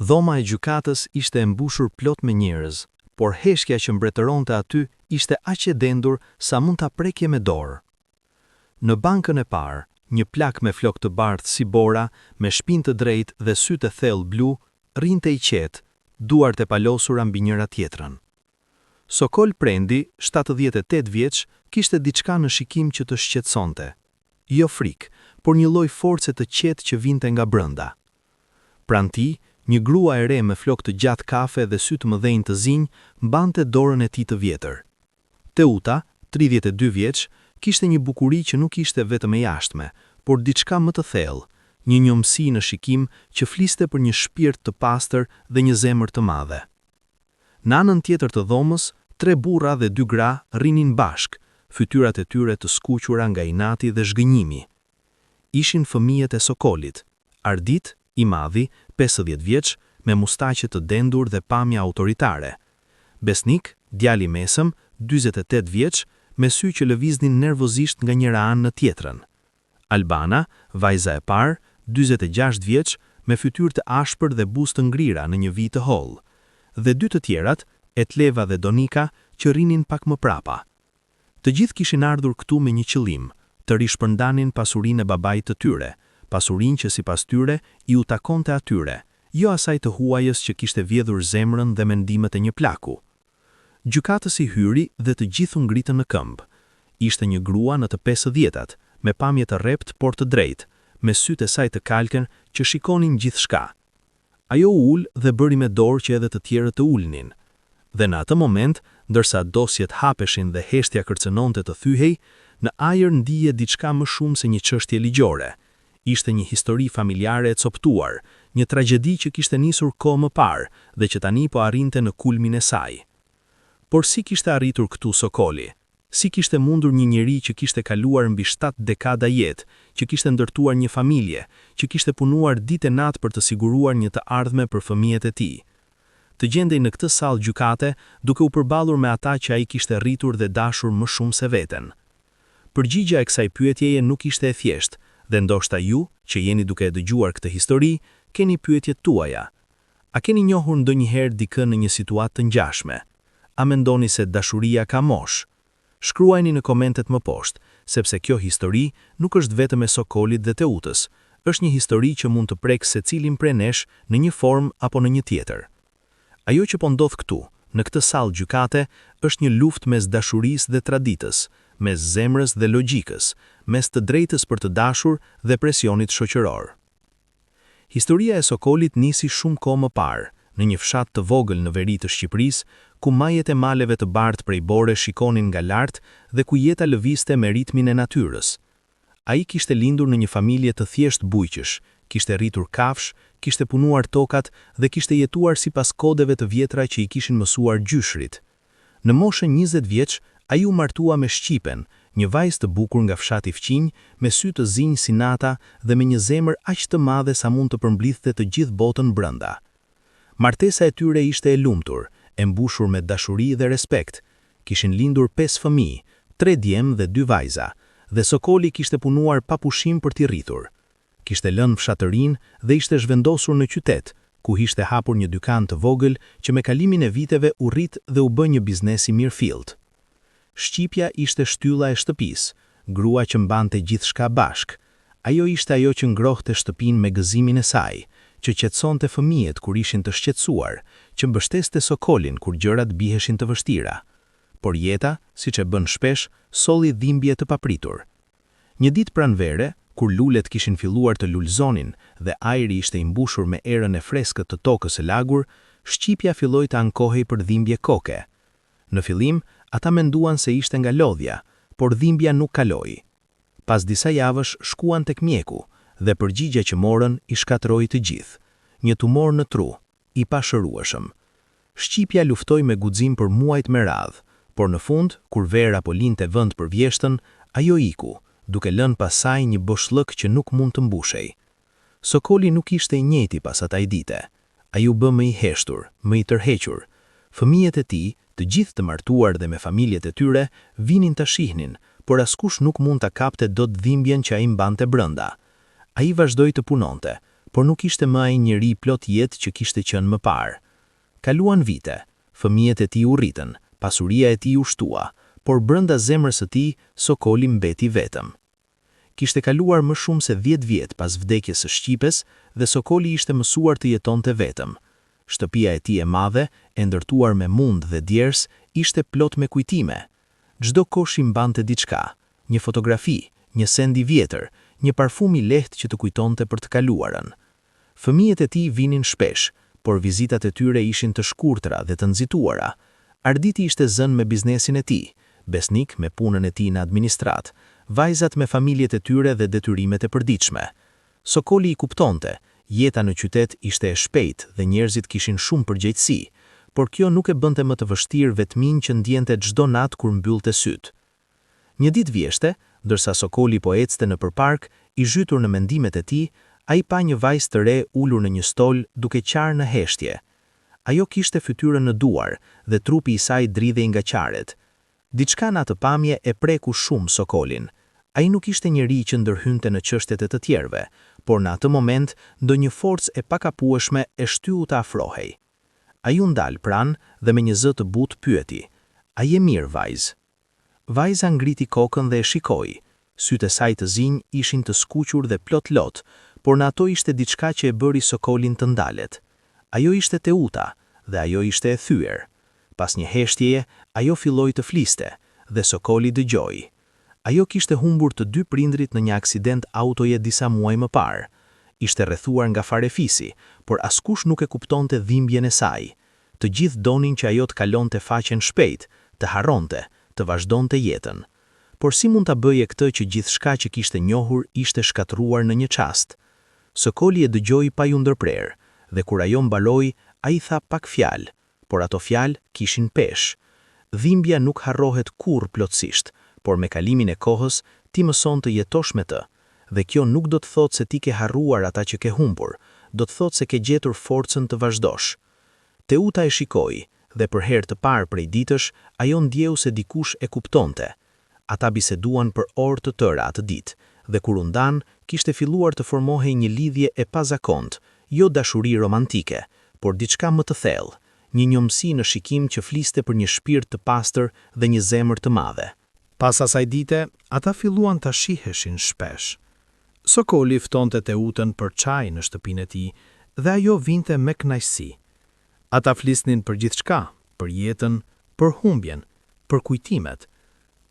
Dhoma e gjykatës ishte e mbushur plot me njerëz, por heshkja që mbretëronte aty ishte aq e dendur sa mund ta prekje me dorë. Në bankën e parë, një plak me flok të bardhë si bora, me shpinë të drejtë dhe sy të thellë blu, rinte i qetë, duart e palosura mbi njëra tjetrën. Sokol Prendi, 78 vjeç, kishte diçka në shikim që të shqetësonte. Jo frikë, por një lloj force të qetë që vinte nga brenda. Pranë tij, një grua e re me flok të gjatë kafe dhe sy të mëdhenj të zinj, mbante dorën e tij të vjetër. Teuta, 32 vjeç, kishte një bukuri që nuk ishte vetëm e jashtme, por diçka më të thellë, një njohësi në shikim që fliste për një shpirt të pastër dhe një zemër të madhe. Në anën tjetër të dhomës, 3 burra dhe 2 gra rrinin bashk, fytyrat e tyre të skuqura nga inati dhe zhgënjimi. Ishin fëmijët e Sokolit, Ardit, i madhi, 50 vjeç, me mustaqe të dendur dhe pamje autoritare. Besnik, djali i mesëm, 48 vjeç, me sy që lëviznin nervozisht nga njëra anë në tjetrën. Albana, vajza e parë, 46 vjeç, me fytyrë të ashpër dhe buzë të ngrira në një vit të hollë. Dhe 2 të tjerat, Etleva dhe Donika, që rrinin pak më prapa. Të gjithë kishin ardhur këtu me një qëllim, të rishpërndanin pasurinë e babait të tyre, pasurinë që sipas tyre i u takonte atyre, jo asaj të huajës që kishte vjedhur zemrën dhe mendimet e një plaku. Gjykatësi hyri dhe të gjithë u ngritën në këmbë. Ishte një grua në të 50-tat, me pamje të rrept por të drejtë, me sytë e saj të kalkën që shikonin gjithçka. Ajo u ul dhe bëri me dorë që edhe të tjerët të ulnin. Dhe në atë moment, ndërsa dosjet hapeshin dhe heshtja kërcënonte të thyhej, në ajër ndije diçka më shumë se një çështje ligjore. Ishte një histori familjare e coptuar, një tragjedi që kishte nisur kohë më parë dhe që tani po arrinte në kulmin e saj. Por si kishte arritur këtu Sokoli? Si kishte mundur një njeri që kishte kaluar mbi 7 dekada jetë, që kishte ndërtuar një familje, që kishte punuar ditë e natë për të siguruar një të ardhme për fëmijët e tij? Të gjendej në këtë sallë gjykate, duke u përballur me ata që ai kishte rritur dhe dashur më shumë se veten. Përgjigjja e kësaj pyetjeje nuk ishte e thjeshtë, dhe ndoshta ju, që jeni duke e dëgjuar këtë histori, keni pyetjet tuaja. A keni njohur ndonjëherë dikën në një situatë të ngjashme? A mendoni se dashuria ka moshë? Shkruajini në komentet më poshtë, sepse kjo histori nuk është vetëm e Sokolit dhe Teutës, është një histori që mund të prekë secilin prej nesh në një formë apo në një tjetër. Ajo që po ndodh këtu, në këtë sallë gjykate, është një luftë mes dashurisë dhe traditës, mes zemrës dhe logjikës, mes të drejtës për të dashur dhe presionit shoqëror. Historia e Sokolit nisi shumë kohë më parë, në një fshat të vogël në veri të Shqipërisë, ku majet e maleve të bardhë prej bore shikonin nga lart dhe ku jeta lëvizte me ritmin e natyrës. Ai kishte lindur në një familje të thjesht bujqësh, kishte rritur kafsh, kishte punuar tokat dhe kishte jetuar sipas kodeve të vjetra që i kishin mësuar gjyshrit. Në moshën 20 vjeç, ai u martua me Shqipen, një vajzë të bukur nga fshati Fqinj, me sy të zinj si nata dhe me një zemër aq të madhe sa mund të përmblidhte të gjithë botën brenda. Martesa e tyre ishte e lumtur, e mbushur me dashuri dhe respekt. Kishin lindur 5 fëmijë, 3 djem dhe 2 vajza, dhe Sokoli kishte punuar pa pushim për t'i rritur. Kishte lënë fshatërinë dhe ishte zhvendosur në qytet, ku ishte hapur një dyqan të vogël që me kalimin e viteve u rrit dhe u bë një biznes i mirëfillt. Shqipja ishte shtylla e shtëpisë, grua që mbante gjithçka bashk. Ajo ishte ajo që ngrohte shtëpinë me gëzimin e saj, që qetësonte fëmijët kur ishin të shqetësuar, që mbështeste Sokolin kur gjërat biheshin të vështira. Por jeta, siç e bën shpesh, solli dhimbje të papritur. Një ditë pranvere, kur lulet kishin filluar të lulëzonin dhe ajri ishte i mbushur me erën e freskët të tokës së lagur, Shqipja filloi të ankohej për dhimbje koke. Në fillim, ata menduan se ishte nga lodhja, por dhimbja nuk kaloi. Pas disa javësh shkuan tek mjeku dhe përgjigja që morën i shkatëroi të gjithë. Një tumor në tru, i pashërueshëm. Shqipja luftoi me guxim për muajt me radhë, por në fund, kur vera po linte vend për vjeshtën, ajo iku, duke lënë pas saj një boshllëk që nuk mund të mbushej. Sokoli nuk ishte i njëjti pas atij dite. Ai u bë më i heshtur, më i tërhequr. Fëmijët e tij, të gjithë të martuar dhe me familjet e tyre, vinin ta shihnin, por askush nuk mund ta kapte dot dhimbjen që ai mbante brenda. Ai vazhdoi të punonte, por nuk ishte më ai njeri plot jetë që kishte qenë më parë. Kaluan vite, fëmijët e tij u rritën, pasuria e tij u shtua, por brenda zemrës së tij Sokoli mbeti vetëm. Kishte kaluar më shumë se 10 vjet pas vdekjes së shqipes dhe Sokoli ishte mësuar të jetonte vetëm. Shtëpia e tij e madhe, e ndërtuar me mund dhe djers, ishte plot me kujtime. Çdo kosh i mbante diçka, një fotografi, një send i vjetër, një parfum i lehtë që të kujtonte për të kaluarën. Fëmijët e tij vinin shpesh, por vizitat e tyre ishin të shkurtra dhe të nxituara. Arditi ishte zënë me biznesin e tij, Besnik me punën e tij në administrat, vajzat me familjet e tyre dhe detyrimet e përditshme. Sokoli i kuptonte, jeta në qytet ishte e shpejtë dhe njerëzit kishin shumë përgjegjësi, por kjo nuk e bënte më të vështirë vetmin që ndjente çdo natë kur mbyllte syt. Një ditë vjeshte, ndërsa Sokoli po ecte nëpër park, i zhytur në mendimet e tij, ai pa një vajzë të re ulur në një stol duke qarë në heshtje. Ajo kishte fytyrën në duar dhe trupi i saj dridhej nga qaret. Diçka në atë pamje e preku shumë Sokolin. Ai nuk ishte njeri që ndërhynte në çështjet e të tjerëve, por në atë moment ndonjë forcë e pakapueshme e shtyu të afrohej. Ai u ndal pranë dhe me një zë të butë pyeti: "A je mirë, vajzë?" Vajza ngriti kokën dhe e shikoi. Sytë e saj të zinj ishin të skuqur dhe plot lot, por në ato ishte diçka që e bëri Sokolin të ndalet. Ajo ishte Teuta dhe ajo ishte e thyer. Pas një heshtjeje, ajo filloi të fliste dhe Sokoli dëgjoi. Ajo kishte humbur të dy prindrit në një aksident autoje disa muaj më parë. Ishte rrethuar nga farefisi, por askush nuk e kuptonte dhimbjen e saj. Të gjithë donin që ajo të kalonte faqen shpejt, të harronte, të vazhdonte jetën. Por si mund ta bëje këtë që gjithçka që kishte njohur ishte shkatruar në një çast? Sokoli e dëgjoi pa ju ndërprer, dhe kur ajo mbaroi, ai tha pak fjalë, por ato fjalë kishin peshë. Dhimbja nuk harrohet kurrë plotësisht, por me kalimin e kohës ti mëson të jetosh me të, dhe kjo nuk do të thotë se ti ke harruar ata që ke humbur, do të thotë se ke gjetur forcën të vazhdosh. Teuta e shikoi, dhe për herë të parë prej ditësh, ajo ndjeu se dikush e kuptonte. Ata biseduan për orë të tëra atë ditë, dhe kur u ndan, kishte filluar të formohej një lidhje e pazakontë, jo dashuri romantike, por diçka më të thellë, një njohësi në shikim që fliste për një shpirt të pastër dhe një zemër të madhe. Pas asaj dite, ata filluan ta shiheshin shpesh. Sokoli ftonte Teutën për çaj në shtëpinë e tij dhe ajo vinte me kënaqësi. Ata flisnin për gjithçka, për jetën, për humbjen, për kujtimet.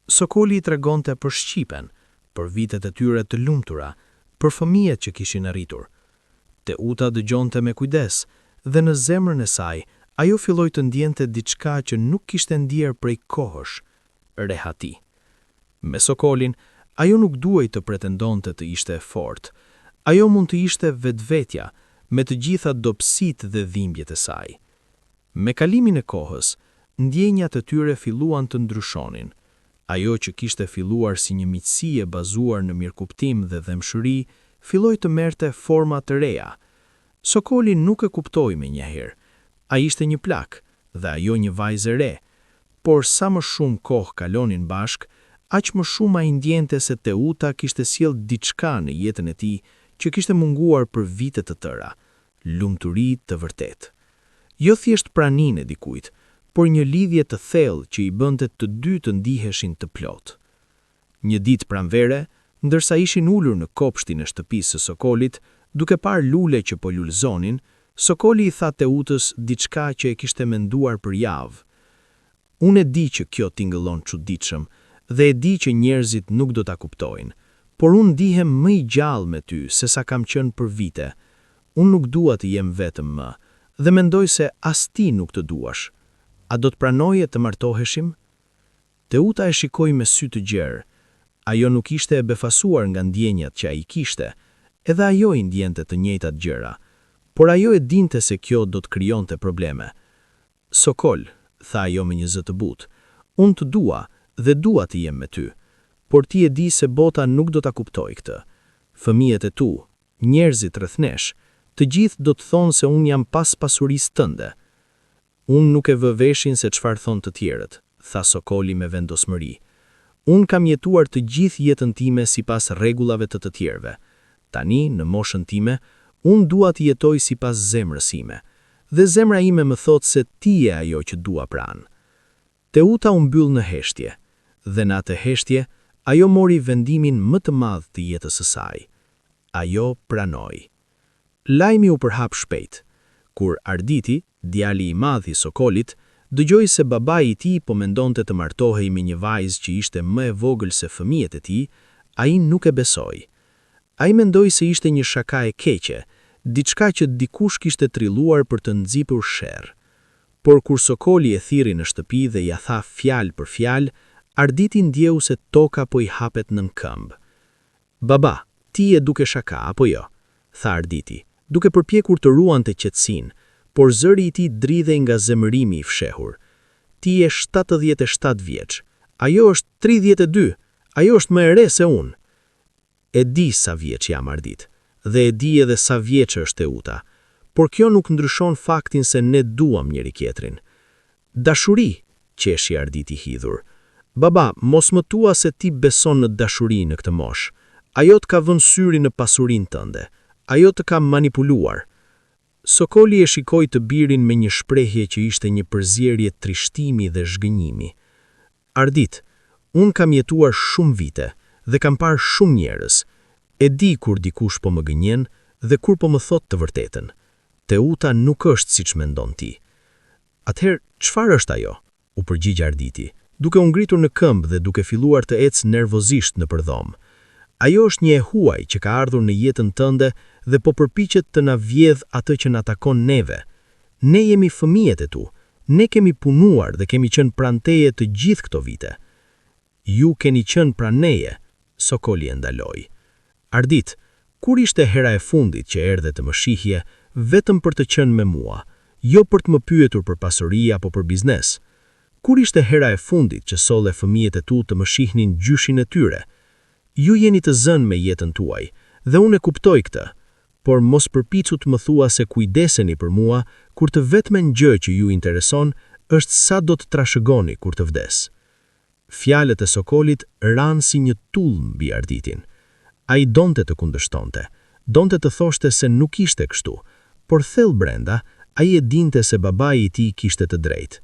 Sokoli i tregonte për Shqipen, për vitet e tyre të lumtura, për fëmijët që kishin arritur. Teuta dëgjonte me kujdes dhe në zemrën e saj ajo filloi të ndjente diçka që nuk kishte ndjer prej kohësh, rehati. Me Sokolin, ajo nuk duhej të pretendonte të ishte e fortë. Ajo mund të ishte vetvetja, me të gjitha dobësitë dhe dhimbjet e saj. Me kalimin e kohës, ndjenjat e tyre filluan të ndryshonin. Ajo që kishte filluar si një miqësi e bazuar në mirëkuptim dhe dëmshëri, filloi të merrte forma të reja. Sokoli nuk e kuptoi menjëherë. Ai ishte një plak dhe ajo një vajzë e re, por sa më shumë kohë kalonin bashk, aq më shumë ai ndjente se Teuta kishte sjell diçka në jetën e tij që kishte munguar për vite të tëra, lumturi të vërtetë. Jo thjesht praninë e dikujt, por një lidhje të thellë që i bënte të dy të ndiheshin të plot. Një ditë pranvere, ndërsa ishin ulur në kopshtin e shtëpisë së Sokolit, duke parë lule që po lulëzonin, Sokoli i tha Teutës diçka që e kishte menduar për javë. Unë e di që kjo tingëllon çuditshëm dhe e di që njerëzit nuk do ta kuptojnë, por unë ndihem më i gjallë me ty se sa kam qenë për vite. Unë nuk dua të jem vetëm më, dhe mendoj se as ti nuk të duash. A do të pranoje të martoheshim? Teuta e shikoi me sy të gjerë. Ajo nuk ishte e befasuar nga ndjenjat që ai kishte, edhe ajo i ndjente të njëjtat gjëra, por ajo e dinte se kjo do të krijonte probleme. Sokol, tha ajo me një zë të butë, unë të dua dhe dua të jem me ty, por ti e di se bota nuk do ta kuptojë këtë. Fëmijët e tu, njerëzit rreth nesh, të gjithë do të thonë se unë jam pas pasurisë tënde. Unë nuk e vë veshin se çfarë thonë të tjerët, tha Sokoli me vendosmëri. Unë kam jetuar të gjithë jetën time sipas rregullave të tjerëve. Tani, në moshën time, Unë dua të jetoj sipas zemrës ime, dhe zemra ime më thot se ti je ajo që dua pranë. Teuta u mbyll në heshtje, dhe në atë heshtje, ajo mori vendimin më të madh të jetës së saj. Ajo pranoi. Lajmi u përhap shpejt, kur Arditi, djali i madh i Sokolit, dëgjoi se babai i tij po mendonte të martohej me një vajzë që ishte më e vogël se fëmijët e tij. Ai nuk e besoi. Ai mendoi se ishte një shaka e keqe, diçka që dikush kishte trilluar për të nxipur sherr. Por kur Sokoli e thirri në shtëpi dhe ja tha fjalë për fjalë, Arditi ndjeu se toka po i hapet nën këmbë. "Baba, ti e duke shaka apo jo?" tha Arditi, duke përpjekur të ruante qetësinë, por zëri i tij dridhej nga zemërimi i fshehur. "Ti je 77 vjeç. Ajo është 32. Ajo është më e re se unë." "E di sa vjeç jam, Ardit, dhe e di edhe sa vjeç është Teuta, por kjo nuk ndryshon faktin se ne duam njëri tjetrin." "Dashuri," qeshi Arditi hidhur. "Baba, mos më thua se ti beson në dashuri në këtë moshë. Ajo të ka vënë syri në pasurinë tënde. Ajo të ka manipuluar." Sokoli e shikoi të birin me një shprehje që ishte një përzierje trishtimi dhe zhgënjimi. "Ardit, unë kam jetuar shumë vite dhe kam parë shumë njerëz. E di kur dikush po më gënjen dhe kur po më thot të vërtetën. Teuta nuk është siç mendon ti." "Atëherë, çfarë është ajo?" u përgjigj Arditi, duke u ngritur në këmbë dhe duke filluar të ecë nervozisht nëpër dhomë. "Ajo është një e huaj që ka ardhur në jetën tënde dhe po përpiqet të na vjedh atë që na takon neve. Ne jemi fëmijët e tu, ne kemi punuar dhe kemi qenë pranë teje të gjithë këto vite." "Ju keni qenë pranë neje," Sokoli e ndaloi. "Ardit, kur ishte hera e fundit që erdhe të më shihje vetëm për të qenë me mua, jo për të më pyetur për pasuri apo për biznes? Kur ishte hera e fundit që solle fëmijët e tu të më shihnin gjyshin e tyre? Ju jeni të zënë me jetën tuaj, dhe unë e kuptoj këtë, por mos përpiqu të më thua se kujdeseni për mua kur të vetmen gjë që ju intereson është sa do të trashëgoni kur të vdes." Fjalët e Sokolit ranë si një tull mbi Arditin. Ai donte të kundërshtonte, donte të thoshte se nuk ishte kështu, por thellë brenda, ai e dinte se babai i tij kishte të drejtë.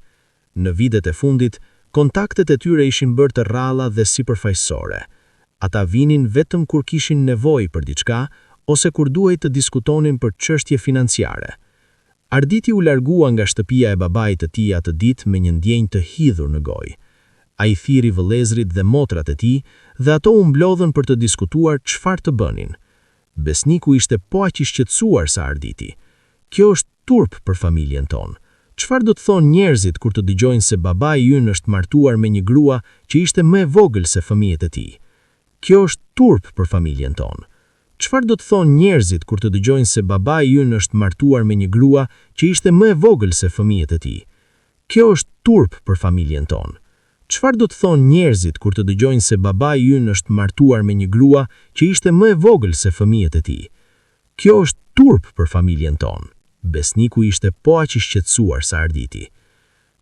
Në vitet e fundit, kontaktet e tyre ishin bërë të rralla dhe sipërfaqësore. Ata vinin vetëm kur kishin nevojë për diçka ose kur duhej të diskutonin për çështje financiare. Arditi u largua nga shtëpia e babait të tij atë ditë me një ndjenjë të hidhur në gojë. Ai thiri vëllezrit dhe motrat e tij dhe ato u mblodhen për të diskutuar çfarë të bënin. Besniku ishte po aq i shqetësuar sa Arditi. "Kjo është turp për familjen tonë. Çfarë do të thonë njerëzit kur të dëgjojnë se babai ynë është martuar me një grua që ishte më e vogël se fëmijët e tij? Kjo është turp për familjen tonë. Çfarë do të thonë njerëzit kur të dëgjojnë se babai ynë është martuar me një grua që ishte më e vogël se fëmijët e tij? Kjo është turp për familjen tonë. Çfarë do të thonë njerëzit kur të dëgjojnë se babai ynë është martuar me një grua që ishte më e vogël se fëmijët e tij? Kjo është turp për familjen tonë." Besniku ishte po aq i shqetësuar sa Arditi.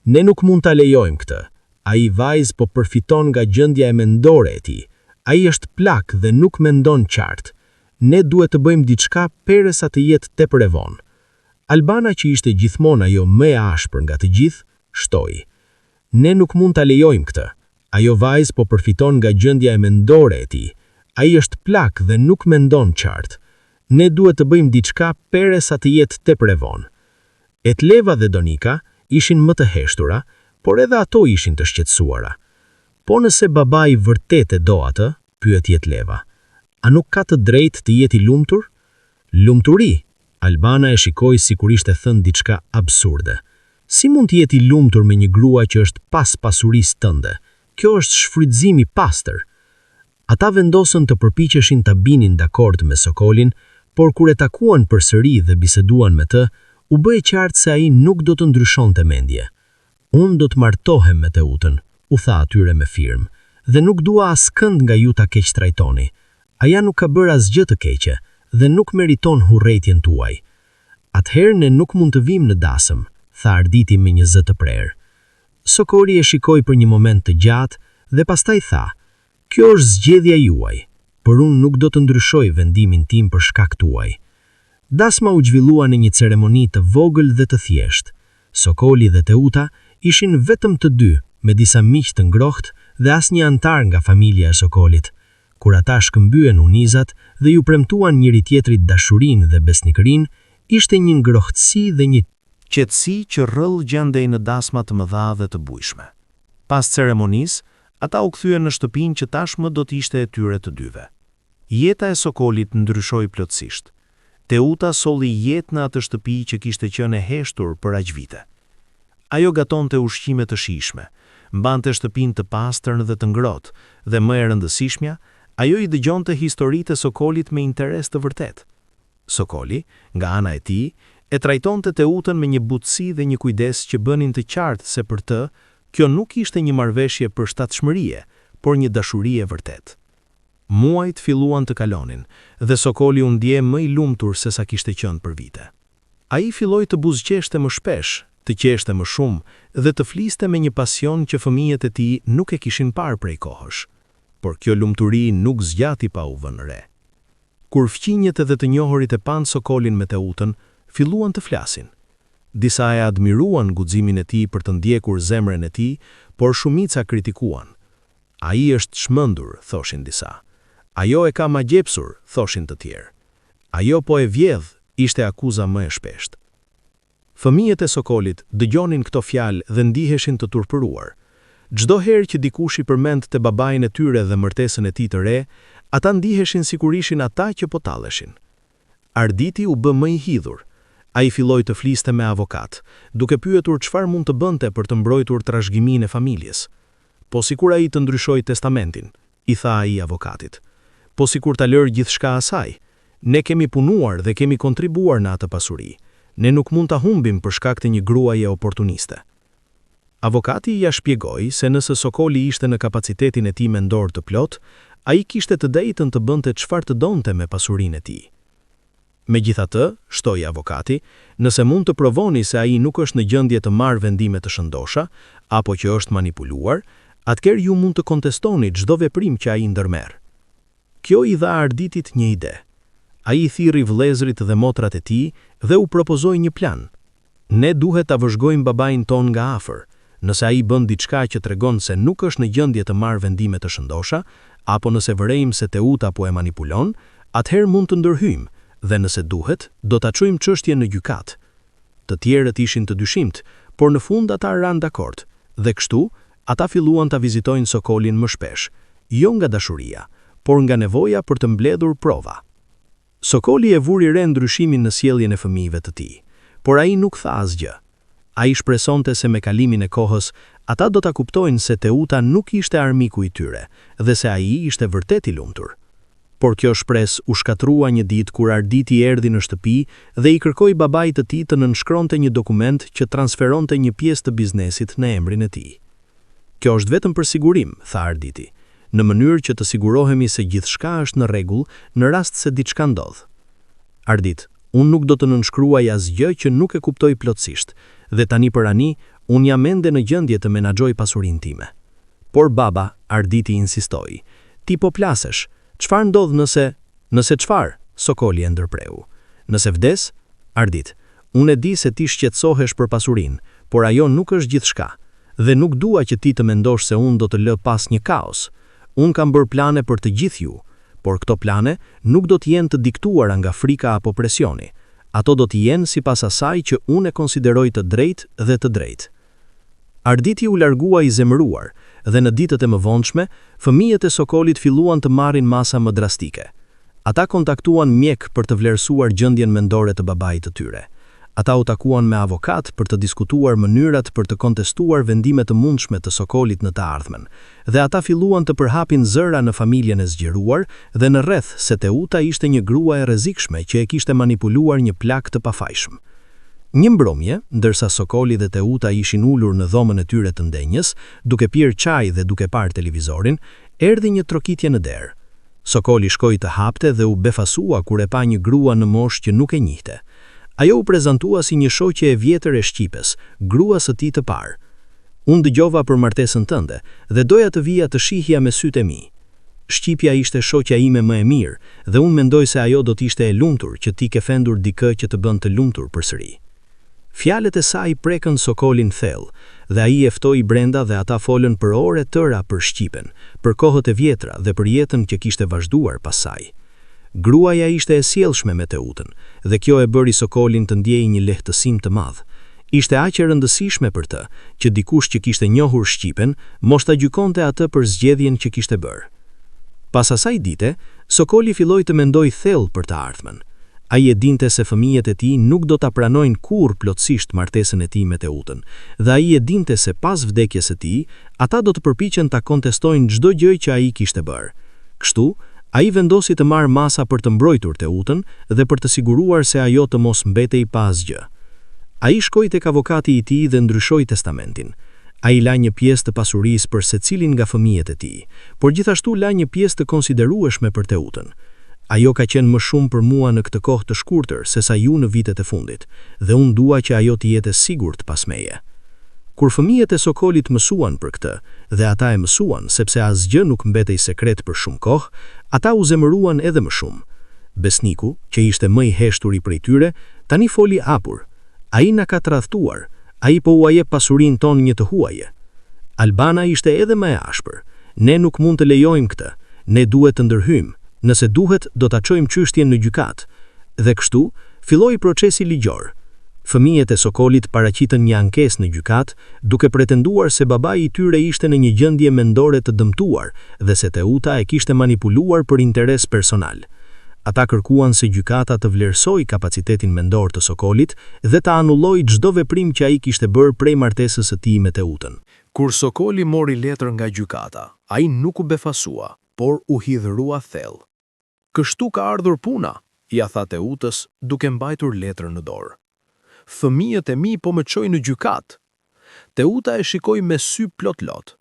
"Ne nuk mund ta lejojmë këtë. Ai vajzë po përfiton nga gjendja e mendore e tij. Ai është plak dhe nuk mendon qartë. Ne duhet të bëjmë diçka peresa të jetë tepër e vonë." Albana, që ishte gjithmonë ajo më e ashpër nga të gjithë, shtoi. "Ne nuk mund ta lejojmë këtë. Ajo vajzë po përfiton nga gjendja e mendore e tij. Ai është plak dhe nuk mendon qartë. Ne duhet të bëjmë diçka peresa të jetë tepër e vonë." Etleva dhe Donika ishin më të heshtura, por edhe ato ishin të shqetësuara. "Po nëse babai vërtet e do atë?" pyeti Etleva. "A nuk ka të drejtë të jetë i lumtur?" "Lumturi?" Albana e shikoi sikur ishte thënë diçka absurde. "Si mund të jetë i lumtur me një grua që është pas pasurisë tënde? Kjo është shfrytëzim i pastër." Ata vendosën të përpiqeshin ta binin dakord me Sokolin, por kur e takuan përsëri dhe biseduan me të, u bë e qartë se ai nuk do të ndryshonte mendje. "Unë do të martohem me Teutën," u tha atyre me firmë, "dhe nuk dua askënd nga ju ta keq trajtoni. Aja nuk ka bërë asgjë të keqe dhe nuk meriton hurrejtjen tuaj." "Atëherë ne nuk mund të vim në dasëm," tha Arditi me një zë të prerë. Sokoli e shikoi për një moment të gjatë dhe pastaj tha, "Kjo është zgjedhja juaj, por unë nuk do të ndryshoj vendimin tim për shkak tuaj." Dasma u zhvillua në një ceremoni të vogël dhe të thjeshtë. Sokoli dhe Teuta ishin vetëm të dy, me disa miq të ngrohtë dhe asnjë antar nga familja e Sokolit. Kur ata shkëmbyen unizat dhe ju premtuan njëri tjetrit dashurinë dhe besnikërinë, ishte një ngrohtësi dhe një qetësi që rrëll gjendej në dasma të mëdha dhe të bujshme. Pas ceremonisë, ata u kthyen në shtëpinë që tashmë do të ishte e tyre të dyve. Jeta e Sokolit ndryshoi plotësisht. Teuta solli jetë në atë shtëpi që kishte qenë e heshtur për aq vite. Ajo gatonte ushqime të shijshme, mbante shtëpinë të pastër dhe të ngrohtë, dhe më e rëndësishmja, ajo i dëgjonte historitë e Sokolit me interes të vërtet. Sokoli, nga ana e tij, e trajtonte Teutën me një butësi dhe një kujdes që bënin të qartë se për të, kjo nuk ishte një marrëveshje për shtatshmërie, por një dashuri e vërtet. Muajt filluan të kalonin, dhe Sokoli u ndje më i lumtur se sa kishte qenë për vite. Ai filloi të buzëqeshte më shpesh, të qeshte më shumë dhe të fliste me një pasion që fëmijët e tij nuk e kishin parë prej kohësh. Por kjo lumturi nuk zgjati pa u vënë re. Kur fqinjet edhe të njohurit e panë Sokolin me Teutën, filluan të flasin. Disa e admiruan guximin e tij për të ndjekur zemrën e tij, por shumica kritikuan. Ai është çmendur, thoshin disa. Ajo e ka magjepsur, thoshin të tjerë. Ajo po e vjedh, ishte akuza më e shpeshtë. Fëmijët e Sokolit dëgjonin këto fjalë dhe ndiheshin të turpëruar. Çdo herë që dikush i përmendte babain e tyre dhe martesën e tij të re, ata ndiheshin sikur ishin ata që po talleshin. Arditi u bë më i hidhur. Ai filloi të fliste me avokat, duke pyetur çfarë mund të bënte për të mbrojtur trashëgiminë e familjes. Po sikur ai të ndryshoi testamentin, i tha ai avokatit. Po sikur ta lërë gjithçka asaj. Ne kemi punuar dhe kemi kontribuar në atë pasuri. Ne nuk mund ta humbim për shkak të një gruaje oportuniste. Avokati ja shpjegoi se nëse Sokoli ishte në kapacitetin e tij mendor të plot, ai kishte të drejtën të bënte çfarë të donte me pasurinë e tij. Megjithatë, shtoi avokati, nëse mund të provoni se ai nuk është në gjendje të marrë vendime të shëndosha apo që është manipuluar, atëherë ju mund të kontestoni çdo veprim që ai ndërmerr. Kjo i dha Arditit një ide. Ai i thirri vëllezërit dhe motrat e tij dhe u propozoi një plan. Ne duhet ta vëzhgojmë babain ton nga afër. Nëse ai bën diçka që tregon se nuk është në gjendje të marrë vendime të shëndosha, apo nëse vërejmë se Teuta po e manipulon, atëherë mund të ndërhyjmë dhe nëse duhet, do ta çojmë çështjen në gjykat. Të tjerët ishin të dyshimt, por në fund ata ranë dakord, dhe kështu ata filluan ta vizitojnë Sokolin më shpesh, jo nga dashuria, por nga nevoja për të mbledhur prova. Sokoli e vuri re ndryshimin në sjelljen e fëmijëve të tij, por ai nuk tha asgjë. Ai shpresonte se me kalimin e kohës, ata do ta kuptojnë se Teuta nuk ishte armiku i tyre dhe se ai ishte vërtet i lumtur. Por kjo shpresë u shkatrua një ditë kur Arditi erdhi në shtëpi dhe i kërkoi babait të tij të nënshkronte një dokument që transferonte një pjesë të biznesit në emrin e tij. Kjo është vetëm për sigurim, tha Arditi, në mënyrë që të sigurohemi se gjithçka është në rregull në rast se diçka ndodh. Ardit, unë nuk do të nënshkruaj asgjë që nuk e kuptoj plotësisht, dhe tani për ani, unë jam ende në gjendje të menaxhoj pasurinë time. Por baba, Arditi insistoi, ti po plasesh, çfarë ndodh nëse çfarë? Sokoli e ndërpreu. Nëse vdes? Ardit, unë e di se ti shqetësohesh për pasurinë, por ajo nuk është gjithçka, dhe nuk dua që ti të mendosh se unë do të lë pas një kaos. Unë kam bërë plane për të gjithë ju, por këto plane nuk do të jenë të diktuara nga frika apo presioni. Ato do të jenë sipas asaj që unë e konsideroj të drejtë dhe të drejtë. Arditi u largua i zemëruar, dhe në ditët e mëvonshme, fëmijët e Sokolit filluan të marrin masa më drastike. Ata kontaktuan mjek për të vlerësuar gjendjen mendore të babait të tyre. Ata u takuan me avokat për të diskutuar mënyrat për të kontestuar vendime të mundshme të Sokolit në të ardhmen, dhe ata filluan të përhapin zëra në familjen e zgjeruar dhe në rreth se Teuta ishte një grua e rrezikshme që e kishte manipuluar një plak të pafajshëm. Një mbrëmje, ndërsa Sokoli dhe Teuta ishin ulur në dhomën e tyre të ndenjës, duke pirë çaj dhe duke parë televizorin, erdhi një trokitje në derë. Sokoli shkoi të hapte dhe u befasua kur e pa një grua në moshë që nuk e njihte. Ajo u prezantua si një shoqe e vjetër e shqipes, grua së tij të parë. Unë dëgjova për martesën tënde dhe doja të vija të shihja me sytë e mi. shqipja ishte shoqja ime më e mirë dhe unë mendoj se ajo do t'ishte e lumtur që ti ke fendur dikë që të bën të lumtur përsëri. Fjalët e saj prekën Sokolin thellë dhe ai e ftoi brenda dhe ata folën për ore tëra për Shqipen, për kohët e vjetra dhe për jetën që kishte vazhduar pas saj. Gruaja ishte e sjellshme me Teutën dhe kjo e bëri Sokolin të ndjejë një lehtësim të madh. Ishte aq e rëndësishme për të që dikush që kishte njohur Shqipen mos ta gjykonte atë për zgjedhjen që kishte bërë. Pas asaj dite, Sokoli filloi të mendoj thellë për të ardhmen. Ai e dinte se fëmijët e tij nuk do ta pranojnë kurrë plotësisht martesën e tij me Teutën, dhe ai e dinte se pas vdekjes së tij, ata do të përpiqen ta kontestojnë çdo gjë që ai kishte bërë. Kështu, ai vendosi të marrë masa për të mbrojtur Teutën dhe për të siguruar se ajo të mos mbetej pa asgjë. Ai shkoi tek avokati i tij dhe ndryshoi testamentin. Ai la një pjesë të pasurisë për secilin nga fëmijët e tij, por gjithashtu la një pjesë të konsiderueshme për Teutën. Ajo ka qenë më shumë për mua në këtë kohë të shkurtër sesa ju në vitet e fundit, dhe unë dua që ajo të jetë e sigurt pas meje. Kur fëmijët e Sokolit mësuan për këtë, dhe ata e mësuan sepse asgjë nuk mbetej sekret për shumë kohë, ata u zemëruan edhe më shumë. Besniku, që ishte më i heshturi prej tyre, tani foli hapur. Ai na ka tradhtuar, ai po u jep pasurinë tonë një të huaje. Albana ishte edhe më e ashpër. Ne nuk mund të lejojmë këtë. Ne duhet të ndërhyjmë. Nëse duhet, do ta çojmë çështjen në gjykat. Dhe kështu, filloi procesi ligjor. Fëmijët e Sokolit paraqitën një ankesë në gjykat, duke pretenduar se babai i tyre ishte në një gjendje mendore të dëmtuar dhe se Teuta e kishte manipuluar për interes personal. Ata kërkuan se gjykata të vlerësoj kapacitetin mendor të Sokolit dhe të anulloj çdo veprim që ai kishte bërë prej martesës së tij me Teutën. Kur Sokoli mori letër nga gjykata, ai nuk u befasua, por u hidhërua thellë. Kështu ka ardhur puna, ja tha Teutës duke mbajtur letrën në dorë. Fëmijët e mi po më çojnë në gjykat. Teuta e shikoi me sy plot lot.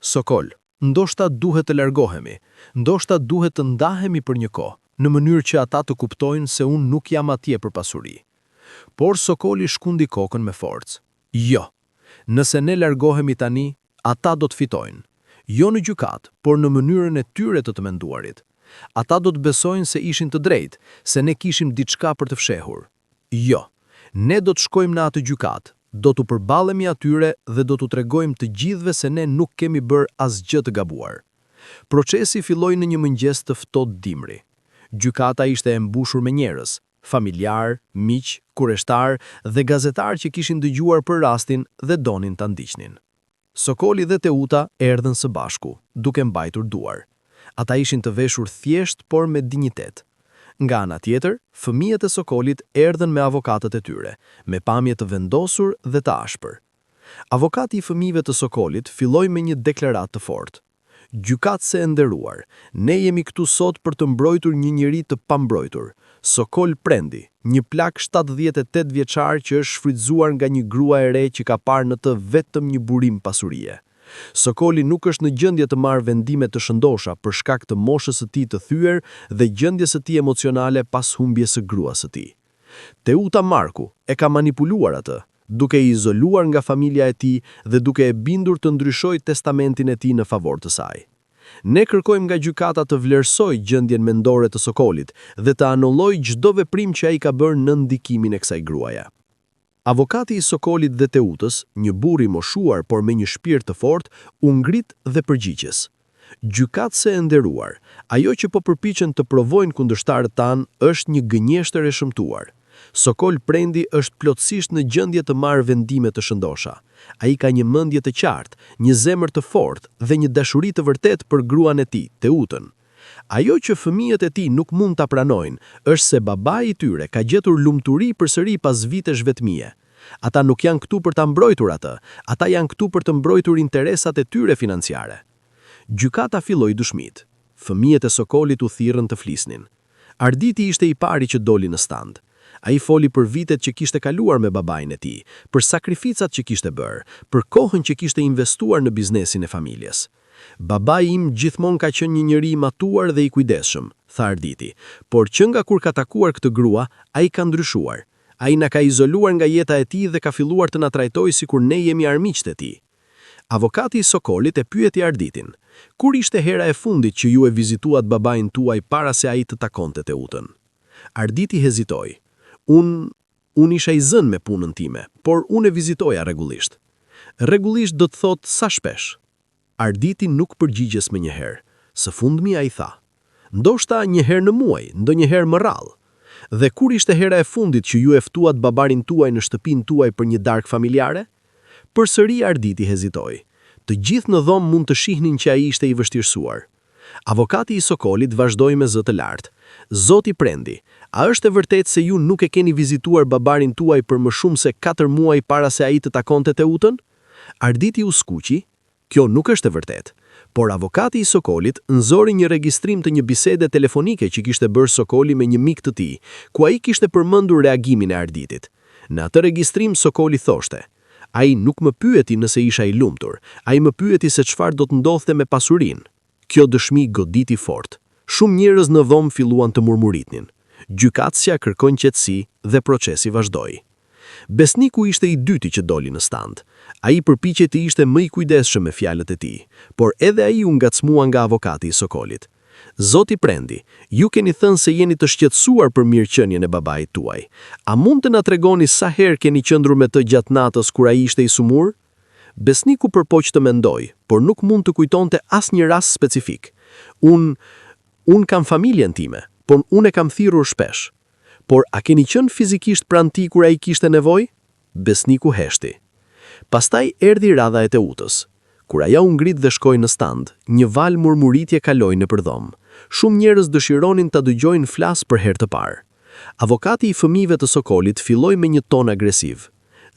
Sokol, ndoshta duhet të largohemi, ndoshta duhet të ndahemi për një kohë, në mënyrë që ata të kuptojnë se unë nuk jam atje për pasuri. Por Sokoli shkundi kokën me forcë. Jo, nëse ne largohemi tani, ata do të fitojnë. Jo në gjykat, por në mënyrën e tyre të menduarit. Ata do të besojnë se ishin të drejtë, se ne kishim diçka për të fshehur. Jo, ne do të shkojmë në atë gjykat, do të përballemi atyre dhe do të tregojmë të gjithëve se ne nuk kemi bërë asgjë të gabuar. Procesi filloi në një mëngjes të ftohtë dimri. Gjykata ishte e mbushur me njerëz, familjar, miq, kureshtar dhe gazetar që kishin dëgjuar për rastin dhe donin ta ndiqnin. Sokoli dhe Teuta erdhën së bashku, duke mbajtur duar. Ata ishin të veshur thjesht, por me dinjitet. Nga ana tjetër, fëmijët e Sokolit erdhën me avokatët e tyre, me pamje të vendosur dhe të ashpër. Avokati i fëmijëve të Sokolit filloi me një deklaratë të fortë. Gjykatëse e nderuar, ne jemi këtu sot për të mbrojtur një njeri të pambrojtur, Sokol Prendi, një plak 78 vjeçar që është shfrytzuar nga një grua e re që ka parë në të vetëm një burim pasurie. Sokoli nuk është në gjendje të marrë vendime të shëndosha për shkak të moshës së tij të thyer dhe gjendjes së tij emocionale pas humbjes së gruas së tij. Teuta Marku e ka manipuluar atë, duke i izoluar nga familja e tij dhe duke e bindur të ndryshojë testamentin e tij në favor të saj. Ne kërkojmë nga gjykata të vlerësojë gjendjen mendore të Sokolit dhe të anullojë çdo veprim që ai ka bërë në ndikimin e kësaj gruaje. Avokati i Sokolit dhe Teutës, një burr i moshuar por me një shpirt të fortë, u ngrit dhe përgjigjes. Gjykatëse e nderuar, ajo që po përpiqen të provojnë kundërshtarët tanë është një gënjeshtër e shëmtuar. Sokol Prendi është plotësisht në gjendje të marrë vendime të shëndosha. Ai ka një mendje të qartë, një zemër të fortë dhe një dashuri të vërtetë për gruan e tij, Teutën. Ajo që fëmijët e tij nuk mund ta pranojnë është se babai i tyre ka gjetur lumturi përsëri pas vitesh vetmie. Ata nuk janë këtu për ta mbrojtur atë, ata janë këtu për të mbrojtur interesat e tyre financiare. Gjykata filloi dëshmit. Fëmijët e Sokolit u thirrën të flisnin. Arditi ishte i pari që doli në stand. Ai foli për vitet që kishte kaluar me babain e tij, për sakrificat që kishte bërë, për kohën që kishte investuar në biznesin e familjes. Babai im gjithmonë ka qenë një njeri i matuar dhe i kujdesshëm, tha Arditi, por që nga kur ka takuar këtë grua, ai ka ndryshuar. Ai na ka izoluar nga jeta e tij dhe ka filluar të na trajtojë sikur ne jemi armiqtë e tij. Avokati i Sokolit e pyeti Arditin: "Kur ishte hera e fundit që ju e vizituat babain tuaj para se ai të takonte Teutën?" Arditi hezitoi. Unë isha i zënë me punën time, por unë e vizitoja rregullisht." "Rregullisht do të thotë sa shpesh?" Arditi nuk përgjigjes me njëherë. Së fundmi ai tha: "Ndoshta një herë në muaj, ndonjëherë më rrallë." "Dhe kur ishte hera e fundit që ju e ftuat babarin tuaj në shtëpinë tuaj për një darkë familjare?" Përsëri Arditi hezitoi. Të gjithë në dhomë mund të shihnin që ai ishte i vështirësuar. Avokati i Sokolit vazhdoi me zë të lartë: "Zoti Prendi, a është e vërtetë se ju nuk e keni vizituar babarin tuaj për më shumë se 4 muaj para se ai të takonte Teutën?" Arditi u skuqi: "Kjo nuk është e vërtetë." Por avokati i Sokolit nxori një regjistrim të një bisede telefonike që kishte bërë Sokoli me një mik të tij, ku ai kishte përmendur reagimin e Arditit. Në atë regjistrim Sokoli thoshte: "Ai nuk më pyeti nëse isha i lumtur, ai më pyeti se çfarë do të ndodhte me pasurinë." Kjo dëshmi goditi fort. Shumë njerëz në dhomë filluan të murmuritnin. Gjykatësia kërkon qetësi dhe procesi vazhdoi. Besniku ishte i dyti që doli në stand. Ai përpiqej të ishte më i kujdesshëm me fjalët e tij, por edhe ai u ngacmua nga avokati i Sokolit. "Zoti Prendi, ju keni thënë se jeni të shqetësuar për mirëqenien e babait tuaj. A mund të na tregoni sa herë keni qëndruar me të gjatë natës kur ai ishte i sumur?" Besniku përpoq të mendoj, por nuk mund të kujtonte asnjë rast specifik. Unë kam familjen time, por unë e kam thirrur shpesh." "Por a keni qenë fizikisht pranë tij kur ai kishte nevojë?" Besniku heshti. Pastaj erdhi radha e Teutës. Kur ajo u ngrit dhe shkoi në stand, një val murmuritje kaloi nëpër dhomë. Shumë njerëz dëshironin ta dëgjojnë flas për herë të parë. Avokati i fëmijëve të Sokolit filloi me një ton agresiv.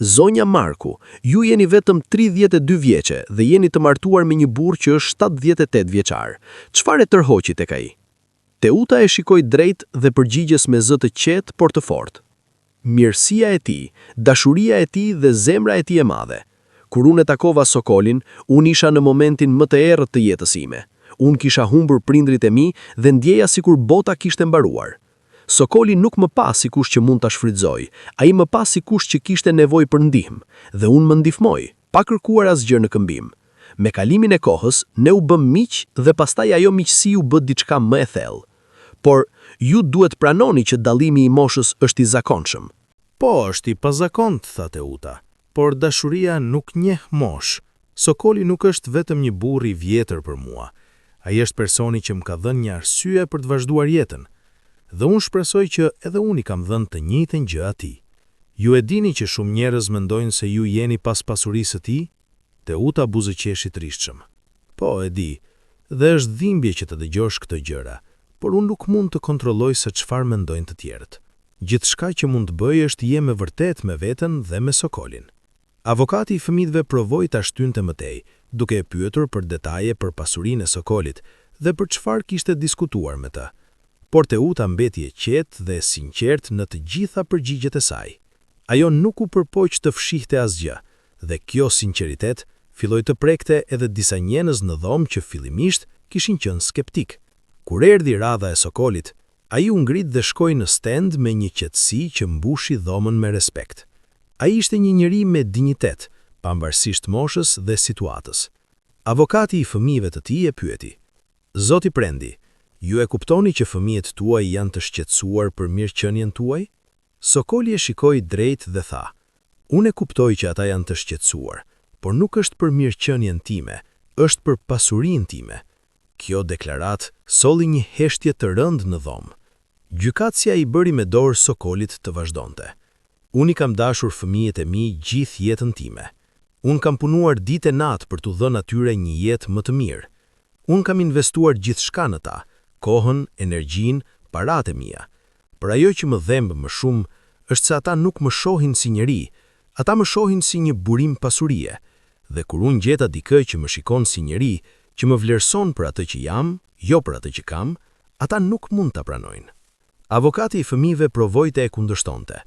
"Zonja Marku, ju jeni vetëm 32 vjeçe dhe jeni të martuar me një burr që është 78 vjeçar. Çfarë e tërhoqi tek ai?" Teuta e shikoi drejt dhe përgjigjes me zë të qetë por të fortë. "Mirësia e tij, dashuria e tij dhe zemra e tij e madhe. Kur unë e takova Sokolin, unë isha në momentin më të errët të jetës ime. Unë kisha humbur prindrit e mi dhe ndjeja sikur bota kishte mbaruar. Sokoli nuk më pa si kush që mund ta shfrytëzoj, ai më pa si kush që kishte nevojë për ndihmë, dhe unë më ndihmoj, pa kërkuar asgjë në këmbim. Me kalimin e kohës, ne u bëm miq dhe pastaj ajo miqësi u bë diçka më e thellë. Por ju duhet pranoni që dallimi i moshës është i zakonshëm." "Po, është i pazakont," tha Teuta, "por dashuria nuk njeh moshë. Sokoli nuk është vetëm një burr i vjetër për mua. Ai është personi që më ka dhënë një arsye për të vazhduar jetën. Dhe unë shpresoj që edhe unë i kam dhënë të njëjtën gjë atij. Ju e dini që shumë njerëz mendojnë se ju jeni pas pasurisë së tij?" Teuta buzëqeshi trishtshëm. "Po, e di, dhe është dhimbje që të dëgjosh këtë gjëra, por unë nuk mund të kontrolloj se çfarë mendojnë të tjerët. Gjithçka që mund të bëj është të jem e vërtetë me veten dhe me Sokolin." Avokati i fëmijëve provoi ta shtynte mëtej, duke e pyetur për detaje për pasurinë e Sokolit dhe për çfarë kishte diskutuar me të. Por Teuta mbeti e qetë dhe sinqert në të gjitha përgjigjet e saj. Ajo nuk u përpoq të fshihte asgjë, dhe kjo sinqeritet filloi të prekte edhe disa njerëz në dhomë që fillimisht kishin qenë skeptik. Kur erdhi radha e Sokolit, ai u ngrit dhe shkoi në stend me një qetësi që mbushi dhomën me respekt. Ai ishte një njeri me dinjitet, pavarësisht moshës dhe situatës. Avokati i fëmijëve të tij e pyeti: "Zoti Prendi, ju e kuptoni që fëmijët tuaj janë të shqetësuar për mirëqenien tuaj?" Sokoli e shikoi drejt dhe tha: "Unë e kuptoj që ata janë të shqetësuar, por nuk është për mirëqenien time, është për pasurinë time." Kjo deklarat solli një heshtje të rëndë në dhomë. Gjykatësia i bëri me dorë Sokolit të vazhdonte. "Unë i kam dashur fëmijët e mi gjithë jetën time. Unë kam punuar ditë e natë për t'u dhënë atyre një jetë më të mirë. Unë kam investuar gjithçka në ta, kohën, energjinë, paratë e mia. Por ajo që më dhemb më shumë është se ata nuk më shohin si njeri, ata më shohin si një burim pasurie, dhe kur unë gjeta dikë që më shikon si njeri, që më vlerëson për atë që jam, jo për atë që kam, ata nuk mund ta pranojnë." Avokati i fëmijëve provoi të e kundërshtonte.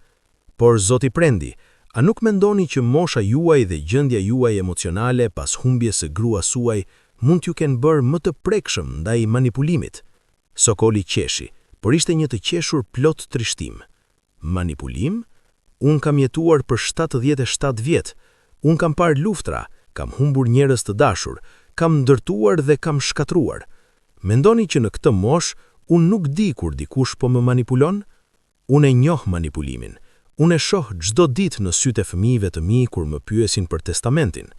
"Por zoti Prendi, a nuk mendoni që mosha juaj dhe gjendja juaj emocionale pas humbjes së gruas suaj mund t'ju kenë bërë më të prekshëm ndaj manipulimit?" Sokoli qeshi, por ishte një të qeshur plot trishtim. "Manipulim? Unë kam jetuar për 77 vjet. Unë kam parë luftra, kam humbur njerëz të dashur, kam ndërtuar dhe kam shkatruar. Mendoni që në këtë moshë unë nuk di kur dikush po më manipulon? Unë e njoh manipulimin. Unë e shoh çdo ditë në sytë e fëmijëve të mi kur më pyesin për testamentin.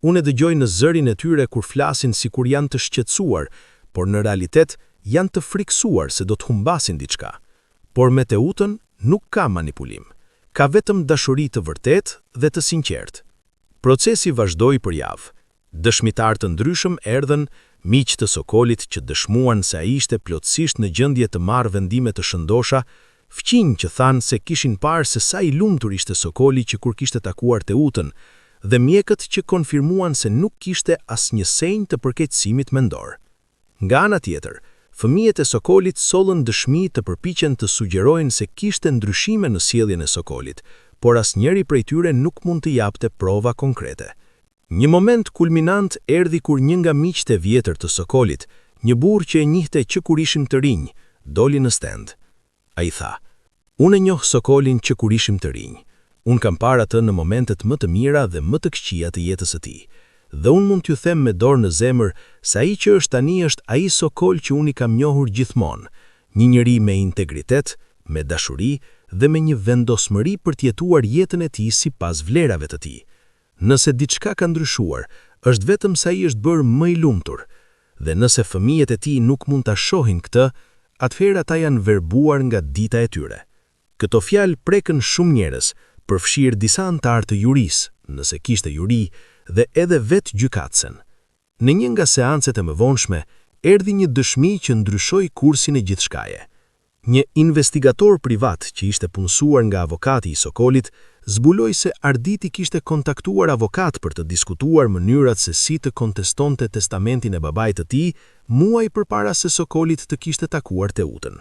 Unë e dëgjoj në zërin e tyre kur flasin sikur janë të shqetësuar, por në realitet janë të friksuar se do të humbasin diçka. Por me Teutën nuk ka manipulim. Ka vetëm dashuri të vërtetë dhe të sinqertë. Procesi vazhdoi për javë. Dëshmitar të ndryshëm erdhën, miq të Sokolit që dëshmuan se ai ishte plotësisht në gjendje të marrë vendime të shëndosha, fqinj që thanë se kishin parë se sa I lumtur ishte Sokoli që kur kishte takuar Teutën, dhe mjekët që konfirmuan se nuk kishte asnjë senjë të përkeqësimit mendor. Nga ana tjetër, fëmijët e Sokolit sollën dëshmi të përpiqen të sugjerojnë se kishte ndryshime në sjelljen e Sokolit, por asnjëri prej tyre nuk mund të japte prova konkrete. Një moment kulminant erdhi kur një nga miqtë e vjetër të Sokolit, një burr që e njihte që kur ishim të rinj, doli në stend. Ai tha: "Unë e njoh Sokolin që kur ishim të rinj. Unë kam parë atë në momentet më të mira dhe më të këqija të jetës së tij. Dhe unë mund t'ju them me dorë në zemër se ai që është tani është ai Sokol që unë I kam njohur gjithmonë, një njeri me integritet, me dashuri dhe me një vendosmëri për t'jetuar jetën e tij sipas vlerave të tij. Nëse diçka ka ndryshuar, është vetëm se ai është bërë më I lumtur, dhe nëse fëmijët e tij nuk mund ta shohin këtë, atëherë ata janë verbuar nga dita e tyre." Këto fjalë prekën shumë njerëz, përfshirë disa anëtar të jurisë, nëse kishte juri, dhe edhe vetë gjykatësen. Në një nga seancet e mëvonshme, erdhi një dëshmi që ndryshoi kursin e gjithçkaje. Një investigator privat që ishte punësuar nga avokati I Sokolit, zbuloi se Arditi kishte kontaktuar avokat për të diskutuar mënyrat se si të kontestonte testamentin e babait të tij, muaj përpara se Sokolit të kishte takuar Teutën.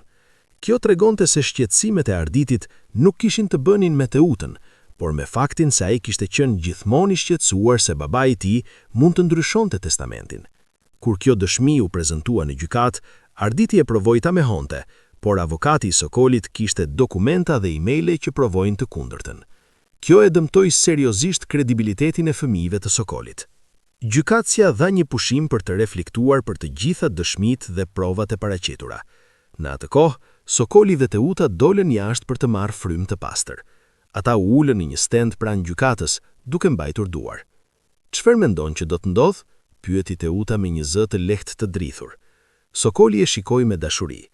Kjo tregonte se shqetësimet e Arditit nuk kishin të bënin me Teutën, por me faktin se ai kishte qenë gjithmonë I shqetësuar se babai I tij mund të ndryshonte testamentin. Kur kjo dëshmi u prezantua në gjykat, Arditi e provoi ta mohonte, por avokati I Sokolit kishte dokumenta dhe emaile që provojnë të kundërtën. Kjo e dëmtoi seriozisht kredibilitetin e fëmijëve të Sokolit. Gjykatësia dha një pushim për të reflektuar për të gjitha dëshmitë dhe provat e paraqitura. Në atë kohë, Sokoli dhe Teuta dolën jashtë për të marrë frymë të pastër. Ata u ulën në një stend pranë gjykatës, duke mbajtur duar. "Çfarë mendon që do të ndodh?" pyeti Teuta me një zë të lehtë të drithur. Sokoli e shikoi me dashuri.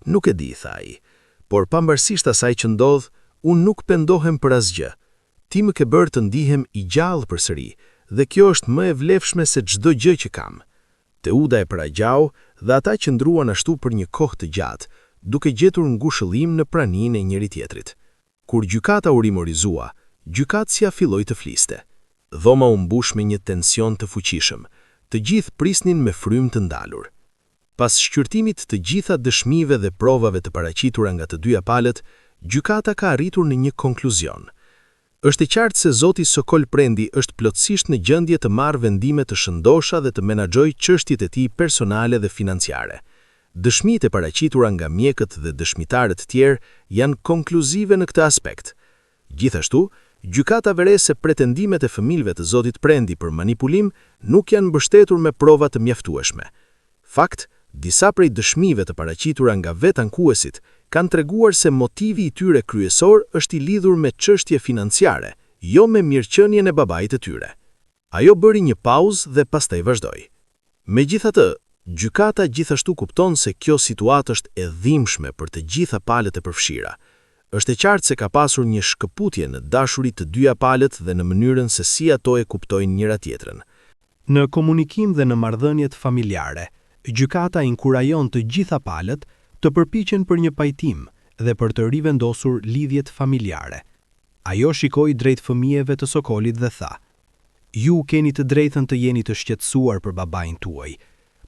"Nuk e di," tha ai, "por pavarësisht asaj që ndodh, unë nuk pendohem për asgjë. Ti më ke bërë të ndihem I gjallë përsëri, dhe kjo është më e vlefshme se çdo gjë që kam." Teuta e paragjau dhe ata qëndruan ashtu për një kohë të gjatë, duke gjetur ngushëllim në praninë e njëri tjetrit. Kur gjykata u rimorizua, gjykatësia filloi të fliste. Dhoma u mbush me një tension të fuqishëm. Të gjithë prisnin me frymë të ndalur. Pas shqyrtimit të gjitha dëshmive dhe provave të paraqitura nga të dyja palët, gjykata ka arritur në një konkluzion. Është e qartë se Zoti Sokol Prendi është plotësisht në gjendje të marrë vendime të shëndosha dhe të menaxhojë çështjet e tij personale dhe financiare. Dëshmitë e paraqitura nga mjekët dhe dëshmitarët tjerë janë konkluzive në këtë aspekt. Gjithashtu, gjykata vëre se pretendimet e fëmijëve të Zotit Prendi për manipulim nuk janë mbështetur me prova të mjaftueshme. Fakt, disa prej dëshmive të paraqitura nga vetë ankuesit kanë treguar se motivi I tyre kryesor është I lidhur me çështje financiare, jo me mirëqenien e babait të tyre. Ajo bëri një pauzë dhe pastaj vazhdoi. Megjithatë, gjykata gjithashtu kupton se kjo situatë është e dhimbshme për të gjitha palët e përfshira. Është e qartë se ka pasur një shkëputje në dashurit të dyja palët dhe në mënyrën se si ato e kuptojnë njëra tjetrën. Në komunikim dhe në marrëdhëniet familjare, gjykata inkurajon të gjitha palët të përpiqen për një pajtim dhe për të rivendosur lidhjet familjare. Ajo shikoi drejt fëmijëve të Sokolit dhe tha: "Ju keni të drejtën të jeni të shqetësuar për babain tuaj,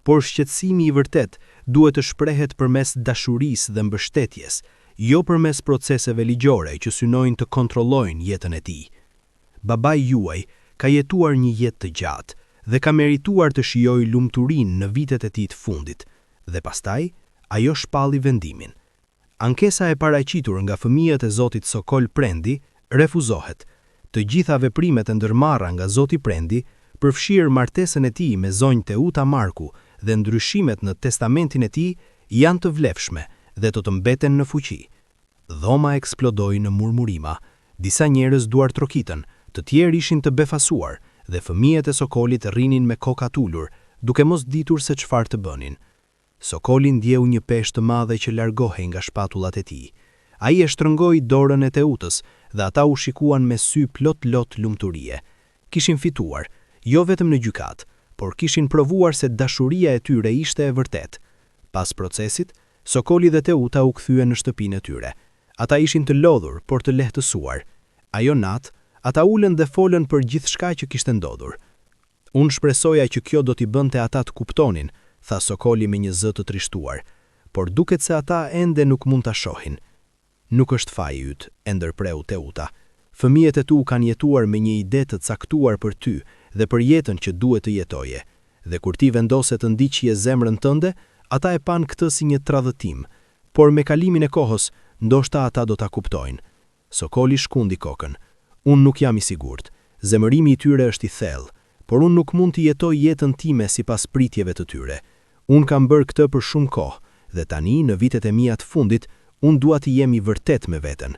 por shqetësimi I vërtet duhet të shprehet përmes dashurisë dhe mbështetjes, jo përmes proceseve ligjore që synojnë të kontrollojnë jetën e tij. Babai juaj ka jetuar një jetë të gjatë dhe ka merituar të shijojë lumturinë në vitet e tij të fundit, dhe pastaj ajo shpalli vendimin. Ankesa e paraqitur nga fëmijët e Zotit Sokol Prendi refuzohet. Të gjitha veprimet e ndërmarra nga Zoti Prendi përfshirë martesën e tij me zonjë Teuta Marku dhe ndryshimet në testamentin e tij, janë të vlefshme dhe të mbeten në fuqi. Dhoma eksplodoi në murmurima, disa njerëz duart trokitën, të tjerë ishin të befasuar dhe fëmijët e Sokolit rrinin me kokat ulur, duke mos ditur se çfarë të bënin. Sokoli ndjeu një peshë të madhe që largohej nga shpatullat e tij. Ai e shtrëngoi dorën e Teutës dhe ata u shikuan me sy plot lumturie. Kishin fituar, jo vetëm në gjykat, por kishin provuar se dashuria e tyre ishte e vërtet. Pas procesit, Sokoli dhe Teuta u kthyen në shtëpinë e tyre. Ata ishin të lodhur, por të lehtësuar. Ajo natë, ata ulën dhe folën për gjithçka që kishte ndodhur. Unë shpresoja që kjo do t'i bënte ata të kuptonin, tha Sokoli me një zë të trishtuar, por duket se ata ende nuk mund ta shohin. Nuk është faji yt, e ndërpreu Teuta. Fëmijët e tu kanë jetuar me një ide të caktuar për ty dhe për jetën që duhet të jetoje. Dhe kur ti vendose të ndiqje zemrën tënde, ata e pan këtë si një tradhëtim, por me kalimin e kohës, ndoshta ata do ta kuptojnë. Sokoli shkundi kokën. Unë nuk jam i sigurt. Zemërimi i tyre është i thellë, por unë nuk mund të jetoj jetën time sipas pritjeve të tyre. Unë kam bërë këtë për shumë kohë dhe tani në vitet e mia të fundit, unë dua të jem i vërtet me veten.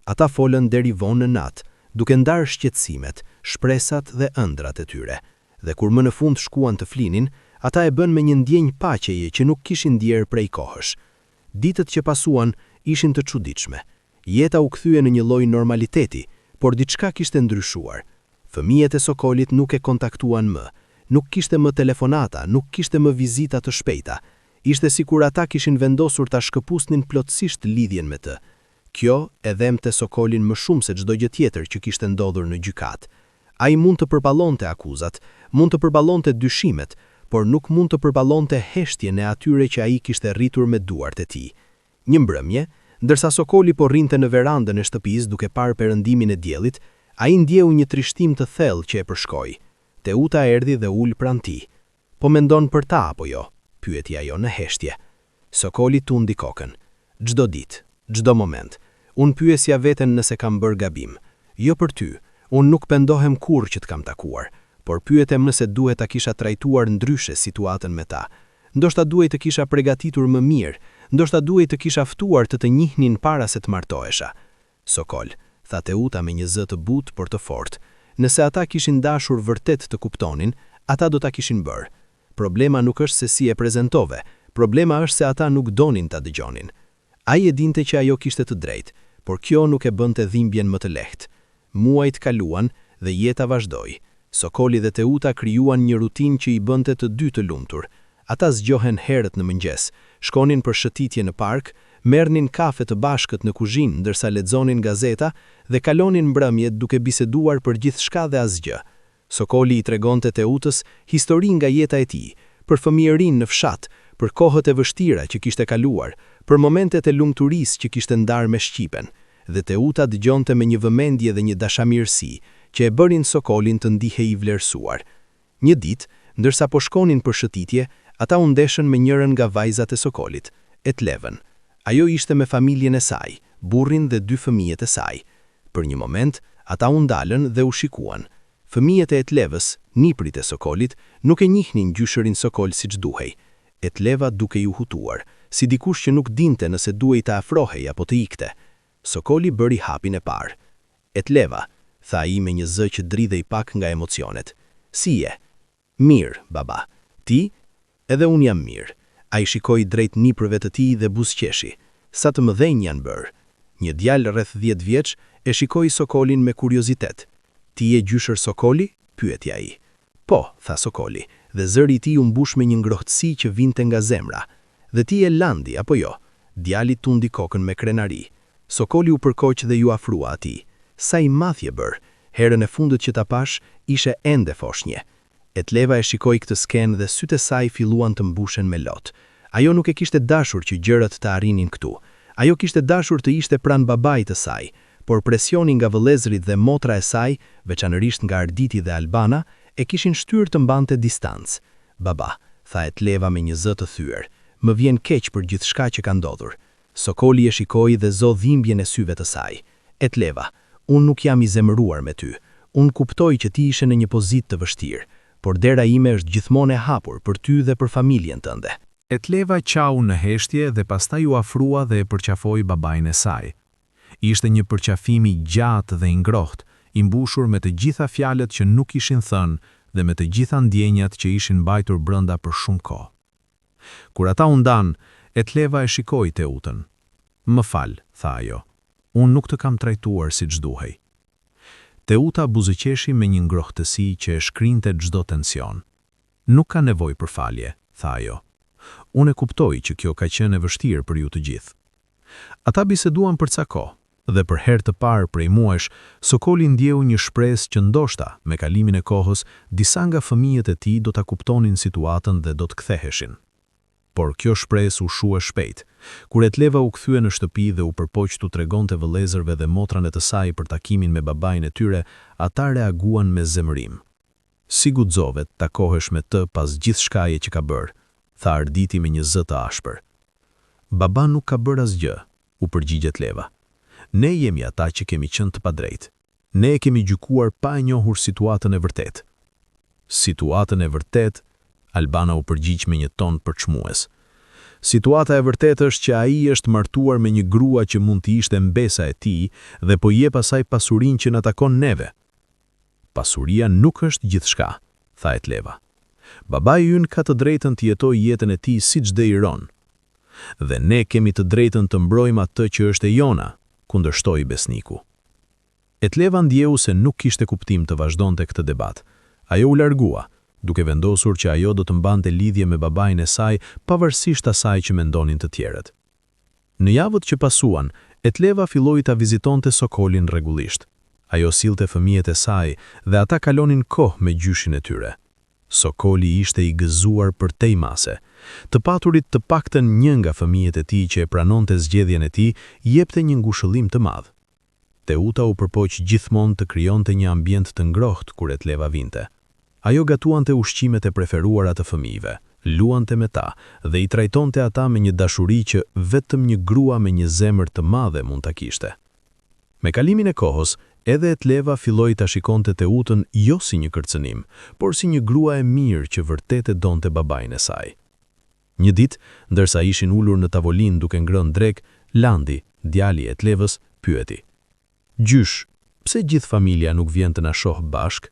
Ata folën deri vonë në natë, duke ndarë shqetësimet, shpresat dhe ëndrat e tyre. Dhe kur më në fund shkuan të flinin, ata e bën me një ndjenjë paqeje që nuk kishin ndjerë prej kohësh. Ditët që pasuan ishin të çuditshme. Jeta u kthye në një lloj normaliteti, por diçka kishte ndryshuar. Fëmijët e Sokolit nuk e kontaktuan më, nuk kishte më telefonata, nuk kishte më vizita të shpejta. Ishte sikur ata kishin vendosur ta shkëpusnin plotësisht lidhjen me të. Kjo e dhemte Sokolin më shumë se çdo gjë tjetër që kishte ndodhur në gjykat. Ai mund të përballonte akuzat, mund të përballonte dyshimet, por nuk mund të përballonte heshtjen e atyre që ai kishte rritur me duart e tij. Një mbrëmje, ndërsa Sokoli po rrinte në verandën e shtëpisë duke parë perëndimin e diellit, ai ndjeu një trishtim të thellë që e përshkoi. Teuta erdhi dhe ul pranë tij. Po mendon për ta apo jo? Pyeti ajo në heshtje. Sokoli tundi kokën. Çdo ditë, çdo moment, unë pyesja veten nëse kam bërë gabim. Jo për ty, unë nuk pendohem kurrë që të kam takuar, por pyetem nëse duhet ta kisha trajtuar ndryshe situatën me ta. Ndoshta duhet të kisha përgatitur më mirë, ndoshta duhet të kisha ftuar të njihnin para se të martohesha. Sokol, tha Teuta me një zë të butë por të fortë. Nëse ata kishin dashur vërtet të kuptonin, ata do ta kishin bërë. Problema nuk është se si e prezentove, problema është se ata nuk donin ta dëgjonin. Ai e dinte që ajo kishte të drejtë, por kjo nuk e bënte dhimbjen më të lehtë. Muajt kaluan dhe jeta vazhdoi. Sokoli dhe Teuta krijuan një rutinë që i bënte të dy të lumtur. Ata zgjohen herët në mëngjes, shkonin për shëtitje në park, merrnin kafe të bashkët në kuzhinë ndërsa lexonin gazeta dhe kalonin mbrëmjet duke biseduar për gjithçka dhe asgjë. Sokoli i tregonte Teutës histori nga jeta e tij, për fëmijërinë në fshat, për kohët e vështira që kishte kaluar, për momentet e lumturisë që kishte ndarë me shqipen, dhe Teuta dëgjonte me një vëmendje dhe një dashamirësi që e bërin Sokolin të ndihej i vlerësuar. Një ditë, ndërsa po shkonin për shëtitje, ata u ndeshën me njërin nga vajzat e Sokolit, Etlevën. Ajo ishte me familjen e saj, burrin dhe dy fëmijët e saj. Për një moment, ata u ndalën dhe u shikuan. Fëmijët e Etlevës, niprit e Sokolit, nuk e njihnin gjyshërin Sokol siç duhej. Etleva duke ju hutuar, si dikush që nuk dinte nëse duhej të afrohej apo të ikte. Sokoli bëri hapin e parë. Etleva, tha ai me një zë që dridhej pak nga emocionet. Si je? Mirë, baba. Ti? Edhe unë jam mirë. Ai shikoi drejt niprëve të tij dhe buzëqeshi. Sa të mëdhenj janë bërë. Një djalë rreth 10 vjeç e shikoi Sokolin me kuriozitet. Ti je gjyshër Sokoli? Pyeti ai. Po, tha Sokoli, dhe zëri i tij u mbush me një ngrohtësi që vinte nga zemra. Dhe ti je Landi apo jo? Djali tundi kokën me krenari. Sokoli u përkoq dhe ju afrua atij. Sa i madh je bër. Herën e fundit që ta pash, ishe ende foshnje. Etleva e shikoi këtë skenë dhe sytë e saj filluan të mbushen me lot. Ajo nuk e kishte dashur që gjërat të arrinin këtu. Ajo kishte dashur të ishte pranë babait të saj, por presioni nga vëllezërit dhe motra e saj, veçanërisht nga Arditi dhe Albana, e kishin shtyrë të mbante distancë. Baba, tha Etleva me një zë të thyer, më vjen keq për gjithçka që ka ndodhur. Sokoli e shikoi dhe zo dhimbjen e syve të saj. Etleva, unë nuk jam i zemëruar me ty. Unë kuptoj që ti ishe në një pozitë të vështirë. por dera ime është gjithmonë e hapur për ty dhe për familjen tënde. Etleva qau në heshtje dhe pastaj u afrua dhe e përqafoi babain e saj. Ishte një përqafimi gjatë dhe i ngrohtë, i mbushur me të gjitha fjalët që nuk ishin thënë dhe me të gjitha ndjenjat që ishin mbajtur brenda për shumë kohë. Kur ata u ndan, Etleva e shikoi Teutën. "Më fal," tha ajo. "Unë nuk të kam trajtuar siç duhej." Teuta buzëqeshi me një ngrohtësi që e shkrinte çdo tension. "Nuk ka nevojë për falje," tha ajo. "Unë e kuptoj që kjo ka qenë e vështirë për ju të gjithë." Ata biseduan për ca kohë, dhe për herë të parë prej muajsh, Sokoli ndjeu një shpresë që ndoshta, me kalimin e kohës, disa nga fëmijët e tij do ta kuptonin situatën dhe do të ktheheshin. Por kjo shpresë u shue shpejt. Kur Etleva u kthye në shtëpi dhe u përpoq t'u tregonte vëllezërve dhe motrën e të saj për takimin me babain e tyre, ata reaguan me zemërim. "Si guxove të takohesh me të pas gjithçkaje që ka bërë?" tha Arditi me një zë të ashpër. "Baba nuk ka bërë asgjë," u përgjigj Etleva. "Ne jemi ata që kemi qenë të padrejtë. Ne e kemi gjykuar pa e njohur situatën e vërtetë." "Situatën e vërtetë?" Albana u përgjigj me një ton përçmues. "Situata e vërtetë është që ai është martuar me një grua që mund të ishte mbesa e tij dhe po jep asaj pasurinë që na takon neve." "Pasuria nuk është gjithçka," tha Etleva. "Babai ynë ka të drejtën të jetojë jetën e tij siç dëshiron. Dhe ne kemi të drejtën të mbrojmë atë që është e jona," kundërshtoi besniku. Etleva ndjeu se nuk kishte kuptim të vazhdonte këtë debat. Ajo u largua, duke vendosur që ajo do të mbante lidhje me babain e saj pavarësisht asaj që mendonin të tjerët. Në javët që pasuan, Etleva filloi ta vizitonte Sokolin rregullisht. Ajo sillte fëmijët e saj dhe ata kalonin kohë me gjyshin e tyre. Sokoli ishte i gëzuar për tej mase. Të paturit të paktën një nga fëmijët e tij që e pranonte zgjedhjen e tij, jepte një ngushëllim të madh. Teuta u përpoq gjithmonë të krijonte një ambient të ngrohtë kur Etleva vinte. Ajo gatuante ushqimet e preferuara të fëmijëve, luante me ta dhe i trajtonte ata me një dashuri që vetëm një grua me një zemër të madhe mund ta kishte. Me kalimin e kohës, edhe Etleva filloi ta shikonte Teutën jo si një kërcënim, por si një grua e mirë që vërtet e donte babain e saj. Një ditë, ndërsa ishin ulur në tavolinë duke ngrënë drek, Landi, djali i Etlevës, pyeti: "Gjysh, pse gjithë familja nuk vjen të na shohë bashk?"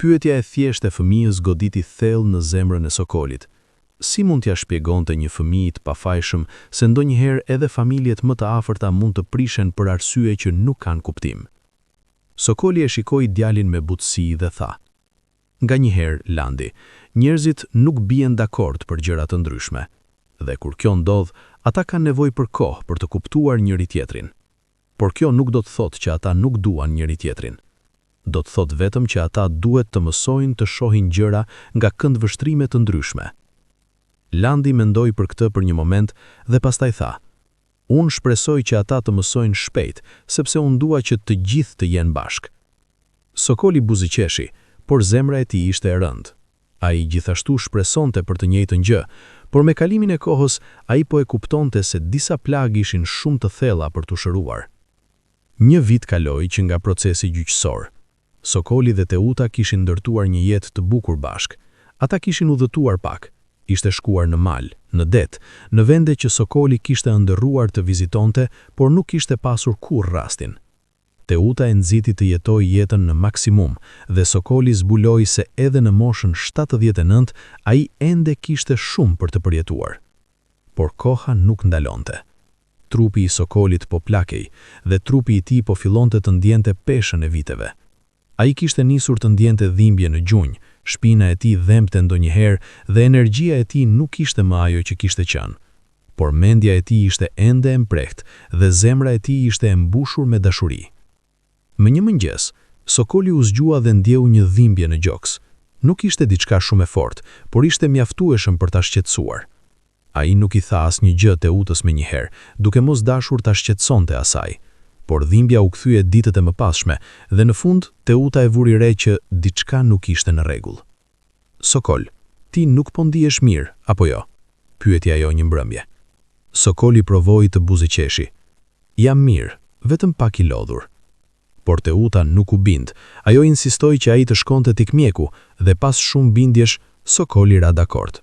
Pyetja e thjeshtë e fëmijës goditi thellë në zemrën e Sokolit. Si mund t'ja shpjegonte një fëmijë të pafajshëm se ndonjëherë edhe familjet më të afërta mund të prishen për arsye që nuk kanë kuptim? Sokoli e shikoi djalin me butësi dhe tha: "Nganjëherë, Landi, njerëzit nuk bien dakord për gjëra të ndryshme, dhe kur kjo ndodh, ata kanë nevojë për kohë për të kuptuar njëri tjetrin. Por kjo nuk do të thotë që ata nuk duan njëri tjetrin. Do të thotë vetëm që ata duhet të mësojnë të shohin gjëra nga këndvështrime të ndryshme." Landi mendoi për këtë për një moment dhe pastaj tha: "Unë shpresoj që ata të mësojnë shpejt, sepse unë dua që të gjithë të jenë bashkë." Sokoli buzëqeshi, por zemra e tij ishte e rëndë. Ai gjithashtu shpresonte për të njëjtën gjë, por me kalimin e kohës ai po e kuptonte se disa plagë ishin shumë të thella për t'u shëruar. Një vit kaloi që nga procesi gjyqësor. Sokoli dhe Teuta kishin ndërtuar një jetë të bukur bashkë. Ata kishin udhëtuar pak. Ishte shkuar në mal, në det, në vende që Sokoli kishte ëndërruar të vizitonte, por nuk kishte pasur kur rastin. Teuta e nxiti të jetojë jetën në maksimum dhe Sokoli zbuloi se edhe në moshën 79 ai ende kishte shumë për të përjetuar. Por koha nuk ndalonte. Trupi i Sokolit po plakej dhe trupi i tij po fillonte të ndjente peshën e viteve. Ai kishte nisur të ndjente dhimbje në gjunjë, shpina e tij dhembte ndonjëherë dhe energjia e tij nuk ishte më ajo që kishte qenë. Por mendja e tij ishte ende e mprehtë dhe zemra e tij ishte e mbushur me dashuri. Më një mëngjes, Sokoli u zgjua dhe ndjeu një dhimbje në gjoks. Nuk ishte diçka shumë e fortë, por ishte mjaftueshëm për ta shqetësuar. Ai nuk i tha asnjë gjë Teutës menjëherë, duke mos dashur ta shqetësonte asaj. Por dhimbja u kthye ditët e mëpasshme dhe në fund Teuta e vuri re që diçka nuk ishte në rregull. "Sokol, ti nuk po ndihesh mirë, apo jo?" pyeti ajo një mbrëmje. Sokoli provoi të buzëqeshi. "Jam mirë, vetëm pak i lodhur." Por Teuta nuk u bind, ajo insistoi që ai të shkonte tek mjeku dhe pas shumë bindjesh, Sokoli ra dakord.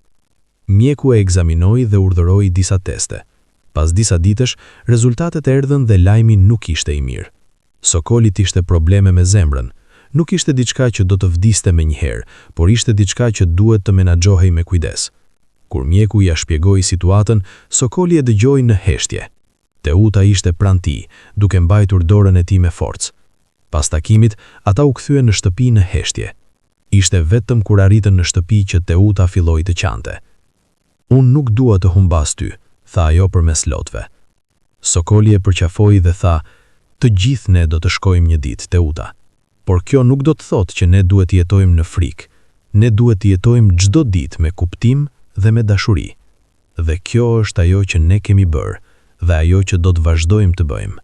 Mjeku e ekzaminoi dhe urdhëroi disa teste. Pas disa ditësh, rezultatet erdhën dhe lajmi nuk ishte i mirë. Sokoli kishte probleme me zemrën. Nuk ishte diçka që do të vdiste me njëherë, por ishte diçka që duhet të menaxhohej me kujdes. Kur mjeku ja shpjegoi situatën, Sokoli e dëgjoi në heshtje. Teuta ishte pranë tij, duke mbajtur dorën e tij me forcë. Pas takimit, ata u kthyen në shtëpi në heshtje. Ishte vetëm kur arritën në shtëpi që Teuta filloi të qante. Unë nuk dua të humbas ty, tha ajo përmes lotëve. Sokoli e përqafoi dhe tha, të gjithë ne do të shkojmë një ditë, Teuta. Por kjo nuk do të thotë që ne duhet të jetojmë në frikë. Ne duhet të jetojmë çdo ditë me kuptim dhe me dashuri. Dhe kjo është ajo që ne kemi bërë dhe ajo që do të vazhdojmë të bëjmë.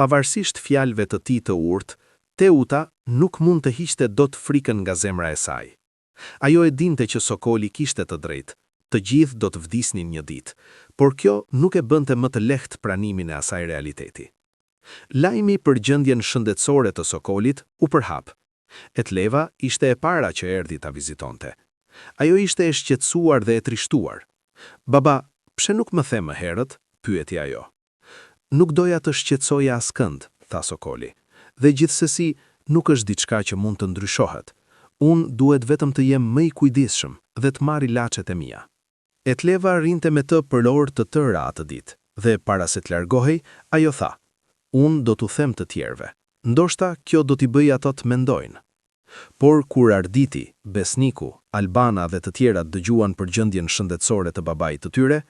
Pavarësisht fjalëve të tij të urtë, Teuta nuk mund të hiqte dot frikën nga zemra e saj. Ajo e dinte që Sokoli kishte të drejtë, të gjithë do të vdisnin një ditë, por kjo nuk e bënte më të lehtë pranimin e asaj realiteti. Lajmi për gjendjen shëndetësore të Sokolit u përhap. Etleva ishte e para që erdhi ta vizitonte. Ajo ishte e shqetësuar dhe e trishtuar. Baba, pse nuk më the më herët? Pyeti ajo. Nuk doja të shqetësoja askënd, tha Sokoli. Dhe gjithsesi, nuk është diçka që mund të ndryshohet. Unë duhet vetëm të jem më i kujdesshëm dhe të marr ilaçet e mia. Etleva rinte me të për orë të tëra atë ditë, dhe para se të largohej, ajo tha: unë do t'u them të tjerëve. Ndoshta kjo do t'i bëj ato të mendojnë. Por kur Arditi, Besniku, Albana dhe të tjerat dëgjuan për gjendjen shëndetësore të babait të tyre,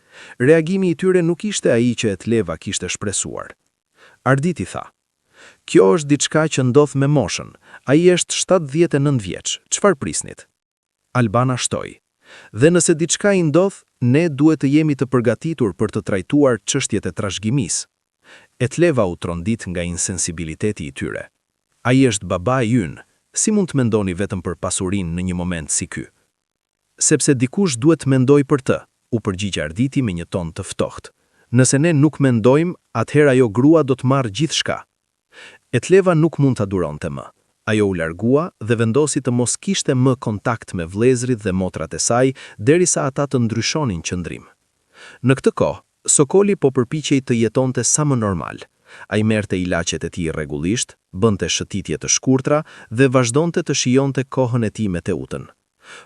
reagimi i tyre nuk ishte ai që Etleva kishte shpresuar. Arditi tha: kjo është diçka që ndodh me moshën. Ai është 79 vjeç. Çfarë prisnit? Albana shtoi: dhe nëse diçka i ndodh, ne duhet të jemi të përgatitur për të trajtuar çështjet e trashëgimisë. Etleva u trondit nga insensibiliteti i tyre. Ai është babai ynë. Si mund të mendoni vetëm për pasurinë në një moment si ky? Sepse dikush duhet të mendoj për të, u përgjigj Arditi me një ton të ftohtë. Nëse ne nuk mendojmë, atëherë ajo grua do të marrë gjithçka. Etleva nuk mund ta duronte më. Ajo u largua dhe vendosi të mos kishte më kontakt me vëllezërit dhe motrat e saj derisa ata të ndryshonin qëndrim. Në këtë kohë, Sokoli po përpiqej të jetonte sa më normal. Ai merrte ilaçet e tij rregullisht, bënte shëtitje të shkurtra dhe vazhdonte të shijonte kohën e tij me Teutën.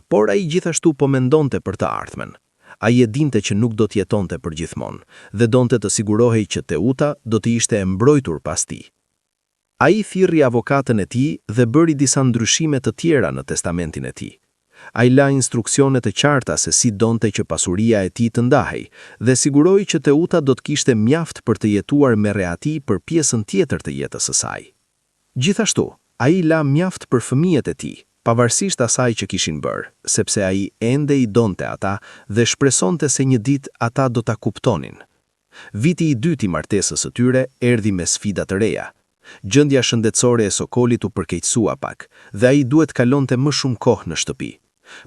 Por ai gjithashtu po mendonte për të ardhmen. Ai e dinte që nuk do të jetonte përgjithmonë dhe donte të sigurohej që Teuta do të ishte e mbrojtur pas tij. Ai thirrri avokatën e tij dhe bëri disa ndryshime të tjera në testamentin e tij. Ai la instruksione të qarta se si donte që pasuria e tij të ndahej dhe siguroi që Teuta do të kishte mjaft për të jetuar me reati për pjesën tjetër të jetës së saj. Gjithashtu, ai la mjaft për fëmijët e tij, pavarësisht asaj që kishin bërë, sepse ai ende i donte ata dhe shpresonte se një ditë ata do ta kuptonin. Viti i dytë i martesës së tyre erdhi me sfida të reja. Gjendja shëndetësore e Sokolit u përkeqësua pak dhe ai duhet kalonte më shumë kohë në shtëpi.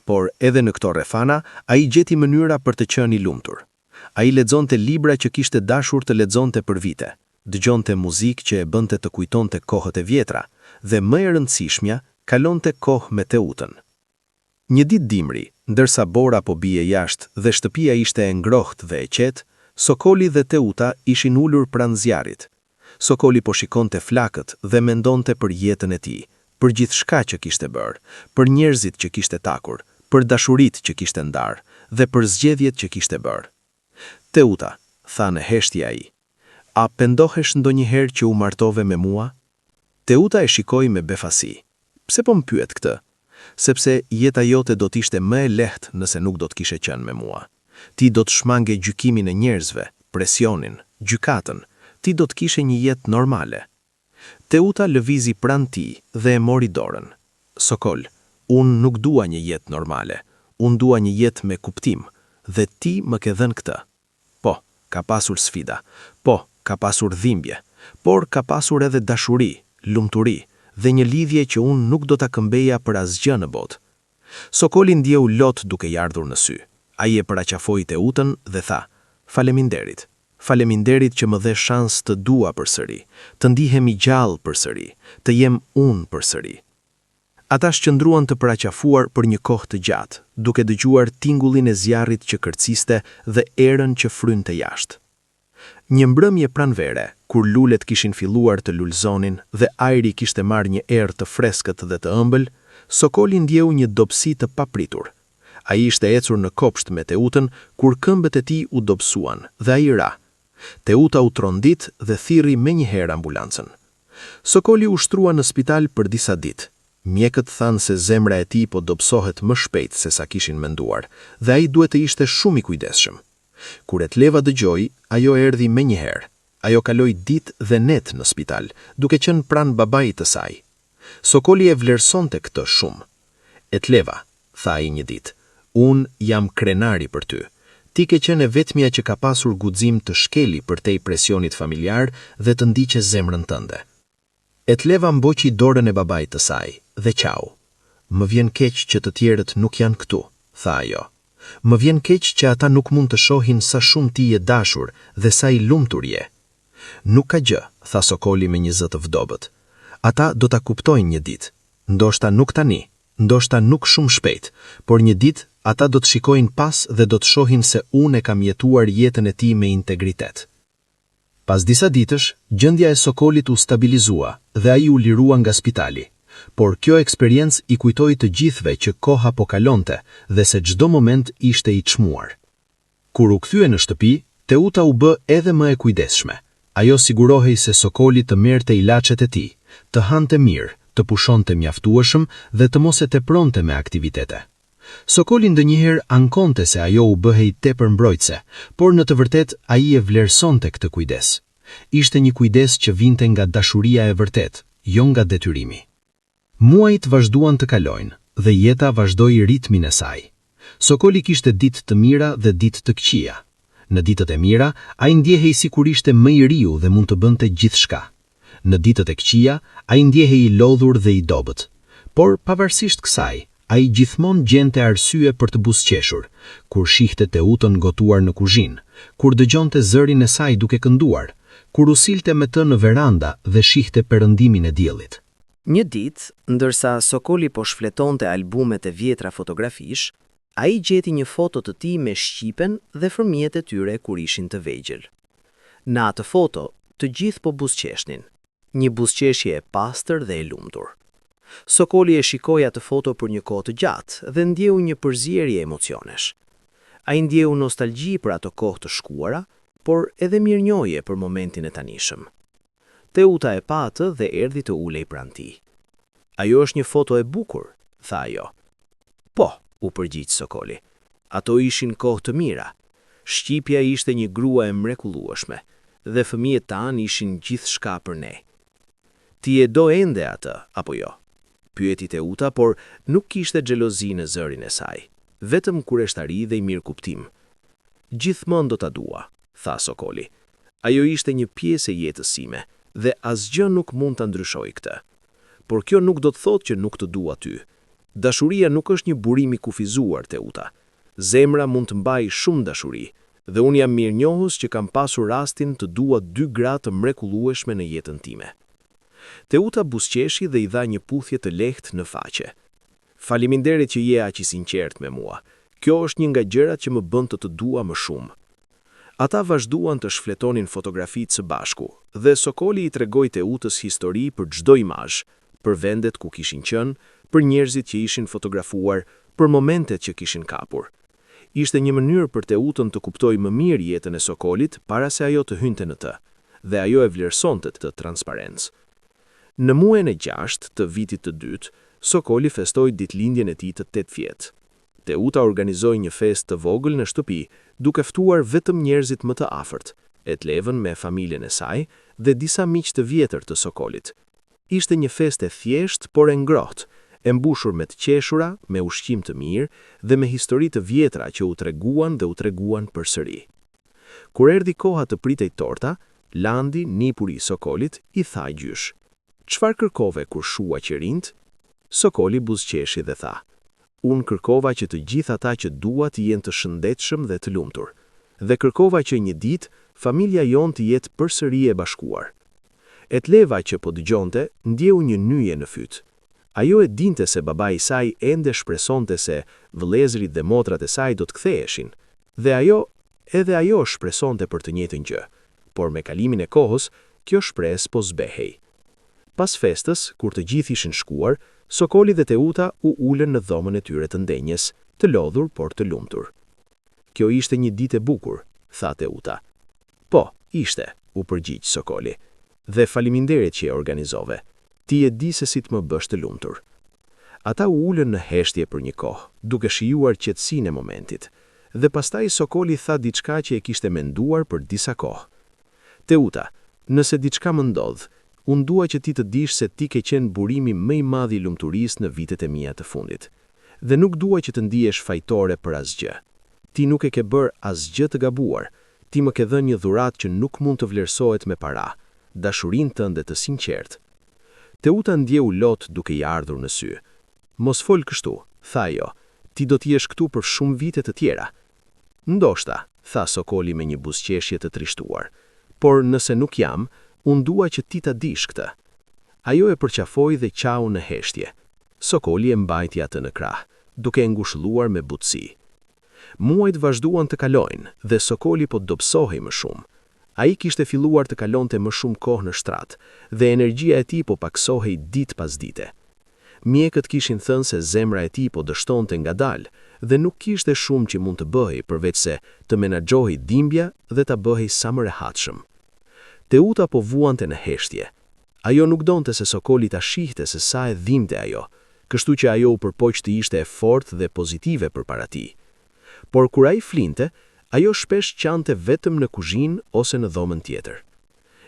Por edhe në këto rrethana, ai gjeti mënyra për të qenë i lumtur. Ai lexonte libra që kishte dashur të lexonte për vite, dëgjonte muzikë që e bënte të kujtonte kohët e vjetra dhe më e rëndësishmja, kalonte kohë me Teutën. Një ditë dimri, ndërsa bora po bie jashtë dhe shtëpia ishte e ngrohtë dhe e qetë, Sokoli dhe Teuta ishin ulur pranë zjarrit. Sokoli po shikonte flakët dhe mendonte për jetën e tij, për gjithçka që kishte bërë, për njerëzit që kishte takur, për dashuritë që kishte ndarë dhe për zgjedhjet që kishte bërë. Teuta, tha në heshtje ai, a pendohesh ndonjëherë që u martove me mua? Teuta e shikoi me befasi. Pse po më pyet këtë? Sepse jeta jote do të ishte më e lehtë nëse nuk do të kishe qenë me mua. Ti do të shmange gjykimin e njerëzve, presionin, gjykatën. Ti do të kishe një jetë normale. Teuta lëvizi pranë tij dhe e mori dorën. Sokol, unë nuk dua një jetë normale. Unë dua një jetë me kuptim dhe ti më ke dhënë këtë. Po, ka pasur sfida. Po, ka pasur dhimbje. Por ka pasur edhe dashuri, lumturi dhe një lidhje që unë nuk do ta këmbeja për asgjë në botë. Sokoli ndjeu lot duke i ardhur në sy. Ai e paraqafoi Teutën dhe tha: "Faleminderit. Faleminderit që më dhe shans të dua përsëri, të ndihemi gjallë përsëri, të jem unë përsëri. Ata shqëndruan të paraqafuar për një kohë të gjatë, duke dëgjuar tingullin e zjarrit që kërciste dhe erën që frynte jashtë. Një mbrëmje pranvere, kur lulet kishin filluar të lulzonin dhe ajri kishte marrë një erë të freskët dhe të ëmbël, Sokoli ndjeu një dobësi të papritur. Ai ishte ecur në kopsht me Teutën kur këmbët e tij u dobësuan dhe ai ra. Teuta u trondit dhe thirri menjëherë ambulancën. Sokoli u shtrua në spital për disa ditë. Mjekët thanë se zemra e tij po dobësohet më shpejt se sa kishin menduar dhe ai duhet të ishte shumë i kujdesshëm. Kur Etleva dëgjoi, ajo erdhi menjëherë. Ajo kaloi ditë dhe net në spital, duke qenë pranë babait të saj. Sokoli e vlerësonte këtë shumë. Etleva, tha ai një ditë, unë jam krenari për ty. Ti ke qenë e vetmja që ka pasur guxim të shkeli përtej presionit familjar dhe të ndiqe zemrën tënde. Etleva mboqi dorën e babait të saj dhe qau. Më vjen keq që të tjerët nuk janë këtu, tha ajo. Më vjen keq që ata nuk mund të shohin sa shumë ti je dashur dhe sa i lumtur je. Nuk ka gjë, tha Sokoli me një zë të vdobët. Ata do ta kuptojnë një ditë. Ndoshta nuk tani, ndoshta nuk shumë shpejt, por një ditë ata do të shikojnë pas dhe do të shohin se unë e kam jetuar jetën e tij me integritet. Pas disa ditësh, gjendja e Sokolit u stabilizua dhe ai u lirua nga spitali. Por kjo eksperiencë i kujtoi të gjithëve që koha po kalonte dhe se çdo moment ishte i çmuar. Kur u kthye në shtëpi, Teuta u bë edhe më e kujdesshme. Ajo sigurohej se Sokoli të merrte ilaçet e tij, të hante mirë, të pushonte mjaftueshëm dhe të mos e tepronte me aktivitete. Sokoli ndonjëherë ankonte se ajo u bëhej tepër mbrojtëse, por në të vërtetë ai e vlerësonte këtë kujdes. Ishte një kujdes që vinte nga dashuria e vërtetë, jo nga detyrimi. Muajt vazhduan të kalojnë dhe jeta vazhdoi ritmin e saj. Sokoli kishte ditë të mira dhe ditë të këqija. Në ditët e mira, ai ndjehej sikur ishte më i riu dhe mund të bënte gjithçka. Në ditët e këqija, ai ndjehej i lodhur dhe i dobët. Por pavarësisht kësaj, ai gjithmonë gjente arsye për të buzëqeshur, kur shihte Teutën gotuar në kuzhinë, kur dëgjonte zërin e saj duke kënduar, kur u silte me të në veranda dhe shihte perëndimin e diellit. Një ditë, ndërsa Sokoli po shfletonte albumet e vjetra fotografish, ai gjeti një foto të tij me shqipen dhe fëmijët e tyre kur ishin të vegjël. Në atë foto, të gjithë po buzëqeshnin, një buzëqeshje e pastër dhe e lumtur. Sokoli e shikoi atë foto për një kohë të gjatë dhe ndjeu një përzierje emocionesh. Ai ndjeu nostalgji për ato kohë të shkuara, por edhe mirënjohje për momentin e tanishëm. Teuta e pa atë dhe erdhi të ulej pranë tij. Ajo është një foto e bukur, tha ajo. Po, u përgjigj Sokoli. Ato ishin kohë të mira. Shqipja ishte një grua e mrekullueshme dhe fëmijët tanë ishin gjithçka për ne. Ti e do ende atë, apo jo? Pyeti Teuta, por nuk kishte xhelozi në zërin e saj, vetëm kureshtari dhe i mirëkuptim. Gjithmonë do ta dua, tha Sokoli. Ajo ishte një pjesë e jetës sime dhe asgjë nuk mund ta ndryshojë këtë. Por kjo nuk do të thotë që nuk të dua ty. Dashuria nuk është një burim i kufizuar, Teuta. Zemra mund të mbajë shumë dashuri dhe unë jam mirënjohës që kam pasur rastin të dua dy gra të mrekullueshme në jetën time. Teuta buzëqeshi dhe i dha një puthje të lehtë në faqe. Faleminderit që je aq i sinqert me mua. Kjo është një nga gjërat që më bën të dua më shumë. Ata vazhduan të shfletonin fotografitë së bashku dhe Sokoli i tregoi Teutës histori për çdo imazh, për vendet ku kishin qenë, për njerëzit që ishin fotografuar, për momentet që kishin kapur. Ishte një mënyrë për Teutën të kuptojë më mirë jetën e Sokolit para se ajo të hynte në të, dhe ajo e vlerësonte të transparencë. Në muajin e 6 të vitit të dytë, Sokoli festoi ditëlindjen e tij të 8 vjeç. Teuta organizoi një festë të vogël në shtëpi, duke ftuar vetëm njerëzit më të afërt, Etlevën me familjen e saj dhe disa miq të vjetër të Sokolit. Ishte një festë e thjeshtë, por e ngrohtë, e mbushur me të qeshura, me ushqim të mirë dhe me histori të vjetra që u treguan përsëri. Kur erdhi koha të pritej torta, Landi, nipuri i Sokolit, i tha gjysh: "Çfarë kërkove kur shua qerind?" Sokoli buzëqeshi dhe tha: "Unë kërkova që të gjithë ata që dua të jenë të shëndetshëm dhe të lumtur, dhe kërkova që një ditë familja jonë të jetë përsëri e bashkuar. Etleva që po dëgjonte ndjeu një nyje në fyt. Ajo e dinte se babai i saj ende shpresonte se vëllezërit dhe motrat e saj do të ktheheshin, dhe edhe ajo shpresonte për të njëjtën gjë, por me kalimin e kohës, kjo shpresë po zbehej. Pas festës, kur të gjithë ishin shkuar, Sokoli dhe Teuta u ulën në dhomën e tyre të ndenjes, të lodhur por të lumtur. Kjo ishte një ditë e bukur, tha Teuta. Po, ishte, u përgjigj Sokoli. Dhe faleminderit që e organizove. Ti e di se si të më bësh të lumtur. Ata u ulën në heshtje për një kohë, duke shijuar qetësinë e momentit, dhe pastaj Sokoli tha diçka që e kishte menduar për disa kohë. Teuta, nëse diçka më ndodh, unë dua që ti të dish se ti ke qenë burimi më i madh i lumturisë në vitet e mia të fundit, dhe nuk dua që të ndihesh fajtore për asgjë. Ti nuk e ke bërë asgjë të gabuar, ti më ke dhënë një dhuratë që nuk mund të vlerësohet me para, dashurinë tënde të sinqertë. Teuta ndjeu lot duke i ardhur në sy. Mos fol kështu, tha ajo, ti do t'jesh këtu për shumë vite të tjera. Ndoshta, tha Sokoli me një buzëqeshje të trishtuar, por nëse nuk jam, unë dua që ti ta dish këtë. Ajo e përqafoi dhe qau në heshtje. Sokoli e mbajti atë në krah, duke e ngushëlluar me butësi. Muajt vazhduan të kalojnë dhe Sokoli po dobësohej më shumë. Ai kishte filluar të kalonte më shumë kohë në shtrat dhe energjia e tij po paksohej ditë pas dite. Mjekët kishin thënë se zemra e tij po dështonte ngadalë dhe nuk kishte shumë që mund të bëhej përveç se të menaxhohej dhimbja dhe ta bëhej sa më rehatshëm. Teuta po vuante në heshtje. Ajo nuk donte se Sokoli ta shihte se sa e dhimbte ajo, kështu që ajo u përpoq të ishte e fortë dhe pozitive përpara tij. Por kur ai flinte, ajo shpesh qante vetëm në kuzhinë ose në dhomën tjetër.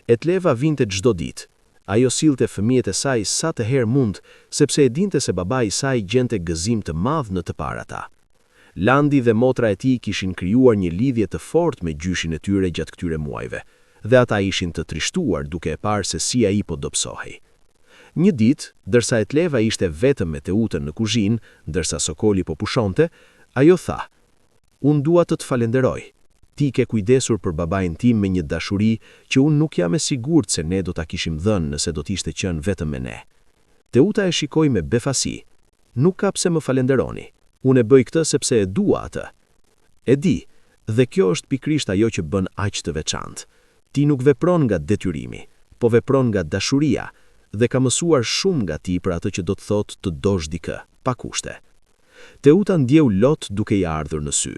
Etleva vinte çdo ditë. Ajo sillte fëmijët e saj sa të herë mund, sepse e dinte se babai i saj gjente gëzim të madh në të parata. Landi dhe motra e tij kishin krijuar një lidhje të fortë me gjyshin e tyre gjatë këtyre muajve, dhe ata ishin të trishtuar duke e parë se si ai po dobësohej. Një ditë, ndërsa Etleva ishte vetëm me Teutën në kuzhinë, ndërsa Sokoli po pushonte, ajo tha: "Unë dua të të falenderoj. Ti ke kujdesur për babain tim me një dashuri që unë nuk jam e sigurt se ne do ta kishim dhënë nëse do të ishte qenë vetëm me ne." Teuta e shikoi me befasi. "Nuk ka pse më falenderoni. Unë e bëj këtë sepse e dua atë." "E di, dhe kjo është pikrisht ajo që bën aq të veçantë. Ti nuk vepron nga detyrimi, po vepron nga dashuria, dhe ka mësuar shumë nga ti për atë që do të thotë të dosh dikë, pa kushte." Teuta ndjeu lot duke i ardhur në sy.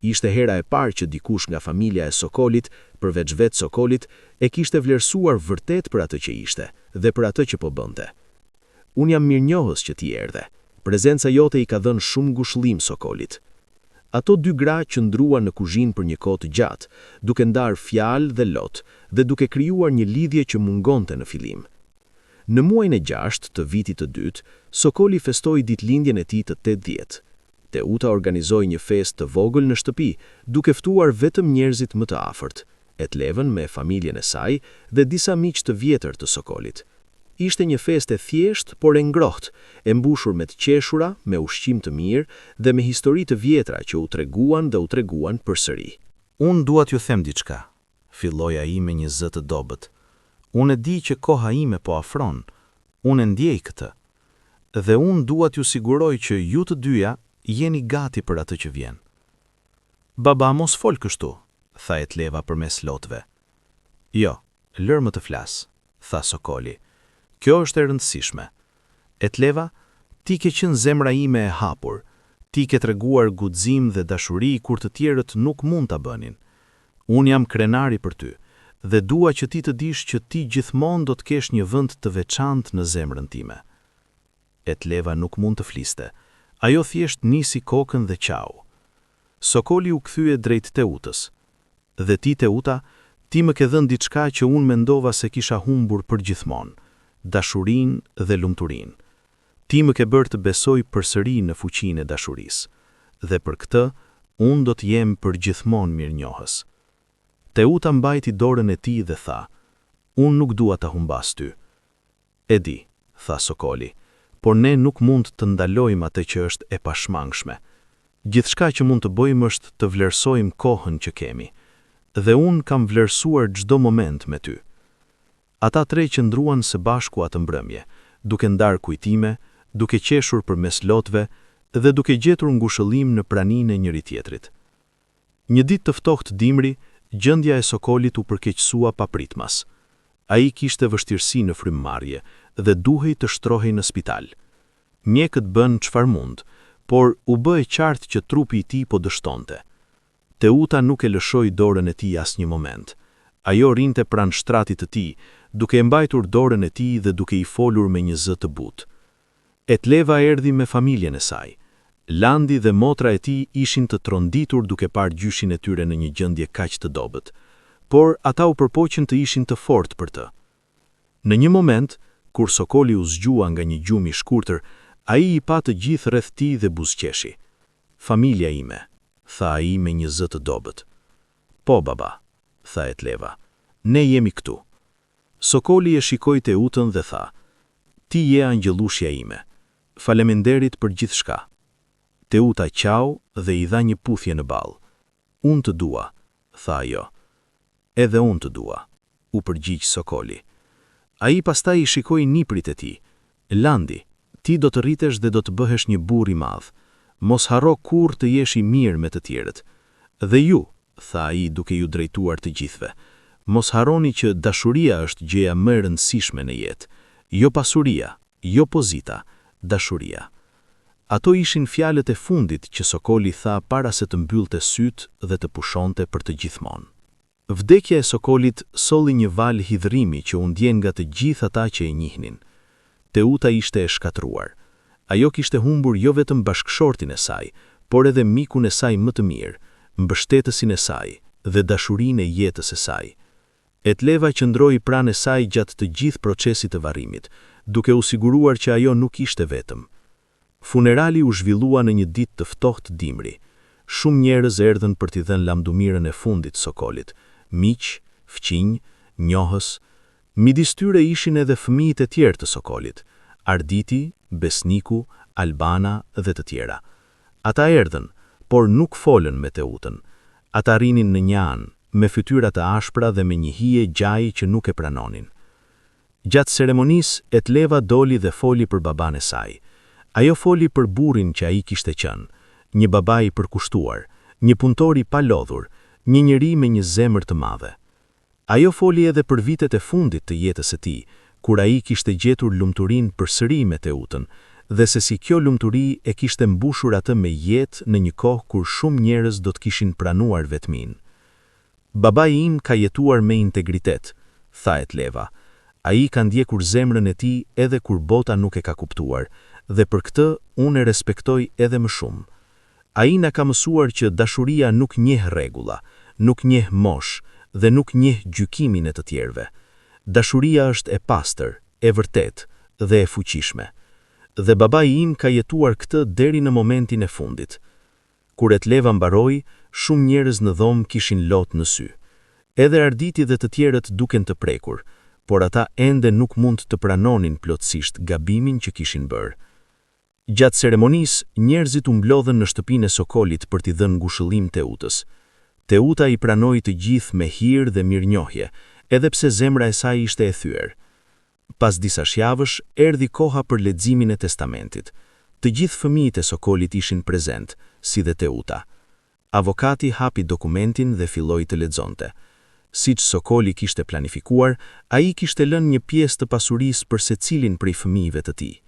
Ishte hera e parë që dikush nga familja e Sokolit, përveç vetë Sokolit, e kishte vlerësuar vërtet për atë që ishte dhe për atë që po bënte. "Unë jam mirënjohës që ti erdhe. Prezenca jote i ka dhënë shumë ngushëllim Sokolit." Ato dy gra qëndruan në kuzhinë për një kohë të gjatë, duke ndarë fjalë dhe lot, dhe duke krijuar një lidhje që mungonte në fillim. Në muajin e 6 të vitit të dytë, Sokoli festoi ditëlindjen e tij të 80. Teuta organizoi një festë të vogël në shtëpi, duke ftuar vetëm njerëzit më të afërt, Etlevën me familjen e saj dhe disa miq të vjetër të Sokolit. Ishte një festë e thjeshtë, por e ngrohtë, e mbushur me të qeshura, me ushqim të mirë dhe me histori të vjetra që u treguan përsëri. "Unë dua t'ju them diçka", filloi ai me një zë të dobët. "Unë e di që koha ime po afron. Unë e ndjej këtë. Dhe unë dua t'ju siguroj që ju të dyja jeni gati për atë që vjen." "Baba, mos fol kështu", tha Etleva përmes lotëve. "Jo, lër më të flas", tha Sokoli. "Kjo është e rëndësishme. Etleva, ti ke qenë zemra ime e hapur. Ti ke treguar guxim dhe dashuri kur të tjerët nuk mund ta bënin. Unë jam krenari për ty dhe dua që ti të dish që ti gjithmonë do të kesh një vend të veçantë në zemrën time." Etleva nuk mund të fliste. Ajo thjesht nisi kokën dhe qau. Sokoli u kthye drejt Teutës. "Dhe ti, Teuta, ti më ke dhënë diçka që unë mendova se kisha humbur përgjithmonë, dashurinë dhe lumturinë. Ti më ke bërë të besoj përsëri në fuqinë e dashurisë, dhe për këtë unë do të jem përgjithmonë mirënjohës." Teuta mbajti dorën e tij dhe tha: "Unë nuk dua ta humbas ty." "E di", tha Sokoli, "por ne nuk mund të ndalojmë atë që është e pashmangshme. Gjithçka që mund të bëjmë është të vlerësojmë kohën që kemi. dhe unë kam vlerësuar çdo moment me ty. Ata tre qëndruan së bashku atë mbrëmje, duke ndarë kujtime, duke qeshur përmes lotëve dhe duke gjetur ngushëllim në praninë e njëri tjetrit. Një ditë të ftohtë dimri, gjendja e Sokolit u përkeqësua papritmas. Ai kishte vështirësi në frymëmarrje dhe duhej të shtrohej në spital. Mjekët bën çfarë mund, por u bë e qartë që trupi i tij po dështonte. Teuta nuk e lëshoi dorën e tij asnjë moment. Ajo rinte pranë shtratit të tij, duke e mbajtur dorën e tij dhe duke i folur me një zë të butë. Etleva erdhi me familjen e saj. Landi dhe motra e tij ishin të tronditur duke parë gjyshin e tyre në një gjendje kaq të dobët, por ata u përpoqën të ishin të fortë për të. Në një moment, kur Sokoli u zgjua nga një gjumë i shkurtër, ai i pa të gjithë rreth tij dhe buzëqeshi. "Familja ime", tha ai me një zë të dobët. "Po, baba", tha Etleva, "ne jemi këtu." Sokoli e shikoi Teutën dhe tha, "Ti je angjëllushja ime. Faleminderit për gjithçka." Teuta qau dhe i dha një puthje në ball. "Unë të dua", tha ajo. "Edhe unë të dua", u përgjigj Sokoli. Ai pastaj i shikoi niprit e tij. "Landi, ti do të rritesh dhe do të bëhesh një burr i madh. Mos harro kurrë të jesh i mirë me të tjerët. Dhe ju", tha ai duke ju drejtuar të gjithëve, "mos harroni që dashuria është gjëja më e rëndësishme në jetë. Jo pasuria, jo pozita, dashuria." Ato ishin fjalët e fundit që Sokoli tha para se të mbyllte sytë dhe të pushonte për të gjithmonë. Vdekja e Sokolit solli një val hidhrimi që u ndjen nga të gjithë ata që e njihnin. Teuta ishte e shkatruar. Ajo kishte humbur jo vetëm bashkëshortin e saj, por edhe mikun e saj më të mirë, mbështetësin e saj dhe dashurinë e jetës e saj. Etleva qëndroi pranë saj gjatë të gjithë procesit të varrimit, duke u siguruar që ajo nuk ishte vetëm. Funerali u zhvillua në një ditë të ftohtë dimri. Shumë njerëz erdhën për t'i dhënë lamdumirën e fundit Sokolit, miq, fëqinj, njohës. Midis tyre ishin edhe fëmijët e tjerë të Sokolit, Arditi, Besniku, Albana dhe të tjera. Ata erdhën, por nuk folën me Teutën. Ata rinin në një anë, me fytyra të ashpra dhe me një hije gjaji që nuk e pranonin. Gjatë ceremonisë, Etleva doli dhe foli për baban e saj. Ajo foli për burrin që ai kishte qenë, një baba i përkushtuar, një punëtor i palodhur, një njeri me një zemër të madhe. Ajo foli edhe për vitet e fundit të jetës së tij, kur ai kishte gjetur lumturinë përsëri me Teutën, dhe se si kjo lumturi e kishte mbushur atë me jetë në një kohë kur shumë njerëz do të kishin pranuar vetminë. "Babai im ka jetuar me integritet", tha Etleva. "Ai ka ndjekur zemrën e tij edhe kur bota nuk e ka kuptuar, dhe për këtë unë e respektoj edhe më shumë. Ai na ka mësuar që dashuria nuk njeh rregulla, nuk njeh moshë dhe nuk njeh gjykimin e të tjerëve. Dashuria është e pastër, e vërtetë dhe e fuqishme. Dhe babai im ka jetuar këtë deri në momentin e fundit." Kur Etleva mbaroi, shumë njerëz në dhomë kishin lot në sy. Edhe Arditi dhe të tjerët duken të prekur, por ata ende nuk mund të pranonin plotësisht gabimin që kishin bërë. Gjatë ceremonisë, njerëzit u mblodhen në shtëpinë e Sokolit për t'i dhënë ngushëllim Teutës. Teuta i pranoi të gjithë me hir dhe mirënjohje, edhe pse zemra e saj ishte e thyer. Pas disa javësh, erdhi koha për leximin e testamentit. Të gjithë fëmijët e Sokolit ishin prezent, si dhe Teuta. Avokati hapi dokumentin dhe filloi të lexonte. Siç Sokoli kishte planifikuar, ai kishte lënë një pjesë të pasurisë për secilin prej fëmijëve të tij.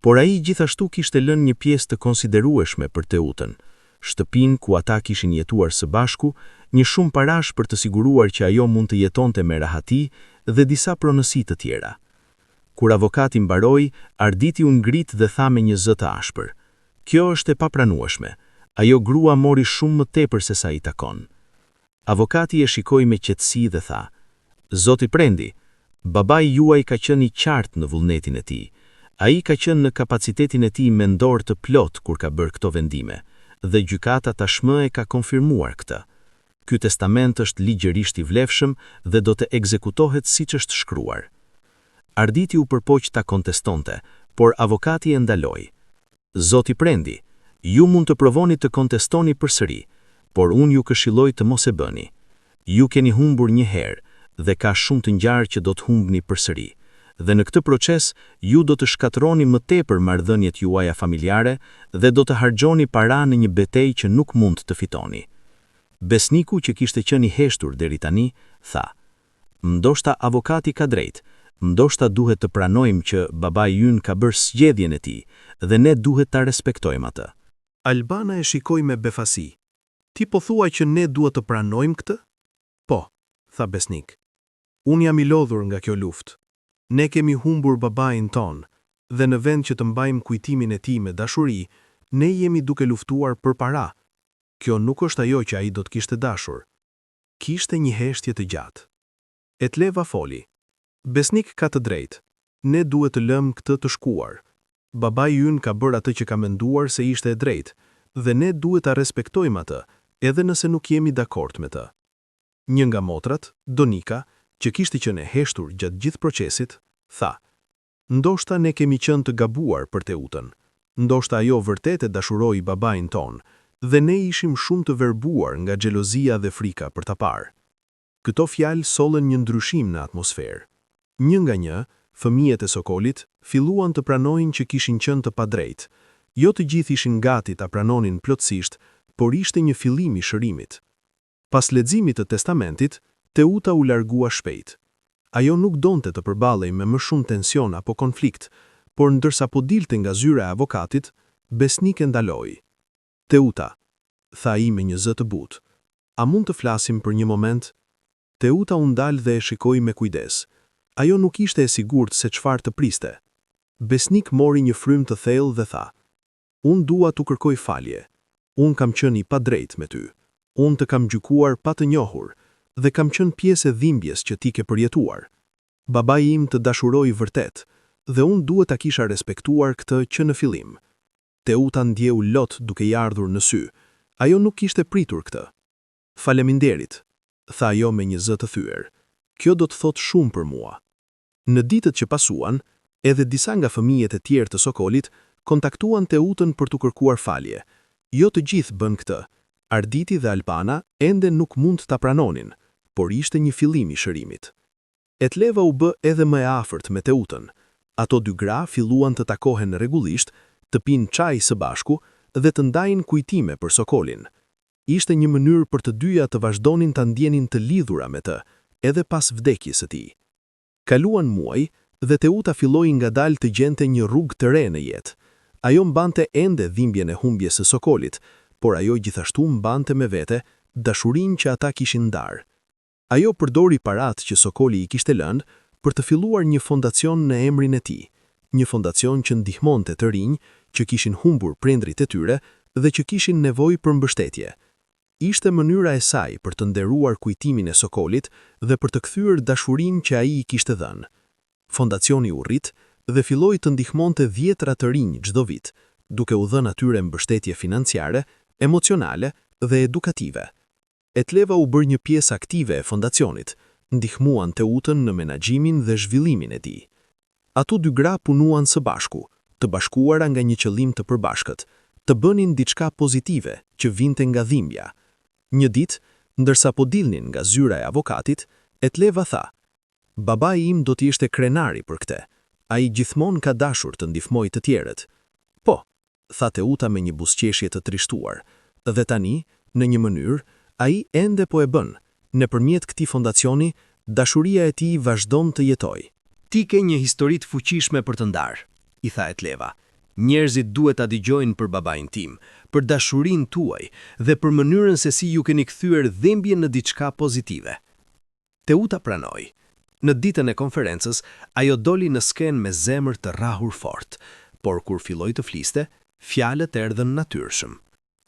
Por ai gjithashtu kishte lënë një pjesë të konsiderueshme për Teutën, shtëpinë ku ata kishin jetuar së bashku, një shumë parash për të siguruar që ajo mund të jetonte me rahati dhe disa pronësi të tjera. Kur avokati mbaroi, Arditi u ngrit dhe tha me një zë të ashpër: "Kjo është e papranueshme. Ajo grua mori shumë më tepër se sa i takon." Avokati e shikoi me qetësi dhe tha: "Zoti Prendi, babai juaj ka qenë i qartë në vullnetin e tij. Ai ka qenë në kapacitetin e tij mendor të plot kur ka bërë këto vendime, dhe gjykata tashmë e ka konfirmuar këtë. Ky testament është ligjërisht i vlefshëm dhe do të ekzekutohet siç është shkruar." Arditi u përpoq ta kontestonte, por avokati e ndaloi. "Zoti Prendi, ju mund të provoni të kontestoni përsëri, por unë ju këshilloj të mos e bëni. Ju keni humbur një herë dhe ka shumë të ngjarë që do të humbni përsëri. Dhe në këtë proces, ju do të shkatërroni më tepër marrëdhëniet juaja familjare dhe do të harxhoni para në një betejë që nuk mund të fitoni. Besniku që kishte qenë i heshtur deri tani, tha: "Ndoshta avokati ka drejt, ndoshta duhet të pranojmë që babai ynë ka bërë zgjedhjen e tij dhe ne duhet ta respektojmë atë." Albana e shikoi me befasi. Ti po thua që ne duhet të pranojmë këtë? Po, tha besnik. Unë jam i lodhur nga kjo luftë. Ne kemi humbur babain ton, dhe në vend që të mbajmë kujtimin e tij me dashuri, ne jemi duke luftuar për para. Kjo nuk është ajo që ai do të kishte dashur. Kishte një heshtje të gjatë. Etleva foli. Besnik ka të drejtë. Ne duhet të lëmë këtë të shkuar. Babai ynë ka bërë atë që ka menduar se ishte e drejtë, dhe ne duhet ta respektojmë atë, edhe nëse nuk jemi dakord me të. Një nga motrat, Donika, që kishte qenë e heshtur gjatë gjithë procesit, tha: "Ndoshta ne kemi qenë të gabuar për Teutën. Ndoshta ajo vërtet e dashuroi babain ton, dhe ne ishim shumë të verbuar nga xhelozia dhe frika për ta parë." Këto fjalë sollën një ndryshim në atmosferë. Një nga një, fëmijët e Sokolit filluan të pranojnë që kishin qenë të padrejtë. Jo të gjithë ishin gati ta pranonin plotësisht, por ishte një fillim i shërimit. Pas leximit të testamentit, Teuta u largua shpejt. Ajo nuk donte të përballej me më shumë tension apo konflikt, por ndërsa po dilte nga zyra e avokatit, besnik e ndaloi. "Teuta," tha ai me një zë të butë, "a mund të flasim për një moment?" Teuta u ndal dhe e shikoi me kujdes. Ajo nuk ishte e sigurt se çfarë të priste. Besnik mori një frymë të thellë dhe tha: "Unë dua t'u kërkoj falje. Unë kam qenë i padrejtë me ty. Unë të kam gjykuar pa të njohur dhe kam qenë pjesë e dhimbjes që ti ke përjetuar. Babai im të dashuroi vërtet dhe unë duhet ta kisha respektuar këtë që në fillim." Teuta ndjeu lot duke i ardhur në sy. Ajo nuk kishte pritur këtë. "Faleminderit," tha ajo me një zë të thyer. "Kjo do të thotë shumë për mua." Në ditët që pasuan, edhe disa nga fëmijët e tjerë të Sokolit kontaktuan Teutën për t'u kërkuar falje. Jo të gjithë bën këtë. Arditi dhe Albana ende nuk mund ta pranonin, por ishte një fillim i shërimit. Etleva u bë edhe më e afërt me Teutën. Ato dy gra filluan të takohen rregullisht, të pinë çaj së bashku dhe të ndajnë kujtime për Sokolin. Ishte një mënyrë për të dyja të vazhdonin ta ndjenin të lidhura me të, edhe pas vdekjes së tij. Kaluan muaj dhe Teuta filloi ngadalë të gjente një rrugë të re në jetë. Ajo mbante ende dhimbjen e humbjes së Sokolit, por ajo gjithashtu mbante me vete dashurinë që ata kishin ndarë. Ajo përdori paratë që Sokoli i kishte lënë për të filluar një fondacion në emrin e tij, një fondacion që ndihmonte të rinj që kishin humbur prindrit e tyre dhe që kishin nevojë për mbështetje. Ishte mënyra e saj për të nderuar kujtimin e Sokolit dhe për të kthyer dashurinë që ai i kishte dhënë. Fondacioni u rrit dhe filloi të ndihmonte dhjetra të rinj çdo vit, duke u dhënë atyre mbështetje financiare, emocionale dhe edukative. Etleva u bërë një pjesë aktive e fondacionit, ndihmuan Teutën në menaxhimin dhe zhvillimin e tij. Ato dy gra punuan së bashku, të bashkuara nga një qëllim të përbashkët, të bënin diçka pozitive që vinte nga dhimbja. Një ditë, ndërsa po dilnin nga zyra e avokatit, Etleva tha: "Babai im do të ishte krenari për këtë. Ai gjithmonë ka dashur të ndihmojë të tjerët." "Po," tha Teuta me një buzëqeshje të trishtuar, "dhe tani, në një mënyrë, ai ende po e bën. Nëpërmjet këtij fondacioni, dashuria e tij vazhdon të jetojë." "Ti ke një histori të fuqishme për të ndarë," i tha Etleva. "Njerëzit duhet ta dëgjojnë për babain tim, për dashurinë tuaj dhe për mënyrën se si ju keni kthyer dhimbjen në diçka pozitive." Teuta pranoi. Në ditën e konferencës, ajo doli në skenë me zemër të rrahur fort, por kur filloi të fliste, fjalët erdhën natyrshëm.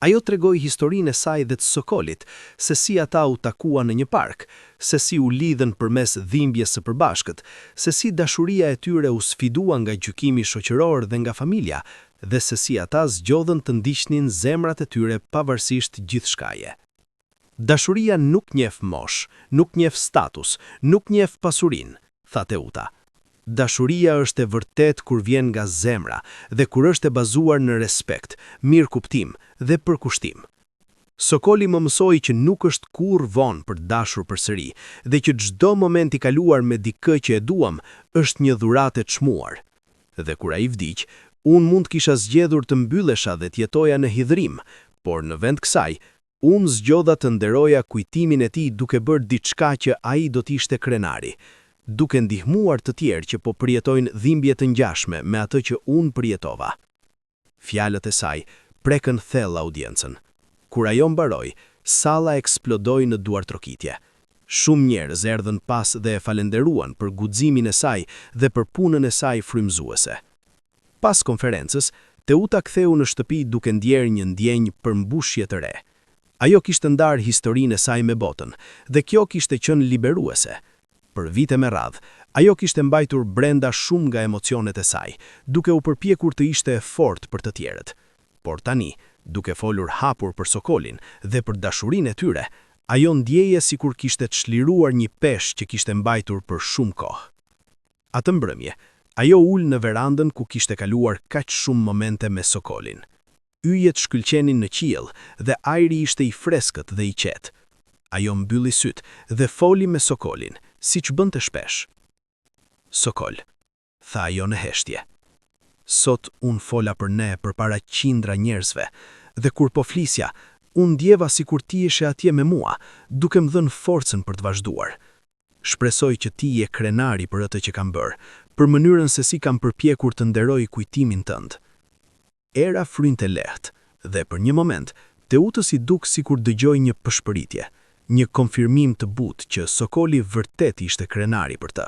Ajo tregoi historinë e saj dhe të Sokolit, se si ata u takuan në një park, se si u lidhen përmes dhimbjes së përbashkët, se si dashuria e tyre u sfidua nga gjykimi shoqëror dhe nga familja, dhe se si ata zgjodhen të ndiqnin zemrat e tyre pavarësisht gjithçkaje. "Dashuria nuk njeh mosh, nuk njeh status, nuk njeh pasurinë," tha Teuta. "Dashuria është e vërtet kur vjen nga zemra dhe kur është e bazuar në respekt, mirëkuptim dhe përkushtim." Sokoli më mësoi që nuk është kurrë vonë për të dashur përsëri dhe që çdo moment i kaluar me dikë që e duam është një dhuratë e çmuar. Dhe kur ai vdiq, unë mund kisha zgjedhur të mbyllesha dhe të jetoja në hidhrim, por në vend kësaj, unë zgjodha të nderoja kujtimin e tij duke bërë diçka që ai do të ishte krenari, duke ndihmuar të tjerë që po përjetojnë dhimbje të ngjashme me atë që unë përjetova. Fjalët e saj prekën thellë audiencën. Kur ajo mbaroi, salla eksplodoi në duartrokitje. Shumë njerëz erdhën pas dhe e falenderuan për guximin e saj dhe për punën e saj frymëzuese. Pas konferencës, Teuta ktheu në shtëpi duke ndjerë një ndjenjë përmbushje të re. Ajo kishte ndarë historinë e saj me botën, dhe kjo kishte qenë liberuese. Për vite me radhë, ajo kishte mbajtur brenda shumë nga emocionet e saj, duke u përpjekur të ishte e fortë për të tjerët. Por tani, duke folur hapur për Sokolin dhe për dashurinë e tyre, ajo ndjeje sikur kishte çliruar një peshë që kishte mbajtur për shumë kohë. Atë mbrëmje, ajo ul në verandën ku kishte kaluar kaq shumë momente me Sokolin. Yjet shkëlqenin në qiell dhe ajri ishte i freskët dhe i qetë. Ajo mbylli syt dhe foli me Sokolin, siç bënte shpesh. Sokol, tha ajo në heshtje. Sot unë fola për ne përpara qindra njerëzve, dhe kur po flisja, unë ndjeva sikur ti ishe atje me mua, duke më dhënë forcën për të vazhduar. Shpresoj që ti je krenari për atë që kam bërë, për mënyrën se si kam përpjekur të nderoj kujtimin tënd. Era frynte lehtë, dhe për një moment, Teutës i duk sikur dëgjoj një pëshpëritje, një konfirmim të butë që Sokoli vërtet ishte krenari për të.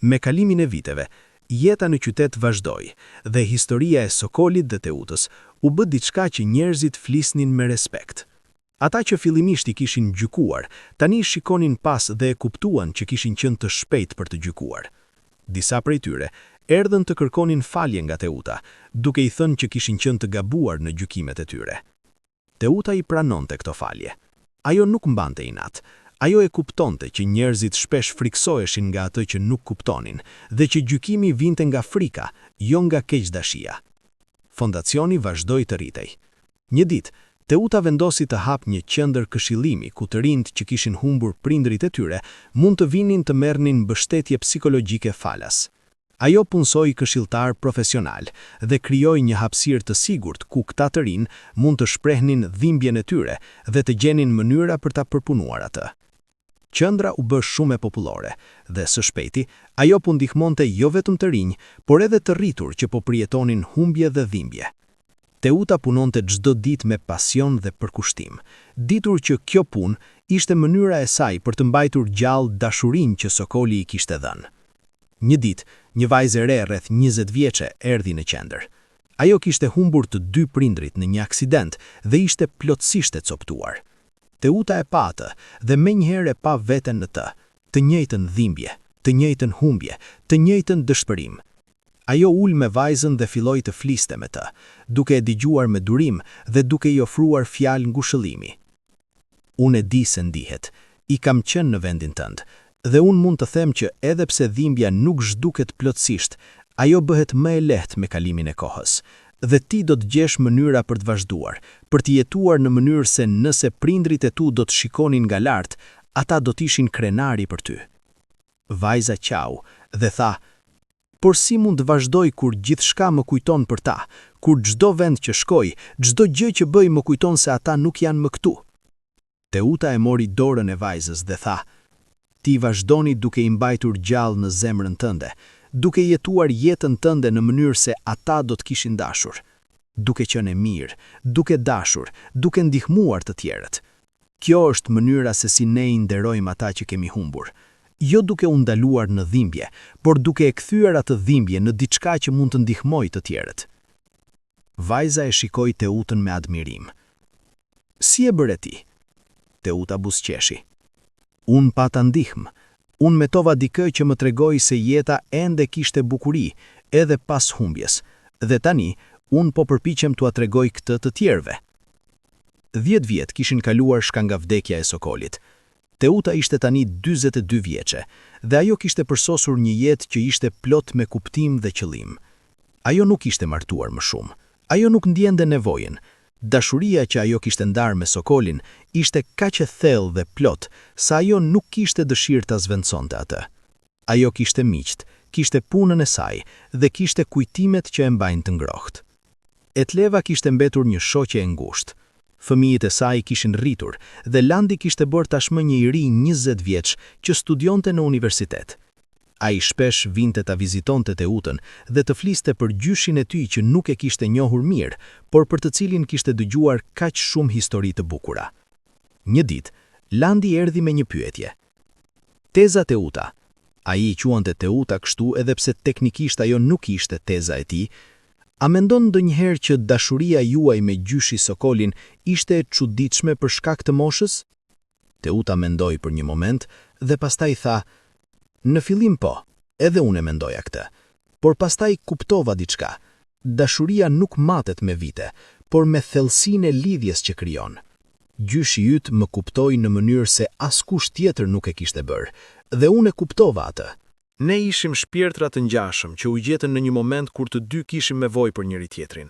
Me kalimin e viteve, jeta në qytet vazhdoi dhe historia e Sokolit dhe Teutës u bë diçka që njerëzit flisnin me respekt. Ata që fillimisht i kishin gjykuar, tani shikonin pas dhe e kuptuan që kishin qenë të shpejt për të gjykuar. Disa prej tyre erdhën të kërkonin falje nga Teuta, duke i thënë që kishin qenë të gabuar në gjykimet e tyre. Teuta i pranonte këto falje. Ajo nuk mbante inat. Ajo e kuptonte që njerëzit shpesh friksoheshin nga atë që nuk kuptonin dhe që gjykimi vinte nga frika, jo nga keqdashia. Fondacioni vazhdoi të rritej. Një ditë, Teuta vendosi të hap një qendër këshillimi ku të rinjt që kishin humbur prindrit e tyre mund të vinin të merrnin mbështetje psikologjike falas. Ajo punsoi këshilltar profesional dhe krijoi një hapësirë të sigurt ku këta të rinj mund të shprehnin dhimbjen e tyre dhe të gjenin mënyra për ta përpunuar atë. Qendra u bë shumë e popullore dhe së shpejti ajo po ndihmonte jo vetëm të rinj, por edhe të rritur që po përjetonin humbje dhe dhimbje. Teuta punonte çdo ditë me pasion dhe përkushtim, ditur që kjo punë ishte mënyra e saj për të mbajtur gjallë dashurinë që Sokoli i kishte dhënë. Një ditë, një vajzë e re rreth 20 vjeçe erdhi në qendër. Ajo kishte humbur të dy prindrit në një aksident dhe ishte plotësisht e coptuar. Teuta e pa atë dhe menjëherë e pa veten në të njëjtën dhimbje, të njëjtën humbje, të njëjtën dëshpërim. Ajo ul me vajzën dhe filloi të fliste me të, duke e dëgjuar me durim dhe duke i ofruar fjalë ngushëllimi. Unë e di se ndihet, i kam qenë në vendin tënd, dhe unë mund të them që edhe pse dhimbja nuk zhduket plotësisht, ajo bëhet më e lehtë me kalimin e kohës, dhe ti do të gjesh mënyra për të vazhduar, për të jetuar në mënyrë se nëse prindrit e tu do të shikonin nga lart, ata do të ishin krenari për ty. Vajza qau dhe tha, por si mund të vazhdoj kur gjithçka më kujton për ta, kur çdo vend që shkoj, çdo gjë që bëj më kujton se ata nuk janë më këtu. Teuta e mori dorën e vajzës dhe tha, ti vazhdoni duke i mbajtur gjallë në zemrën tënde, duke jetuar jetën tënde në mënyrë se ata do të kishin dashur, duke qenë e mirë, duke dashur, duke ndihmuar të tjerët. Kjo është mënyra se si ne i nderojmë ata që kemi humbur, jo duke u ndaluar në dhimbje, por duke e kthyer atë dhimbje në diçka që mund të ndihmojë të tjerët. Vajza e shikoi Teutën me admirim. Si e bëre ti? Teuta buzëqeshi. Unë pata ndihmë. Unë metova dikë që më tregoi se jeta ende kishte bukuri, edhe pas humbjes, dhe tani, unë po përpiqem t'ua tregoj këtë të tjerëve. 10 vjet kishin kaluar shka nga vdekja e Sokolit. Teuta ishte tani 42 vjeçe, dhe ajo kishte përsosur një jetë që ishte plot me kuptim dhe qëllim. Ajo nuk ishte martuar më shumë. Ajo nuk ndjente nevojën. Dashuria që ajo kishte ndarë me Sokolin ishte kaq e thellë dhe plot sa ajo nuk kishte dëshirë ta zvendësonte atë. Ajo kishte miqt, kishte punën e saj dhe kishte kujtimet që e mbajnë të ngrohtë. Etleva kishte mbetur një shoqe e ngushtë. Fëmijët e saj kishin rritur dhe Landi kishte bërë tashmë një i ri 20 vjeç që studionte në universitet. Ai shpesh vinte ta vizitonte Teutën dhe të fliste për gjyshin e tij që nuk e kishte njohur mirë, por për të cilin kishte dëgjuar kaq shumë histori të bukura. Një ditë, Landi erdhi me një pyetje. Teza Teuta. Ai i quante Teuta kështu edhe pse teknikisht ajo nuk ishte teza e tij. A mendon ndonjëherë që dashuria juaj me gjyshi Sokolin ishte e çuditshme për shkak të moshës? Teuta mendoi për një moment dhe pastaj tha: "Në fillim po, edhe unë mendoja këtë, por pastaj kuptova diçka. Dashuria nuk matet me vite, por me thellësinë e lidhjes që krijon. Gjyshi yt më kuptoi në mënyrë se askush tjetër nuk e kishte bërë, dhe unë e kuptova atë." Ne ishim shpirtra të ngjashëm që u gjetën në një moment kur të dy kishim nevojë për njëri tjetrin.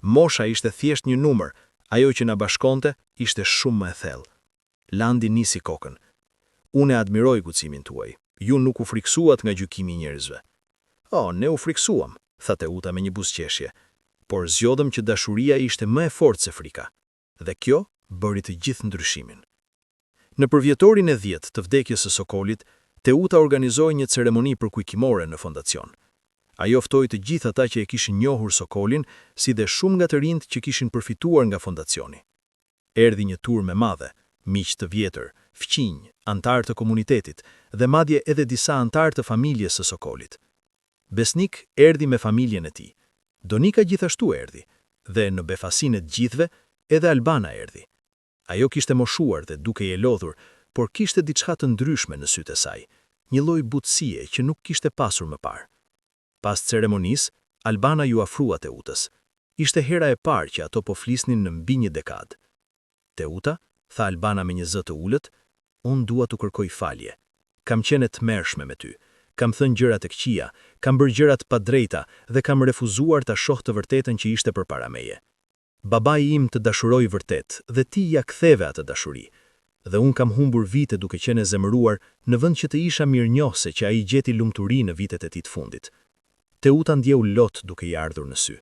Mosha ishte thjesht një numër, ajo që na bashkonte ishte shumë më e thellë. Landi nisi kokën. "Unë e admiroj guximin tuaj. Ju nuk u friksuat nga gjykimi i njerëzve." "Oh, ne u friksuam," tha Teuta me një buzëqeshje, "por zgjodëm që dashuria ishte më e fortë se frika. Dhe kjo bëri të gjithë ndryshimin." Në përvjetorin e 10 të vdekjes së Sokolit, Teuta organizoi një ceremoni përkujtimore në fondacion. Ajo ftoi të gjithë ata që e kishin njohur Sokolin, si dhe shumë nga të rinjt që kishin përfituar nga fondacioni. Erdhi një turmë e madhe, miq të vjetër, fqinj, antar të komunitetit dhe madje edhe disa antar të familjes së Sokolit. Besnik erdhi me familjen e tij. Donika gjithashtu erdhi, dhe në befasinë të gjithëve edhe Albana erdhi. Ajo kishte moshuar dhe duke e lodhur, por kishte diçka të ndryshme në sytë e saj, një lloj butësie që nuk kishte pasur më parë. Pas ceremonisë, Albana ju afrua Teutës. Ishte hera e parë që ato po flisnin në mbi një dekadë. "Teuta," tha Albana me një zë të ulët, "unë dua të kërkoj falje. Kam qenë e tmerrshme me ty. Kam thënë gjëra të këqija, kam bërë gjëra të padrejta dhe kam refuzuar ta shoh të vërtetën që ishte përpara meje. Babai im të dashuroi vërtet dhe ti ja ktheve atë dashuri. Dhe unë kam humbur vite duke qenë e zemëruar në vend që të isha mirënjohëse që ai gjeti lumturi në vitet e tij të fundit." Teuta ndjeu lot duke i ardhur në sy.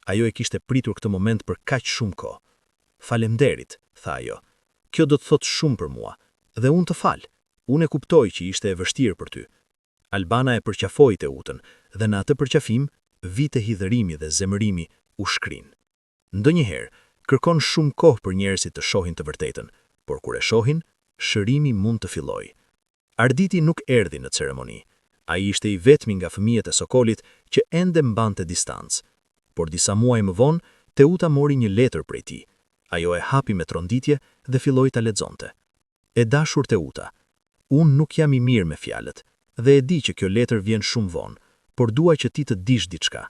Ajo e kishte pritur këtë moment për kaq shumë kohë. "Faleminderit," tha ajo. "Kjo do të thotë shumë për mua, dhe unë të fal. Unë e kuptoj që ishte e vështirë për ty." Albana e përqafoi Teutën dhe në atë përqafim, vite hidhërimi dhe zemërimi u shkrin. Ndonjëherë kërkon shumë kohë për njerëzit të shohin të vërtetën, por kur e shohin, shërimi mund të fillojë. Arditi nuk erdhi në ceremoni. Ai ishte i vetmi nga fëmijët e Sokolit që ende mbante distancë. Por disa muaj më vonë, Teuta mori një letër prej tij. Ajo e hapi me tronditje dhe filloi ta lexonte. "E dashur Teuta, unë nuk jam i mirë me fjalët dhe e di që kjo letër vjen shumë vonë, por dua që ti të dish diçka.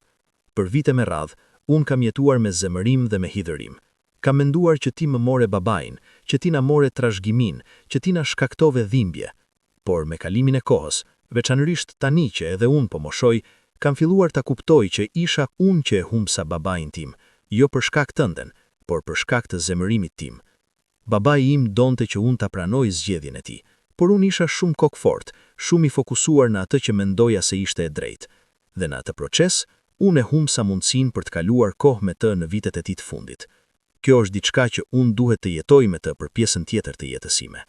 Për vite me radhë, unë kam jetuar me zemërim dhe me hidhërim. Kam menduar që ti më more babain, që ti na more trashëgimin, që ti na shkaktove dhimbje. Por me kalimin e kohës, veçanërisht tani që edhe unë po moshoj, kam filluar ta kuptoj që isha unë që e humbsa babain tim, jo për shkak tënden, por për shkak të zemërimit tim. Babai im donte që unë ta pranoj zgjedhjen e tij, por unë isha shumë kokfort, shumë i fokusuar në atë që mendoja se ishte e drejtë. Dhe në atë proces, unë e humbsa mundësinë për të kaluar kohë me të në vitet e tij të fundit. Kjo është diçka që unë duhet të jetoj me të për pjesën tjetër të jetës sime.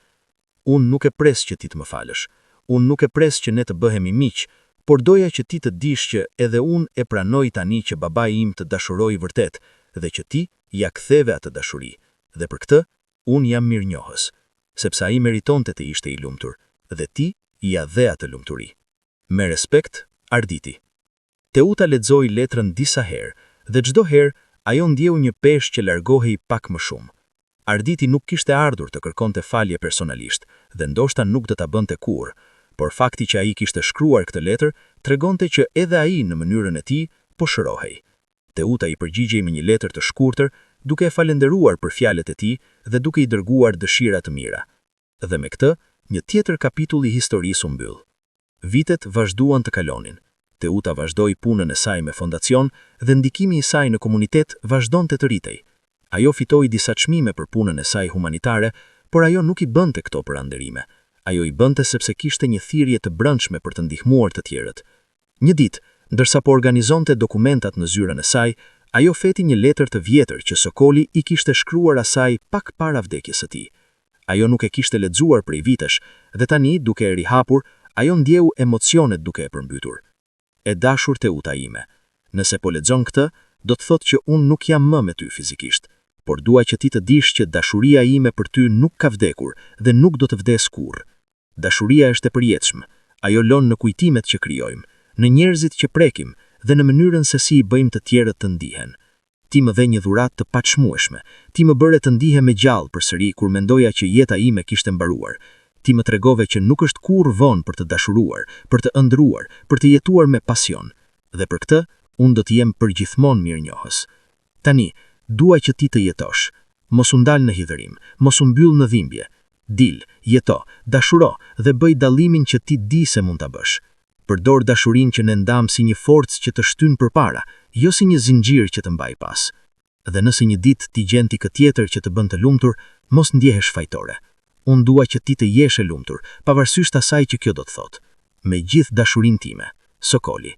Unë nuk e pres që ti të më falësh. Unë nuk e pres që ne të bëhemi miq, por doja që ti të dish që edhe unë e pranoj tani që babai im të dashuroi vërtet dhe që ti ja ktheve atë dashuri. Dhe për këtë, unë jam mirënjohës, sepse ai meritonte të ishte i lumtur dhe ti ja dhe atë lumturi. Me respekt, Arditi." Teuta lexoi letrën disa herë dhe çdo herë ajo ndjeu një peshë që largohej pak më shumë. Arditi nuk kishte ardhur të kërkonte falje personalisht dhe ndoshta nuk do ta bënte kurrë, por fakti që ai kishte shkruar këtë letër tregonte që edhe ai në mënyrën e tij po shërohej. Teuta i përgjigjej me një letër të shkurtër, duke e falenderuar për fjalët e tij dhe duke i dërguar dëshira të mira. Dhe me këtë, një tjetër kapitull i historisë u mbyll. Vitet vazhduan të kalonin. Teuta vazhdoi punën e saj me fondacion dhe ndikimi i saj në komunitet vazhdonte të rritej. Ajo fitoi disa çmime për punën e saj humanitare, por ajo nuk i bënte këto për anderime. Ajo i bënte sepse kishte një thirrje të brendshme për të ndihmuar të tjerët. Një ditë, ndërsa po organizonte dokumentat në zyrën e saj, ajo feti një letër të vjetër që Sokoli i kishte shkruar asaj pak para vdekjes së tij. Ajo nuk e kishte lexuar prej vitesh dhe tani, duke e rihapur, ajo ndjeu emocionet duke e përmbytur. E dashur Teuta ime, nëse po lexon këtë, do të thotë që unë nuk jam më me ty fizikisht, por dua që ti të dish që dashuria ime për ty nuk ka vdekur dhe nuk do të vdes kurrë. Dashuria është e përjetshme, ajo lon në kujtimet që krijojmë, në njerëzit që prekim dhe në mënyrën se si i bëjmë të tjerët të ndihen. Ti më dhe një dhuratë të paçmueshme, ti më bëre të ndihem me gjallë përsëri kur mendoja që jeta ime kishte mbaruar. Ti më tregove që nuk është kurrë vonë për të dashuruar, për të ëndruar, për të jetuar me pasion. Dhe për këtë, unë do të jem përgjithmonë mirënjohës. Tani, dua që ti të jetosh. Mos u ndal në hidhërim, mos u mbyll në dhimbje. Dil, jeto, dashuro dhe bëj dallimin që ti di se mund ta bësh. Përdor dashurinë që ne ndam si një forcë që të shtyn përpara, jo si një zinxhir që të mbaj pas. Dhe nëse një ditë ti gjen ti këtë tjetër që të bën të lumtur, mos ndjehesh fajtore. Unë dua që ti të jesh e lumtur, pavarësisht asaj që kjo do të thotë. Me gjithë dashurinë time, Sokoli.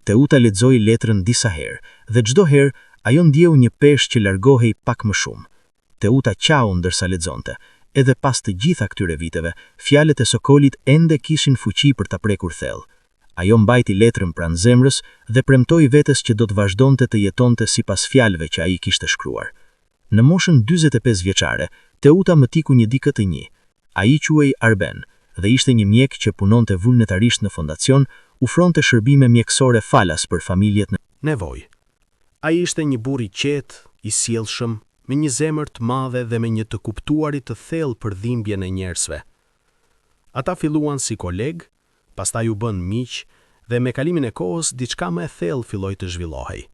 Teuta lexoi letrën disa herë dhe çdo herë ajo ndjeu një peshë që largohej pak më shumë. Teuta qau ndërsa lexonte. Edhe pas të gjitha këtyre viteve, fjalët e Sokolit ende kishin fuqi për ta prekur thellë. Ajo mbajti letrën pranë zemrës dhe premtoi vetes që do të vazhdonte të jetonte sipas fjalëve që ai kishte shkruar. Në moshën 45 vjeçare, Teuta më tiku një dikë të një. Ai quhej Arben dhe ishte një mjek që punonte vullnetarisht në fondacion, ofronte shërbime mjekësore falas për familjet në nevojë. Ai ishte një burr i qetë, i sjellshëm, me një zemër të madhe dhe me një të kuptuarit të thellë për dhimbjen e njerëzve. Ata filluan si kolegë, pastaj u bën miq dhe me kalimin e kohës diçka më e thellë filloi të zhvillohej.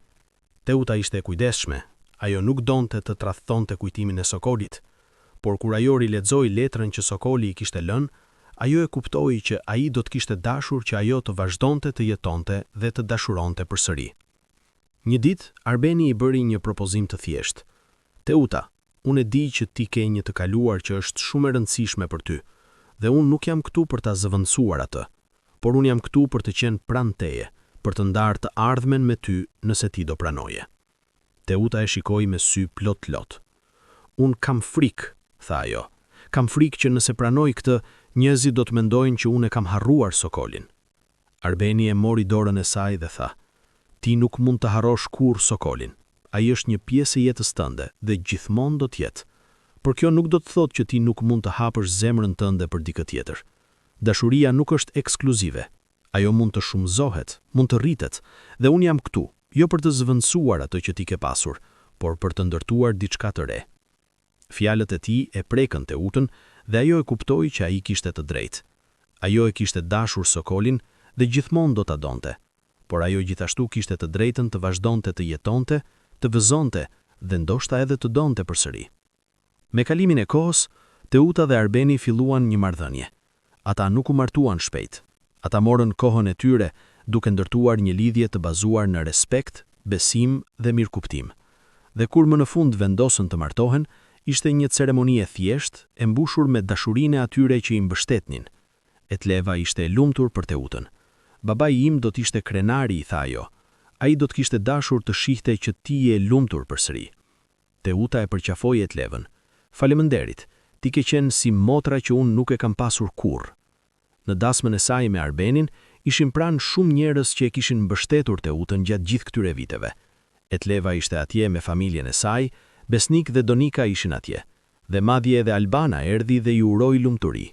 Teuta ishte e kujdesshme, ajo nuk donte të tradhtonte kujtimin e Sokolit, por kur ajo rilexoi letrën që Sokoli i kishte lënë, ajo e kuptoi që ai do të kishte dashur që ajo të vazhdonte të jetonte dhe të dashuronte përsëri. Një ditë, Arbeni i bëri një propozim të thjeshtë. Teuta, unë e di që ti ke një të kaluar që është shumë e rëndësishme për ty, dhe unë nuk jam këtu për ta zëvendësuar atë, por unë jam këtu për të qenë pranë teje, për të ndarë të ardhmen me ty nëse ti do pranoje. Teuta e shikoi me sy plot. Unë kam frikë, tha ajo. Kam frikë që nëse pranoj këtë, njerëzit do të mendojnë që unë e kam harruar Sokolin. Arbeni e mori dorën e saj dhe tha: Ti nuk mund të harrosh kurrë Sokolin. Ai është një pjesë e jetës tënde dhe gjithmonë do të jetë. Por kjo nuk do të thotë që ti nuk mund të hapësh zemrën tënde për dikë tjetër. Dashuria nuk është ekskluzive. Ajo mund të shumëzohet, mund të rritet, dhe unë jam këtu, jo për të zëvendësuar atë që ti ke pasur, por për të ndërtuar diçka të re. Fjalët e tij e prekën Teutën dhe ajo e kuptoi që ai kishte të drejtë. Ajo e kishte dashur Sokolin dhe gjithmonë do ta donte, por ajo gjithashtu kishte të drejtën të vazhdonte të jetonte, të vëzonte dhe ndoshta edhe të donte përsëri. Me kalimin e kohës, Teuta dhe Arbeni filluan një marrëdhënie. Ata nuk u martuan shpejt. Ata morën kohën e tyre duke ndërtuar një lidhje të bazuar në respekt, besim dhe mirëkuptim. Dhe kur më në fund vendosën të martohen, ishte një ceremoni e thjeshtë, e mbushur me dashurinë e atyre që i mbështetnin. Etleva ishte e lumtur për Teutën. Babai im do të ishte krenari, i tha ajo. Ai do të kishte dashur të shihte që ti je lumtur përsëri. Teuta e përqafoi Etlevën. Faleminderit, ti ke qenë si motra që unë nuk e kam pasur kurrë. Në dasmën e saj me Arbenin, ishin pranë shumë njerëz që e kishin mbështetur Teutën gjatë gjithë këtyre viteve. Etleva ishte atje me familjen e saj, Besnik dhe Donika ishin atje, dhe madje edhe Albana erdhi dhe ju uroi lumturi.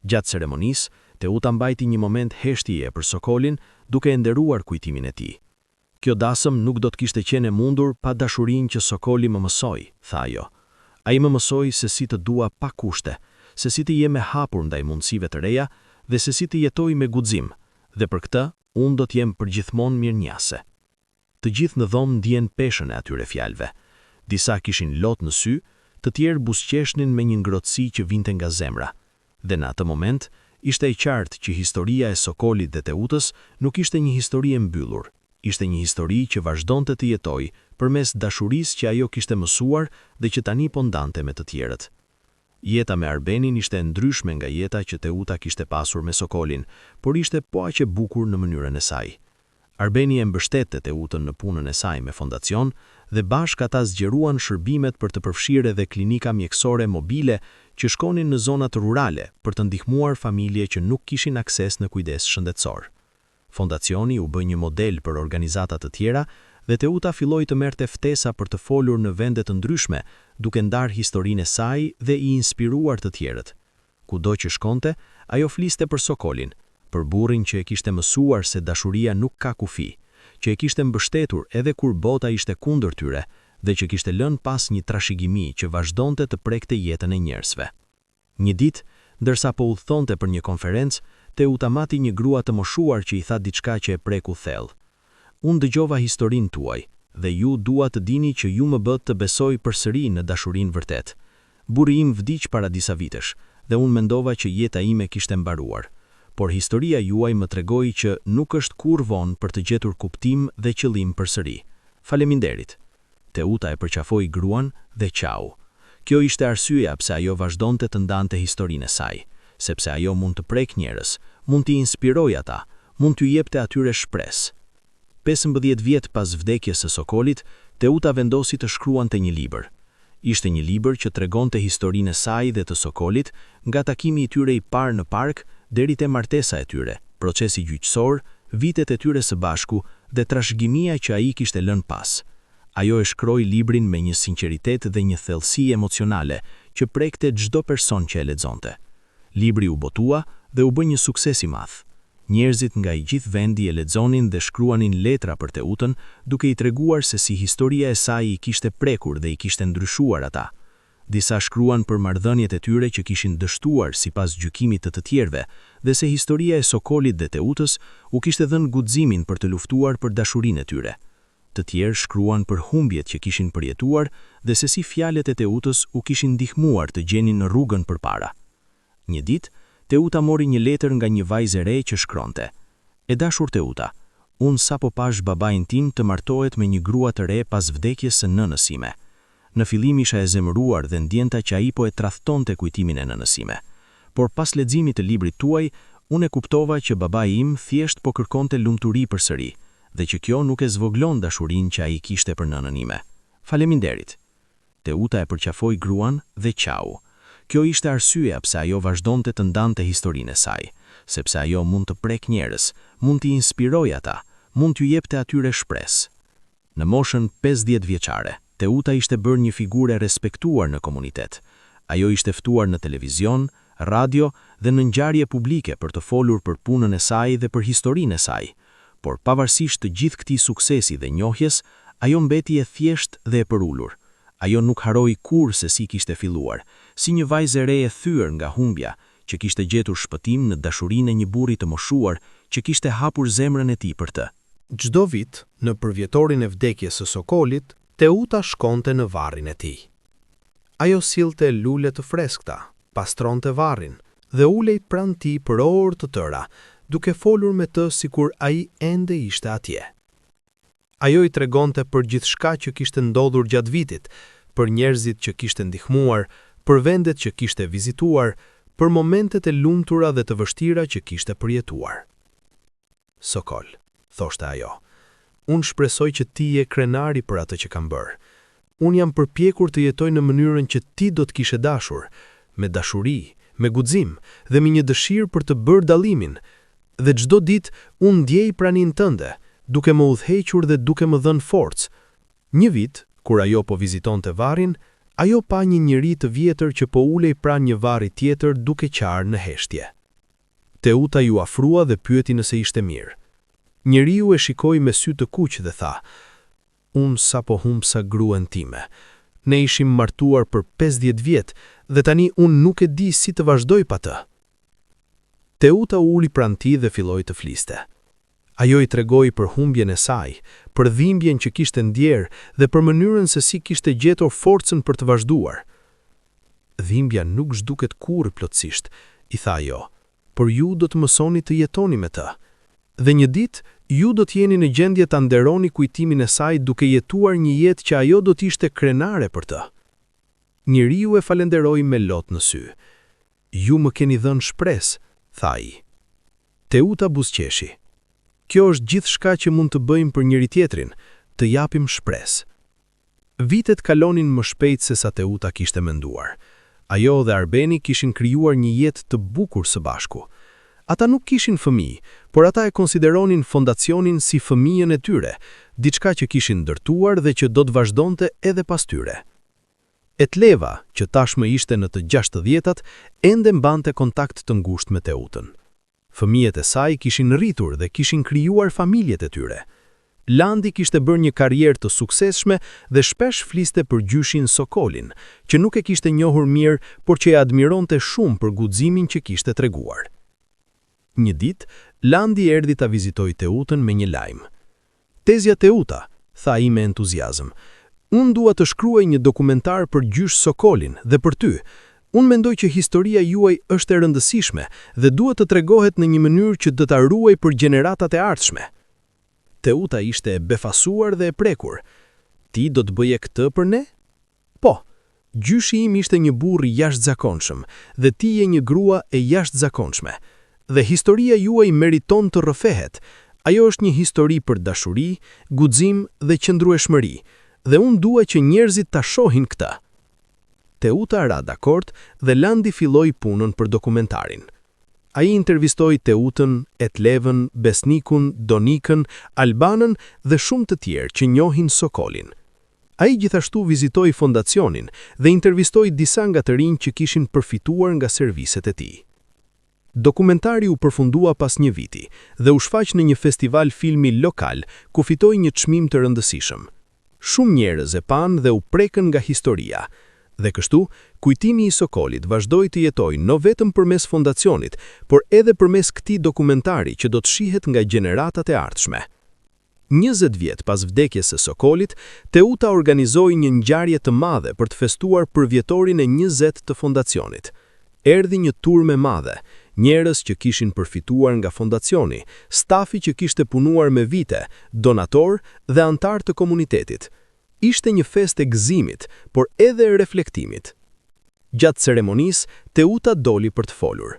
Gjatë ceremonisë, Teuta mbajti një moment heshtjeje për Sokolin, duke e nderuar kujtimin e tij. Kjo dasëm nuk do të kishte qenë e mundur pa dashurinë që Sokoli më mësoi, tha ajo. Ai më mësoi se si të dua pa kushte, se si të jem e hapur ndaj mundësive të reja dhe se si të jetoj me guxim, dhe për këtë unë do të jem përgjithmonë mirënjohëse. Të gjithë në dhomë ndjen peshën e atyre fjalëve. Disa kishin lot në sy, të tjerë buzëqeshnin me një ngrohtësi që vinte nga zemra. Dhe në atë moment, ishte e qartë që historia e Sokolit dhe Teutës nuk ishte një histori e mbyllur, Ishte një histori që vazhdonte të jetojë përmes dashurisë që ajo kishte mësuar dhe që tani po ndante me të tjerët. Jeta me Arbenin ishte ndryshme nga jeta që Teuta kishte pasur me Sokolin, por ishte po aq e bukur në mënyrën e saj. Arbeni e mbështette Teutën në punën e saj me fondacion dhe bashkë ata zgjeruan shërbimet për të përfshirë edhe klinika mjekësore mobile që shkonin në zonat rurale për të ndihmuar familje që nuk kishin akses në kujdes shëndetësor. Fondacioni u bë një model për organizata të tjera dhe Teuta filloi të merrte ftesa për të folur në vende të ndryshme, duke ndarë historinë e saj dhe i inspiruar të tjerët. Kudo që shkonte, ajo fliste për Sokolin, për burrin që e kishte mësuar se dashuria nuk ka kufi, që e kishte mbështetur edhe kur bota ishte kundër tyre dhe që kishte lënë pas një trashëgimi që vazhdonte të prekte jetën e njerëzve. Një ditë, ndërsa po udhëtonte për një konferencë, Teuta mati një grua të moshuar që i tha diçka që e preku thellë. Unë dëgjova historinë tuaj dhe ju dua të dini që ju më bët të besoj përsëri në dashurinë vërtet. Burri im vdiq para disa vitesh dhe unë mendova që jeta ime kishte mbaruar, por historia juaj më tregoi që nuk është kurrë vonë për të gjetur kuptim dhe qëllim përsëri. Faleminderit. Teuta e përqafoi gruan dhe qau. Kjo ishte arsyeja pse ajo vazhdonte të ndante historinë e saj, sepse ajo mund të prek njerëz, mund t'i inspiroj ata, mund t'u jepte atyre shpresë. 15 vjet pas vdekjes së Sokolit, Teuta vendosi të shkruante një libër. Ishte një libër që tregonte historinë e saj dhe të Sokolit, nga takimi i tyre i parë në park deri te martesa e tyre, procesi gjyqësor, vitet e tyre së bashku dhe trashëgimia që ai kishte lënë pas. Ajo e shkroi librin me një sinqeritet dhe një thellësi emocionale që prekte çdo person që e lexonte. Libri u botua dhe u bë një sukses i madh. Njerëzit nga i gjithë vendi e lexonin dhe shkruanin letra për Teutën, duke i treguar se si historia e saj i kishte prekur dhe i kishte ndryshuar ata. Disa shkruan për marrëdhëniet e tyre që kishin dështuar sipas gjykimit të tjerëve, dhe se historia e Sokolit dhe Teutës u kishte dhënë guximin për të luftuar për dashurinë e tyre. Të tjerë shkruan për humbjet që kishin përjetuar dhe se si fjalët e Teutës u kishin ndihmuar të gjenin në rrugën përpara. Një ditë, Teuta mori një letër nga një vajzë e re që shkronte: "E dashur Teuta, unë sapo pash babain tim të martohet me një grua të re pas vdekjes së nënës sime. Në fillim isha e zemëruar dhe ndjenta që ai po e tradhtonte kujtimin e nënës sime. Por pas leximit të librit tuaj, unë e kuptova që babai im thjesht po kërkonte lumturi përsëri dhe që kjo nuk e zvoglon dashurinë që ai kishte për nënën ime. Faleminderit." Teuta e përqafoi gruan dhe qau. Kjo ishte arsyeja pse ajo vazhdonte të ndante historinë e saj, sepse ajo mund të prek njerëz, mund t'i inspirojë ata, mund t'ju jepte atyre shpresë. Në moshën 50 vjeçare, Teuta ishte bërë një figurë e respektuar në komunitet. Ajo ishte ftuar në televizion, radio dhe në ngjarje publike për të folur për punën e saj dhe për historinë e saj. Por pavarësisht të gjithë këtij suksesi dhe njohjes, ajo mbeti e thjeshtë dhe e përulur. Ajo nuk haroi kurrë se si kishte filluar, si një vajzë e re e thyer nga humbja, që kishte gjetur shpëtim në dashurinë e një burri të moshuar që kishte hapur zemrën e tij për të. Çdo vit, në përvjetorin e vdekjes së Sokolit, Teuta shkonte në varrin e tij. Ajo sillte lule të freskëta, pastronte varrin dhe ulej pranë tij për orë të tëra, duke folur me të sikur ai ende ishte atje. Ajo i tregonte për gjithçka që kishte ndodhur gjatë vitit, për njerëzit që kishte ndihmuar, për vendet që kishte vizituar, për momentet e lumtura dhe të vështira që kishte përjetuar. "Sokol," thoshte ajo, "unë shpresoj që ti je krenari për atë që kam bërë. Unë jam përpjekur të jetoj në mënyrën që ti do të kishe dashur, me dashuri, me guxim dhe me një dëshirë për të bërë dallimin, dhe çdo ditë unë ndjej praninë tënde, duke më udhëhequr dhe duke më dhënë forcë." Një vit, kur ajo po vizitonte varrin, ajo pa një njeri të vjetër që po ulej pranë një varri tjetër duke qarë në heshtje. Teuta ju afrua dhe pyeti nëse ishte mirë. Njeriu e shikoi me sy të kuq dhe tha: "Unë sapo humbsa gruan time. Ne ishim martuar për 50 vjet dhe tani unë nuk e di si të vazhdoj pa të." Teuta uli pranë tij dhe filloi të fliste. Ajo i tregoi për humbjen e saj, për dhimbjen që kishte ndjerë dhe për mënyrën se si kishte gjetur forcën për të vazhduar. "Dhimbja nuk zhduket kurrë plotësisht," i tha ajo, "por ju do të mësoni të jetoni me të. Dhe një ditë Ju do t'jeni në gjendje ta nderoni kujtimin e saj duke jetuar një jetë që ajo do t'ishte krenare për të. Njeriu e falenderoi me lot në sy. Ju më keni dhënë shpresë, tha ai. Teuta buzëqeshi. Kjo është gjithçka që mund të bëjmë për njëri tjetrin, të japim shpresë. Vitet kalonin më shpejt se sa Teuta kishte menduar. Ajo dhe Arbeni kishin krijuar një jetë të bukur së bashku. Ata nuk kishin fëmijë, por ata e konsideronin fondacionin si fëmijën e tyre, diçka që kishin ndërtuar dhe që do të vazhdonte edhe pas tyre. Etleva, që tashmë ishte në të 60-tat, ende mbante kontakt të ngushtë me Teutën. Fëmijët e saj kishin rritur dhe kishin krijuar familjet e tyre. Landi kishte bërë një karrierë të suksesshme dhe shpesh fliste për gjyshin Sokolin, që nuk e kishte njohur mirë, por që e admironte shumë për guximin që kishte treguar. Një ditë, Landi erdhi ta vizitoi Teutën me një lajm. "Tezja Teuta", tha ai me entuziazëm. "Unë dua të shkruaj një dokumentar për gjysh Sokolin dhe për ty. Unë mendoj që historia juaj është e rëndësishme dhe duhet të tregohet në një mënyrë që do ta ruaj për gjeneratat e ardhshme." Teuta ishte e befasuar dhe e prekur. "Ti do të bëje këtë për ne?" "Po. Gjyshi im ishte një burr i jashtëzakonshëm dhe ti je një grua e jashtëzakonshme. Dhe historia juaj meriton të rrëfehet. Ajo është një histori për dashuri, guxim dhe qëndrueshmëri, dhe unë dua që njerëzit ta shohin këtë." Teuta ra dakord dhe Landi filloi punën për dokumentarin. Ai intervistoi Teutën, Etlevën, Besnikun, Donikën, Albanën dhe shumë të tjerë që njohin Sokolin. Ai gjithashtu vizitoi fondacionin dhe intervistoi disa nga të rinj që kishin përfituar nga serviset e tij. Dokumentari u përfundua pas një viti dhe u shfaq në një festival filmi lokal ku fitoi një çmim të rëndësishëm. Shumë njerëz e panë dhe u prekën nga historia. Dhe kështu, kujtimi i Sokolit vazhdoi të jetojë jo vetëm përmes fondacionit, por edhe përmes këtij dokumentari që do të shihet nga gjeneratat e ardhshme. 20 vjet pas vdekjes së Sokolit, Teuta organizoi një ngjarje të madhe për të festuar përvjetorin e 20 të fondacionit. Erdhi një turme e madhe, njerëz që kishin përfituar nga fondacioni, stafi që kishte punuar me vite, donator dhe antar të komunitetit. Ishte një festë e gëzimit, por edhe e reflektimit. Gjatë ceremonisë, Teuta doli për të folur.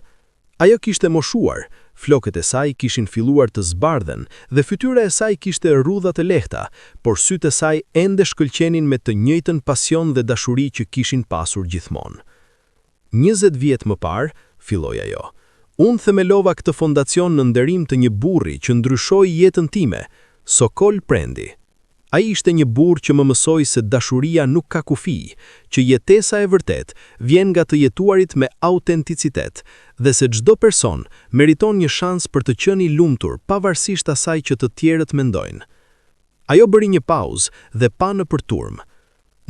Ajo kishte moshuar, flokët e saj kishin filluar të zbardhen dhe fytyra e saj kishte rrudha të lehta, por sytë e saj ende shkëlqenin me të njëjtën pasion dhe dashuri që kishin pasur gjithmonë. 20 vjet më parë, filloi ajo, unë themelova këtë fondacion në nderim të një burri që ndryshoi jetën time, Sokol Prendi. Ai ishte një burr që më mësoi se dashuria nuk ka kufi, që jetesa e vërtet vjen nga të jetuarit me autenticitet dhe se çdo person meriton një shans për të qenë i lumtur pavarësisht asaj që të tjerët mendojnë. Ajo bëri një pauzë dhe pa në për turm.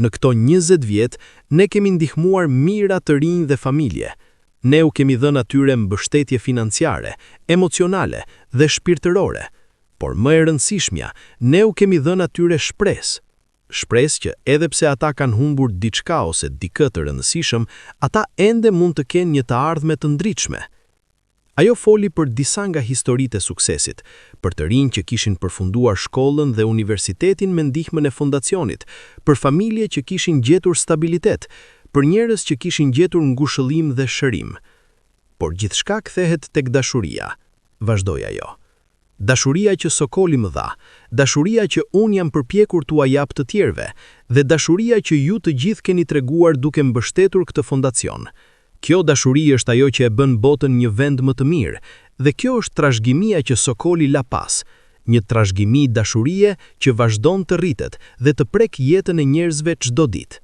Në këto 20 vjet, ne kemi ndihmuar mijëra të rinj dhe familje. Ne u kemi dhënë atyre mbështetje financiare, emocionale dhe shpirtërore. Por më e rëndësishmja, ne u kemi dhënë atyre shpresë. Shpresë që edhe pse ata kanë humbur diçka ose dikë të rëndësishëm, ata ende mund të kenë një të ardhme të ndritshme. Ajo foli për disa nga historitë e suksesit, për të rinj që kishin përfunduar shkollën dhe universitetin me ndihmën e fondacionit, për familje që kishin gjetur stabilitet, për njerëz që kishin gjetur ngushëllim dhe shërim. Por gjithçka kthehet tek dashuria, vazhdoi ajo. Dashuria që Sokoli më dha, dashuria që unë jam përpjekur t'ua jap të tjerëve, dhe dashuria që ju të gjithë keni treguar duke mbështetur këtë fondacion. Kjo dashuri është ajo që e bën botën një vend më të mirë, dhe kjo është trashëgimia që Sokoli la pas, një trashëgimi dashurie që vazhdon të rritet dhe të prek jetën e njerëzve çdo ditë.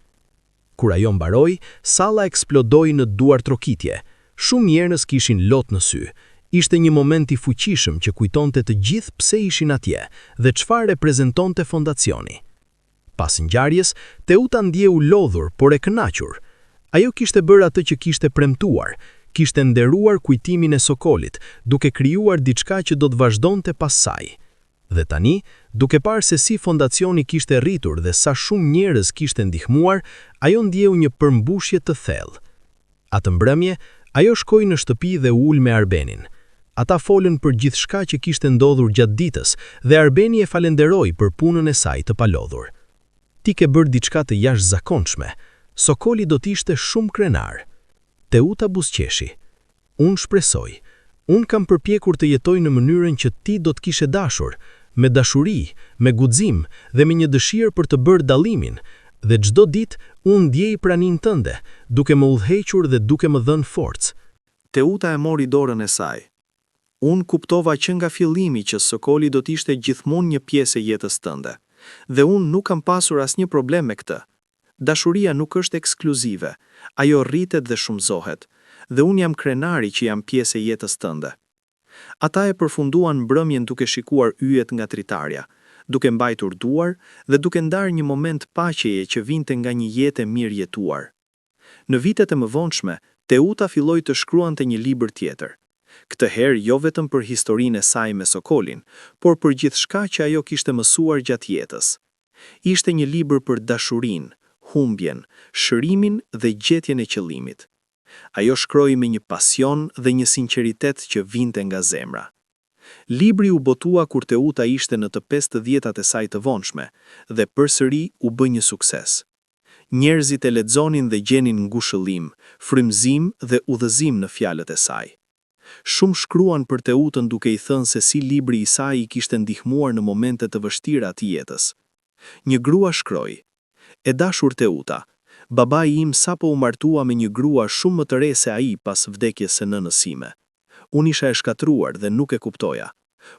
Kur ajo mbaroi, salla eksplodoi në duartrokitje. Shumë njerëz kishin lot në sy. Ishte një moment i fuqishëm që kujtonte të gjithë pse ishin atje dhe çfarë reprezentonte fondacioni. Pas ngjarjes, Teuta ndjeu lodhur, por e kënaqur. Ajo kishte bërë atë që kishte premtuar, kishte nderuar kujtimin e Sokolit, duke krijuar diçka që do të vazhdonte pas saj. Dhe tani, duke parë se si fondacioni kishte rritur dhe sa shumë njerëz kishte ndihmuar, ajo ndjeu një përmbushje të thellë. Atë mbrëmje, ajo shkoi në shtëpi dhe ul me Arbenin. Ata folën për gjithçka që kishte ndodhur gjatë ditës dhe Arbeni e falenderoi për punën e saj të palodhur. Ti ke bërë diçka të jashtëzakonshme. Sokoli do t'ishte shumë krenar. Teuta buzëqeshi. Unë shpresoj. Unë kam përpjekur të jetoj në mënyrën që ti do t'kishe dashur, me dashuri, me guxim dhe me një dëshirë për të bërë dallimin, dhe çdo ditë unë ndjej praninë tënde, duke më udhëhequr dhe duke më dhënë forcë. Teuta e mori dorën e saj. Unë kuptova që nga fillimi që Sokoli do t'ishte gjithmonë një pjesë e jetës tënde, dhe unë nuk kam pasur asnjë problem me këtë. Dashuria nuk është ekskluzive, ajo rritet dhe shumëzohet, dhe unë jam krenari që jam pjesë e jetës tënde. Ata e përfunduan mbrëmjen duke shikuar yjet nga dritarja, duke mbajtur duar dhe duke ndarë një moment paqeje që vinte nga një jetë e mirë jetuar. Në vitet e mëvonshme, Teuta filloi të shkruante një libër tjetër. Këtë herë jo vetëm për historinë e saj me Sokolin, por për gjithçka që ajo kishte mësuar gjatë jetës. Ishte një libër për dashurinë, humbjen, shërimin dhe gjetjen e qëllimit. Ajo shkroi me një pasion dhe një sinqeritet që vinte nga zemra. Libri u botua kur Teuta ishte në të 50-tat e saj të vonshme dhe përsëri u bë një sukses. Njerëzit e lexonin dhe gjenin ngushëllim, frymëzim dhe udhëzim në fjalët e saj. Shumë shkruan për Teutën duke i thënë se si libri i saj i kishte ndihmuar në momente të vështira të jetës. Një grua shkroi: "E dashur Teuta, babai im sapo u martua me një grua shumë më të re se ai pas vdekjes së nënës sime. Unë isha e shkatruar dhe nuk e kuptoja.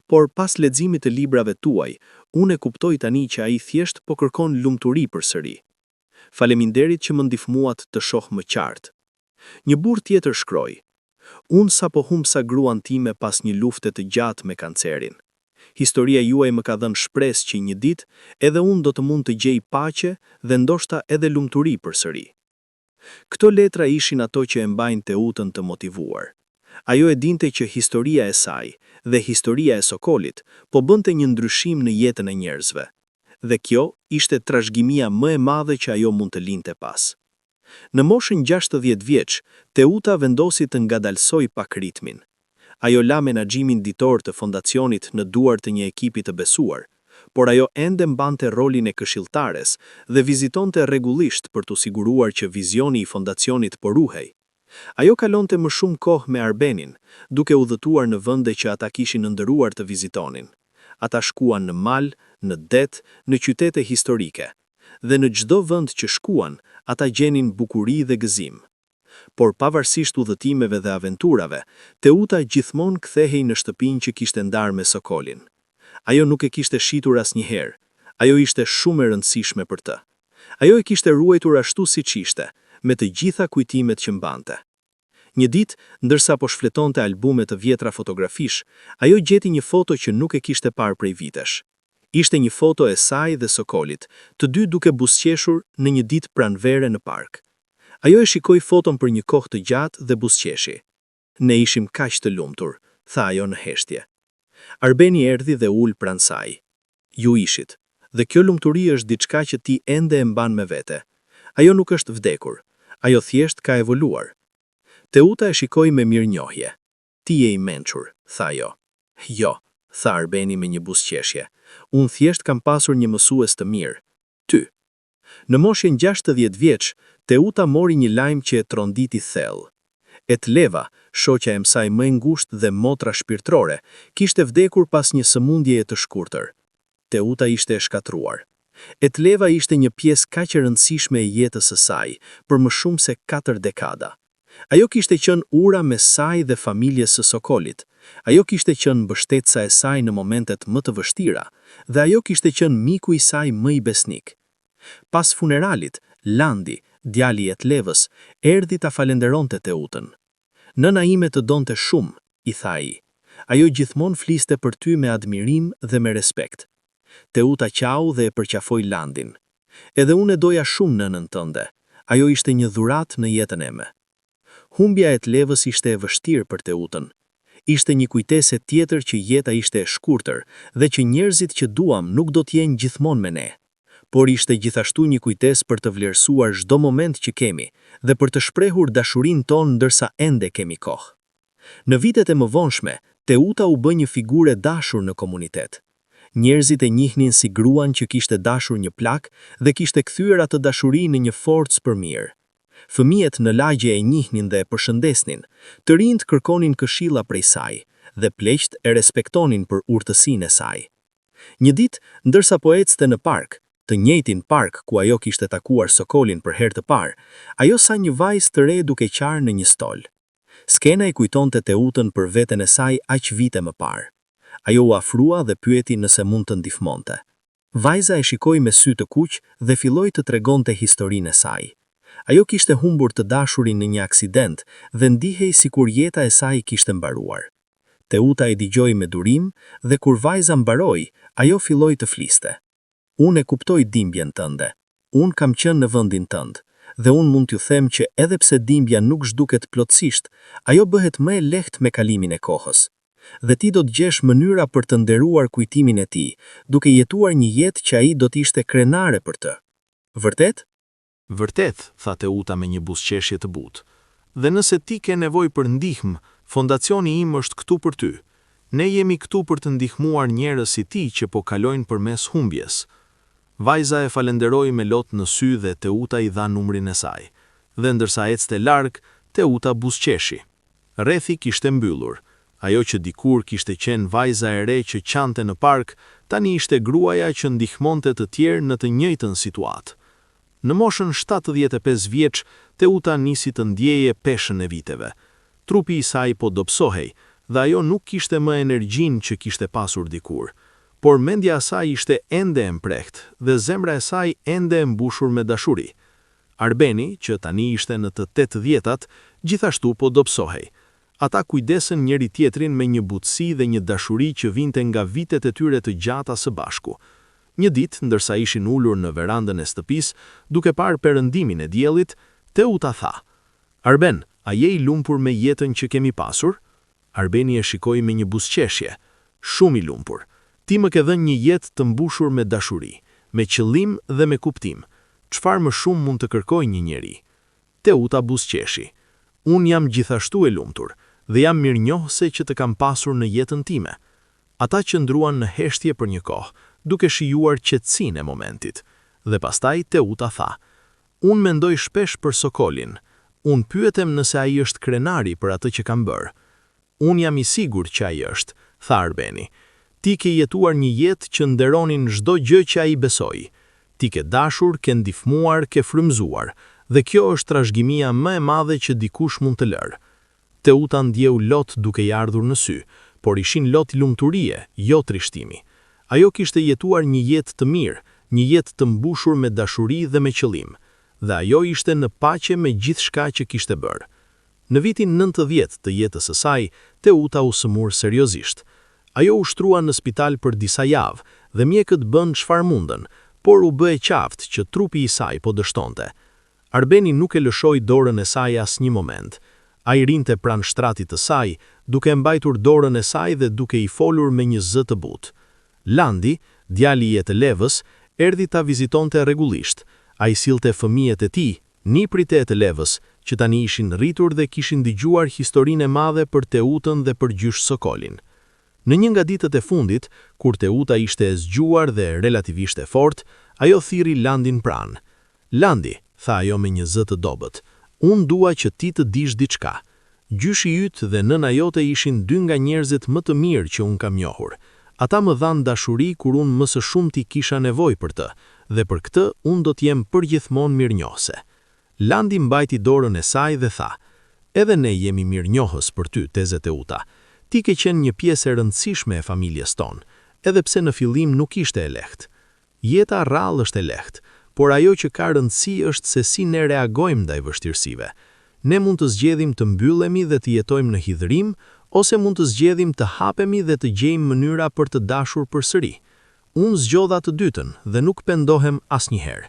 Por pas leximit të librave tuaj, unë e kuptoj tani që ai thjesht po kërkon lumturi përsëri. Faleminderit që më ndihmuat të shoh më qartë." Një burr tjetër shkroi: "Unë sapo humbsa gruan time pas një lufte të gjatë me kancerin. Historia juaj më ka dhënë shpresë që një ditë edhe unë do të mund të gjej paqe dhe ndoshta edhe lumturi përsëri." Këto letra ishin ato që e mbajnë Teutën të motivuar. Ajo e dinte që historia e saj dhe historia e Sokolit po bënte një ndryshim në jetën e njerëzve. Dhe kjo ishte trashëgimia më e madhe që ajo mund të linte pas. Në moshën 60 vjeç, Teuta vendosi të ngadalsoj pak ritmin. Ajo la menaxhimin ditor të fondacionit në duart të një ekipi të besuar, por ajo ende mbante rolin e këshilltares dhe vizitonte rregullisht për të siguruar që vizioni i fondacionit po ruhej. Ajo kalonte më shumë kohë me Arbenin, duke udhëtuar në vende që ata kishin ndëruar të vizitonin. Ata shkuan në mal, në det, në qytete historike, dhe në çdo vend që shkuan, ata gjenin bukuri dhe gëzim. Por pavarësisht udhëtimeve dhe aventurave, Teuta gjithmonë kthehej në shtëpinë që kishte ndarë me Sokolin. Ajo nuk e kishte shitur asnjëherë. Ajo ishte shumë e rëndësishme për të. Ajo e kishte ruajtur ashtu siç ishte, me të gjitha kujtimet që mbante. Një ditë, ndërsa po shfletonte albume të vjetra fotografish, ajo gjeti një foto që nuk e kishte parë prej vitesh. Ishte një foto e saj dhe Sokolit, të dy duke buzëqeshur në një ditë pranvere në park. Ajo e shikoi foton për një kohë të gjatë dhe buzëqeshi. "Ne ishim kaq të lumtur", tha ajo në heshtje. Arbeni erdhi dhe ul pranë saj. "Ju ishit, dhe kjo lumturi është diçka që ti ende e mban me vete. Ajo nuk është vdekur, ajo thjesht ka evoluar." Teuta e shikoi me mirënjohje. "Ti je i mençur", tha ajo. "Jo", tha Arbeni me një buzëqeshje. "Unë thjesht kam pasur një mësues të mirë. Ty." Në moshën 60 vjeç, Teuta mori një lajm që e tronditi thellë. Etleva, shoqja e saj më e ngushtë dhe motra shpirtërore, kishte vdekur pas një sëmundjeje të shkurtër. Teuta ishte e shkatruar. Etleva ishte një pjesë kaq e rëndësishme e jetës së saj për më shumë se 4 dekada. Ajo kishte qenë ura me saj dhe familjes së Sokolit. Ajo kishte qenë mbështetësa e saj në momentet më të vështira dhe ajo kishte qenë miku i saj më i besnik. Pas funeralit, Landi, djali i Etlevës, erdhi ta falenderonte Teutën. "Nëna ime të donte shumë", i tha ai. "Ajo gjithmonë fliste për ty me admirim dhe me respekt." Teuta qau dhe e përqafoi Landin. "Edhe unë e doja shumë nënën tënde. Ajo ishte një dhuratë në jetën eme." Humbja e Etlevës ishte e vështirë për Teutën. Ishte një kujtesë tjetër që jeta ishte e shkurtër dhe që njerëzit që duam nuk do të jenë gjithmonë me ne. Por ishte gjithashtu një kujtesë për të vlerësuar çdo moment që kemi dhe për të shprehur dashurinë tonë ndërsa ende kemi kohë. Në vitet e mëvonshme, Teuta u bë një figurë e dashur në komunitet. Njerëzit e njihnin si gruan që kishte dashur një plak dhe kishte kthyer atë dashuri në një forcë për mirë. Fëmijët në lagje e njihnin dhe e përshëndesnin, të rinjt kërkonin këshilla prej saj, dhe pleqt e respektonin për urtësinë e saj. Një ditë, ndërsa po ecte në park, të njëjtin park ku ajo kishte takuar Sokolin për herë të parë, ajo sa një vajzë të re duke qarë në një stol. Skena i kujtonte Teutën për veten e saj aq vite më parë. Ajo u afrua dhe pyeti nëse mund të ndihmonte. Vajza e shikoi me sy të kuq dhe filloi të tregonte historinë e saj. Ajo kishte humbur të dashurin në një aksident dhe ndihej sikur jeta e saj kishte mbaruar. Teuta e dëgjoi me durim dhe kur vajza mbaroi, ajo filloi të fliste. Unë e kuptoj dhimbjen tënde. Unë kam qenë në vendin tënd dhe unë mund t'ju them që edhe pse dhimbja nuk zhduket plotësisht, ajo bëhet më e lehtë me kalimin e kohës. Dhe ti do të gjesh mënyra për të nderuar kujtimin e tij, duke jetuar një jetë që ai do të ishte krenare për të. Vërtet? Vërtet, tha Teuta me një buzëqeshje të butë. Dhe nëse ti ke nevojë për ndihmë, fondacioni im është këtu për ty. Ne jemi këtu për të ndihmuar njerëz si ti që po kalojnë përmes humbjes. Vajza e falenderoi me lot në sy dhe Teuta i dha numrin e saj. Dhe ndërsa ecte larg, Teuta buzëqeshi. Rrethi kishte mbyllur. Ajo që dikur kishte qenë vajza e re që qante në park, tani ishte gruaja që ndihmonte të tjerë në të njëjtën situatë. Në moshën 75 vjeç, Teuta nisi të ndjeje peshën e viteve. Trupi i saj po dobësohej dhe ajo nuk kishte më energjinë që kishte pasur dikur. Por mendja e saj ishte ende e mprehtë dhe zemra e saj ende e mbushur me dashuri. Arbeni, që tani ishte në të 80-tat, gjithashtu po dobësohej. Ata kujdesen njëri tjetrin me një butësi dhe një dashuri që vinte nga vitet e tyre të gjata së bashku. Një ditë, ndërsa ishin ulur në verandën e shtëpisë, duke parë perëndimin e diellit, Teuta tha: "Arben, a je i lumpur me jetën që kemi pasur?" Arbeni e shikoi me një buzëqeshje. "Shumë i lumpur. Ti më ke dhënë një jetë të mbushur me dashuri, me qëllim dhe me kuptim. Çfarë më shumë mund të kërkojë një njeri?" Teuta buzëqeshi. "Unë jam gjithashtu e lumtur dhe jam mirënjohëse që të kam pasur në jetën time." Ata qëndruan në heshtje për një kohë, duke shijuar qetësinë e momentit. Dhe pastaj Teuta tha: "Unë mendoj shpesh për Sokolin. Unë pyetem nëse ai është krenari për atë që kam bërë." "Unë jam i sigurt që ai është," tha Arbeni. "Ti ke jetuar një jetë që nderonin çdo gjë që ai besoi. Ti ke dashur, ke ndihmuar, ke frymëzuar, dhe kjo është trashëgimia më e madhe që dikush mund të lërë." Teuta ndjeu lot duke i ardhur në sy, por ishin lot lumturie, jo trishtimi. Ajo kishte jetuar një jetë të mirë, një jetë të mbushur me dashuri dhe me qëllim, dhe ajo ishte në paqe me gjithçka që kishte bërë. Në vitin 90 të jetës së saj, Teuta u sëmur seriozisht. Ajo u shtrua në spital për disa javë dhe mjekët bën çfarë mundën, por u bë e qartë që trupi i saj po dështonte. Arbeni nuk e lëshoi dorën e saj asnjë moment. Ai rinte pranë shtratit të saj, duke mbajtur dorën e saj dhe duke i folur me një zë të butë. Landi, djali i Etelevës, erdhi ta vizitonte rregullisht. Ai sillte fëmijët e tij, niprit e Etelevës, që tani ishin rritur dhe kishin dëgjuar historinë e madhe për Teutën dhe për gjysh Sokolin. Në një nga ditët e fundit, kur Teuta ishte e zgjuar dhe relativisht e fortë, ajo thirri Landin pranë. "Landi," tha ajo me një zë të dobët, "unë dua që ti të dish diçka. Gjyshi yt dhe nëna jote ishin dy nga njerëzit më të mirë që unë kam njohur. Ata më dhanë dashuri kur unë më së shumti kisha nevojë për të, dhe për këtë unë do të jem përgjithmonë mirënjohëse." Landi mbajti dorën e saj dhe tha: "Edhe ne jemi mirënjohës për ty, Teze Teuta. Ti ke qenë një pjesë e rëndësishme e familjes tonë, edhe pse në fillim nuk ishte e lehtë. Jeta rrallë është e lehtë, por ajo që ka rëndësi është se si ne reagojmë ndaj vështirësive. Ne mund të zgjedhim të mbyllemi dhe të jetojmë në hidhërim, ose mund të zgjedhim të hapemi dhe të gjejmë mënyra për të dashur përsëri. Unë zgjodha të dytën dhe nuk pendohem asnjëherë."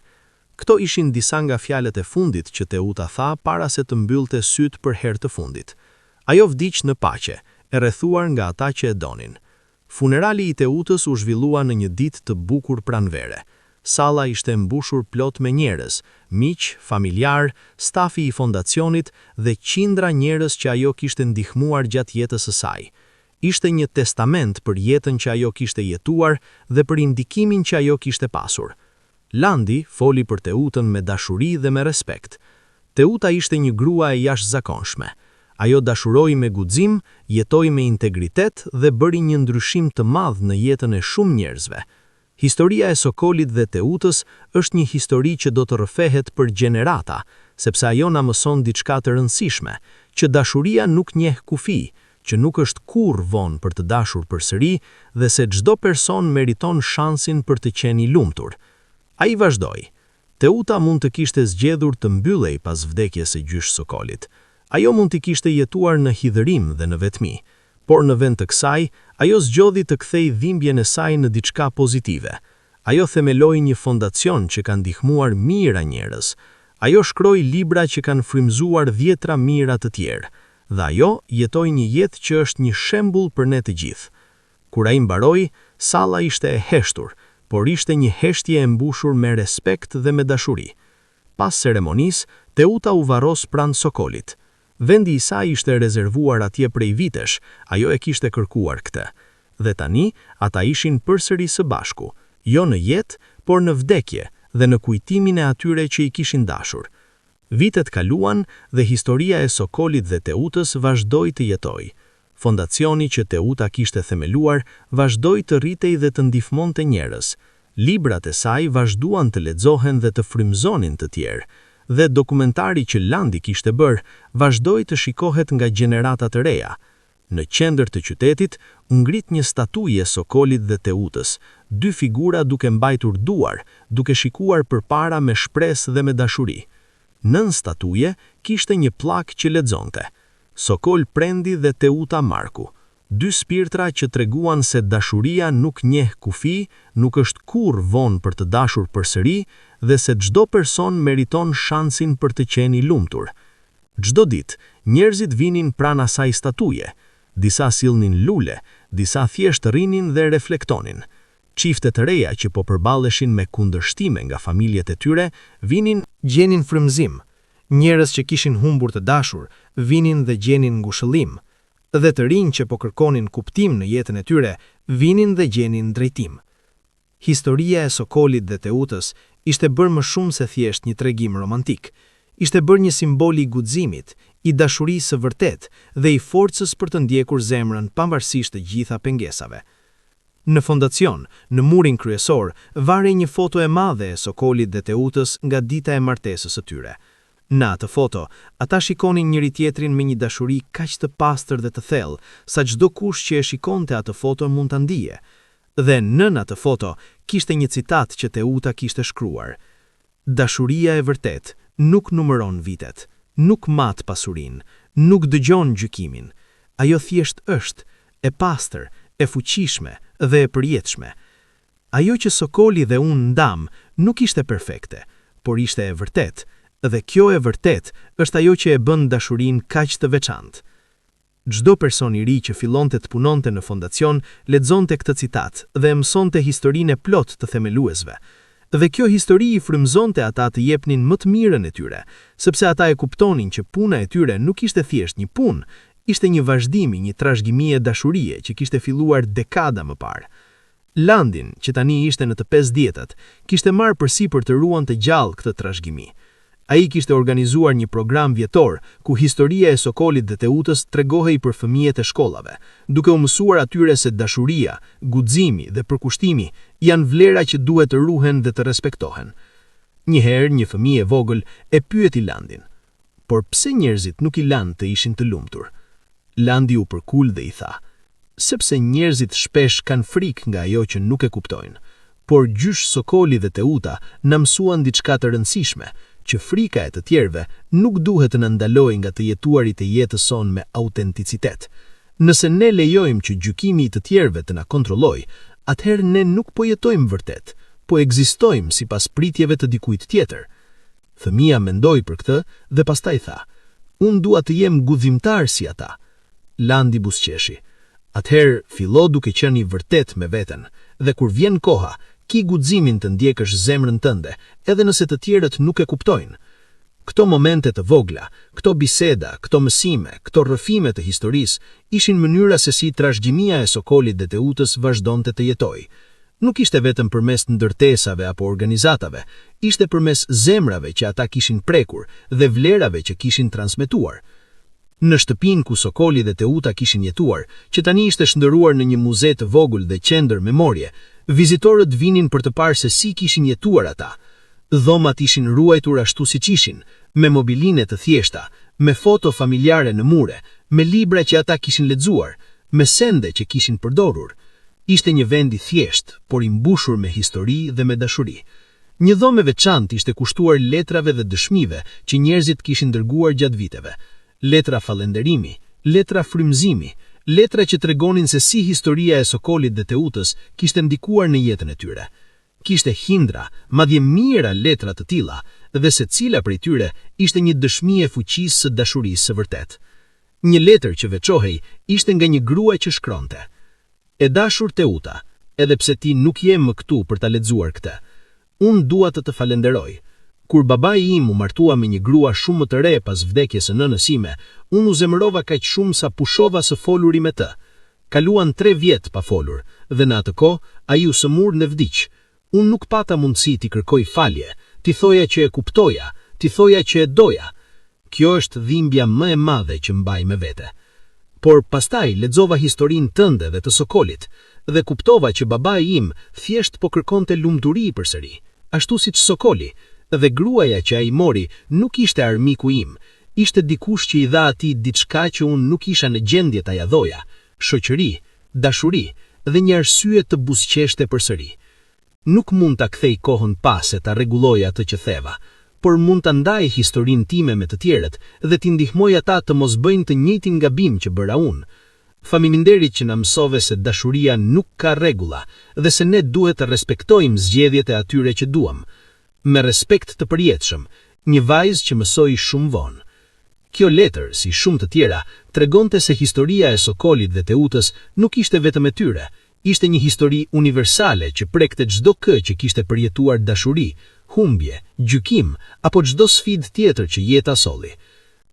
Këto ishin disa nga fjalët e fundit që Teuta tha para se të mbyllte syt për herë të fundit. Ajo vdiq në paqe, e rrethuar nga ata që e donin. Funerali i Teutës u zhvillua në një ditë të bukur pranvere. Salla ishte mbushur plot me njerëz, miq, familjar, stafi i fondacionit dhe qindra njerëz që ajo kishte ndihmuar gjatë jetës së saj. Ishte një testament për jetën që ajo kishte jetuar dhe për indikimin që ajo kishte pasur. Landi foli për Teutën me dashuri dhe me respekt. Teuta ishte një grua e jashtëzakonshme. Ajo dashuroi me guxim, jetoi me integritet dhe bëri një ndryshim të madh në jetën e shumë njerëzve. Historia e Sokolit dhe Teutës është një histori që do të rrëfehet për gjenerata, sepse ajo na mëson diçka të rëndësishme, që dashuria nuk njeh kufi, që nuk është kurrë vonë për të dashur përsëri dhe se çdo person meriton shansin për të qenë i lumtur. Ai vazhdoi. Teuta mund të kishte zgjedhur të mbyllej pas vdekjes së gjysh Sokolit. Ajo mund të kishte jetuar në hidhërim dhe në vetmi, por në vend të kësaj, ajo zgjodhi të kthej dhimbjen e saj në diçka pozitive. Ajo themeloi një fondacion që ka ndihmuar mijëra njerëz. Ajo shkroi libra që kanë frymëzuar dhjetra mijëra të tjerë, dhe ajo jetoi një jetë që është një shembull për ne të gjithë. Kur ai mbaroi, salla ishte e heshtur, por ishte një heshtje e mbushur me respekt dhe me dashuri. Pas ceremonisë, Teuta u varros pranë Sokolit. Vendi i saj ishte rezervuar atje prej vitesh, ajo e kishte kërkuar këtë. Dhe tani, ata ishin përsëri së bashku, jo në jetë, por në vdekje dhe në kujtimin e atyre që i kishin dashur. Vitet kaluan dhe historia e Sokolit dhe Teutës vazhdoi të jetojë. Fondacioni që Teuta kishte themeluar vazhdoi të rritej dhe të ndihmonte njerëz. Librat e saj vazhduan të lexohen dhe të frymëzonin të tjerë, dhe dokumentari që Landi kishte bërë vazhdoi të shikohet nga gjenerata të reja. Në qendër të qytetit u ngrit një statuje Sokolit dhe Teutës, dy figura duke mbajtur duar, duke shikuar përpara me shpresë dhe me dashuri. Nën statuje kishte një pllak që lexonte: Sokol Prendi dhe Teuta Marku, dy spirtra që treguan se dashuria nuk njeh kufi, nuk është kurrë vonë për të dashur përsëri dhe se çdo person meriton shansin për të qenë i lumtur. Çdo ditë, njerëzit vinin pranë asaj statuje. Disa sillnin lule, disa thjesht rrinin dhe reflektonin. Çifte të reja që po përballeshin me kundërshtime nga familjet e tyre, vinin, Gjenin frymëzim. Njerëz që kishin humbur të dashur, vinin dhe gjenin ngushëllim. Dhe të rinj që po kërkonin kuptim në jetën e tyre, vinin dhe gjenin drejtim. Historia e Sokolit dhe Teutës ishte bërë më shumë se thjesht një tregim romantik. Ishte bërë një simbol i guximit, i dashurisë së vërtet dhe i forcës për të ndjekur zemrën pavarësisht të gjitha pengesave. Në fondacion, në murin kryesor, varej një foto e madhe e Sokolit dhe Teutës nga dita e martesës së tyre. Në atë foto, ata shikonin njëri tjetrin me një dashuri kaq të pastër dhe të thellë, sa çdo kush që e shikonte atë foto mund ta ndije. Dhe nën atë foto kishte një citat që Teuta kishte shkruar: Dashuria e vërtet nuk numëron vitet, nuk mat pasurinë, nuk dëgjon gjykimin. Ajo thjesht është e pastër, e fuqishme dhe e përjetshme. Ajo që Sokoli dhe unë ndam nuk ishte perfekte, por ishte e vërtet, dhe kjo e vërtet është ajo që e bën dashurinë kaq të veçantë. Çdo person i ri që fillonte të punonte në fondacion lexonte këtë citat dhe mësonte historinë e plot të themeluesve. Dhe kjo histori i frymëzonte ata të jepnin më të mirën e tyre, sepse ata e kuptonin që puna e tyre nuk ishte thjesht një punë, ishte një vazhdim i një trashëgimie dashurie që kishte filluar dekada më parë. Landin, që tani ishte në të 50-tat, kishte marrë përsipër të ruante gjallë këtë trashëgimi. Ai kishte organizuar një program vjetor ku historia e Sokolit dhe Teutës tregohej për fëmijët e shkollave, duke u mësuar atyre se dashuria, guximi dhe përkushtimi janë vlera që duhet të ruhen dhe të respektohen. Një herë një fëmijë e vogël e pyeti Landin: "Por pse njerëzit nuk i lanë të ishin të lumtur?" Landi u përkul dhe i tha: "Sepse njerëzit shpesh kanë frikë nga ajo që nuk e kuptojnë, por gjysh Sokoli dhe Teuta na mësuan diçka të rëndësishme, që frika e të tjerëve nuk duhet të na ndalojë nga të jetuarit e jetës sonë me autenticitet. Nëse ne lejojmë që gjykimi i të tjerëve të na kontrollojë, atëherë ne nuk po jetojmë vërtet, po ekzistojmë sipas pritjeve të dikujt tjetër." Fëmia mendoi për këtë dhe pastaj tha: "Unë dua të jem gudhimtar si ata." Landi buzëqeshi: "Atëherë fillo duke qenë i vërtet me veten, dhe kur vjen koha, ki guximin të ndjekësh zemrën tënde, edhe nëse të tjerët nuk e kuptojnë." Këto momente të vogla, këto biseda, këto mësime, këto rrëfime të historisë ishin mënyra se si trashëgimia e Sokolit dhe Teutës vazhdonte të jetojë. Nuk ishte vetëm përmes ndërtesave apo organizatave, ishte përmes zemrave që ata kishin prekur dhe vlerave që kishin transmetuar. Në shtëpinë ku Sokoli dhe Teuta kishin jetuar, që tani ishte shndëruar në një muze të vogël dhe qendër memorie, vizitorët vinin për të parë se si kishin jetuar ata. Dhomat ishin ruajtur ashtu siç ishin, me mobiline të thjeshta, me foto familjare në mure, me libra që ata kishin lexuar, me sende që kishin përdorur. Ishte një vend i thjesht, por i mbushur me histori dhe me dashuri. Një dhomë e veçantë ishte kushtuar letrave dhe dëshmive që njerëzit kishin dërguar gjatë viteve. Letra falënderimi, letra frymëzimi, letra që tregonin se si historia e Sokolit dhe Teutës kishte ndikuar në jetën e tyre. Kishte hindra, madje mijëra letra të tilla, dhe secila prej tyre ishte një dëshmi e fuqisë së dashurisë së vërtet. Një letër që veçohej ishte nga një grua që shkronte: "E dashur Teuta, edhe pse ti nuk je më këtu për ta lexuar këtë, unë dua të falenderoj. Kur babai im u martua me një grua shumë më të re pas vdekjes së nënës sime, unë u zemërova kaq shumë sa pushova së foluri me të. Kaluan 3 vjet pa folur, dhe në atë kohë ai u sëmur në vdiq. Unë nuk pata mundësi t'i kërkoj falje, t'i thoja që e kuptoja, t'i thoja që e doja. Kjo është dhimbja më e madhe që mbaj me vete." Por pastaj lexova historinë tënde dhe të Sokolit, dhe kuptova që babai im thjesht po kërkonte lumturi përsëri, ashtu siç Sokoli, dhe gruaja që ai mori nuk ishte armiku im, ishte dikush që i dha atij diçka që unë nuk isha në gjendje ta dhaja, shoqëri, dashuri dhe një arsye të buzëqeshte përsëri. Nuk mund ta kthej kohën pas e ta rregulloj atë që theva, por mund ta ndaj historinë time me të tjerët dhe t'i ndihmoj ata të mos bëjnë të njëjtin gabim që bëra unë. Faleminderit që na mësove se dashuria nuk ka rregulla dhe se ne duhet të respektojmë zgjedhjet e atyre që duam. Me respekt të përjetshëm, një vajzë që mësoi shumë vonë. Kjo letër, si shumë të tjera, tregonte se historia e Sokolit dhe Teutës nuk ishte vetëm e tyre, ishte një histori universale që prekte çdo kë që kishte përjetuar dashuri, humbje, gjykim apo çdo sfidë tjetër që jeta solli.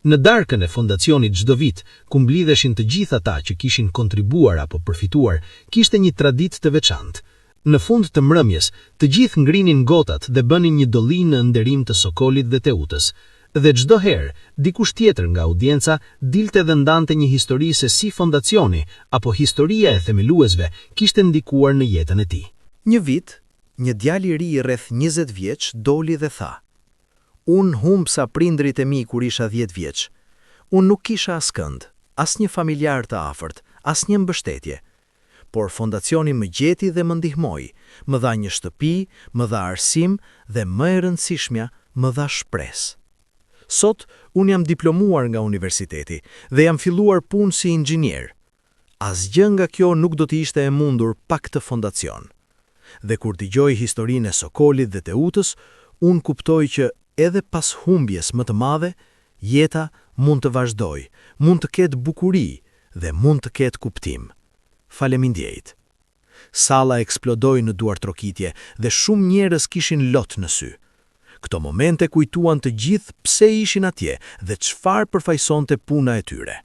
Në darkën e fondacionit çdo vit, ku mblidheshin të gjithë ata që kishin kontribuar apo përfituar, kishte një traditë të veçantë. Në fund të mbrëmjes, të gjithë ngrinin gotat dhe bënin një dolli në nderim të Sokolit dhe Teutës. Dhe çdo herë, dikush tjetër nga audienca dilte dhe ndante një histori se si fondacioni apo historia e themeluesve kishte ndikuar në jetën e tij. Një vit, një djalë i ri rreth 20 vjeç doli dhe tha: "Unë humbsa prindrit e mi kur isha 10 vjeç. Unë nuk kisha askënd, asnjë familjar të afërt, asnjë mbështetje. Por fondacioni më gjeti dhe më ndihmoi, më dha një shtëpi, më dha arsim dhe më e rëndësishmja, më dha shpresë. Sot, unë jam diplomuar nga universiteti dhe jam filluar punë si inxhinier. Asgjë nga kjo nuk do të ishte e mundur pa këtë fondacion." Dhe kur dëgjoj historinë e Sokolit dhe Teutës, unë kuptoj që edhe pas humbjes më të madhe, jeta mund të vazhdoj, mund të ketë bukuri dhe mund të ketë kuptim. Faleminderit. Salla eksplodoi në duartrokitje dhe shumë njerëz kishin lot në sy. Këto momente kujtuan të gjithë pse ishin atje dhe çfarë përfaqësonte puna e tyre.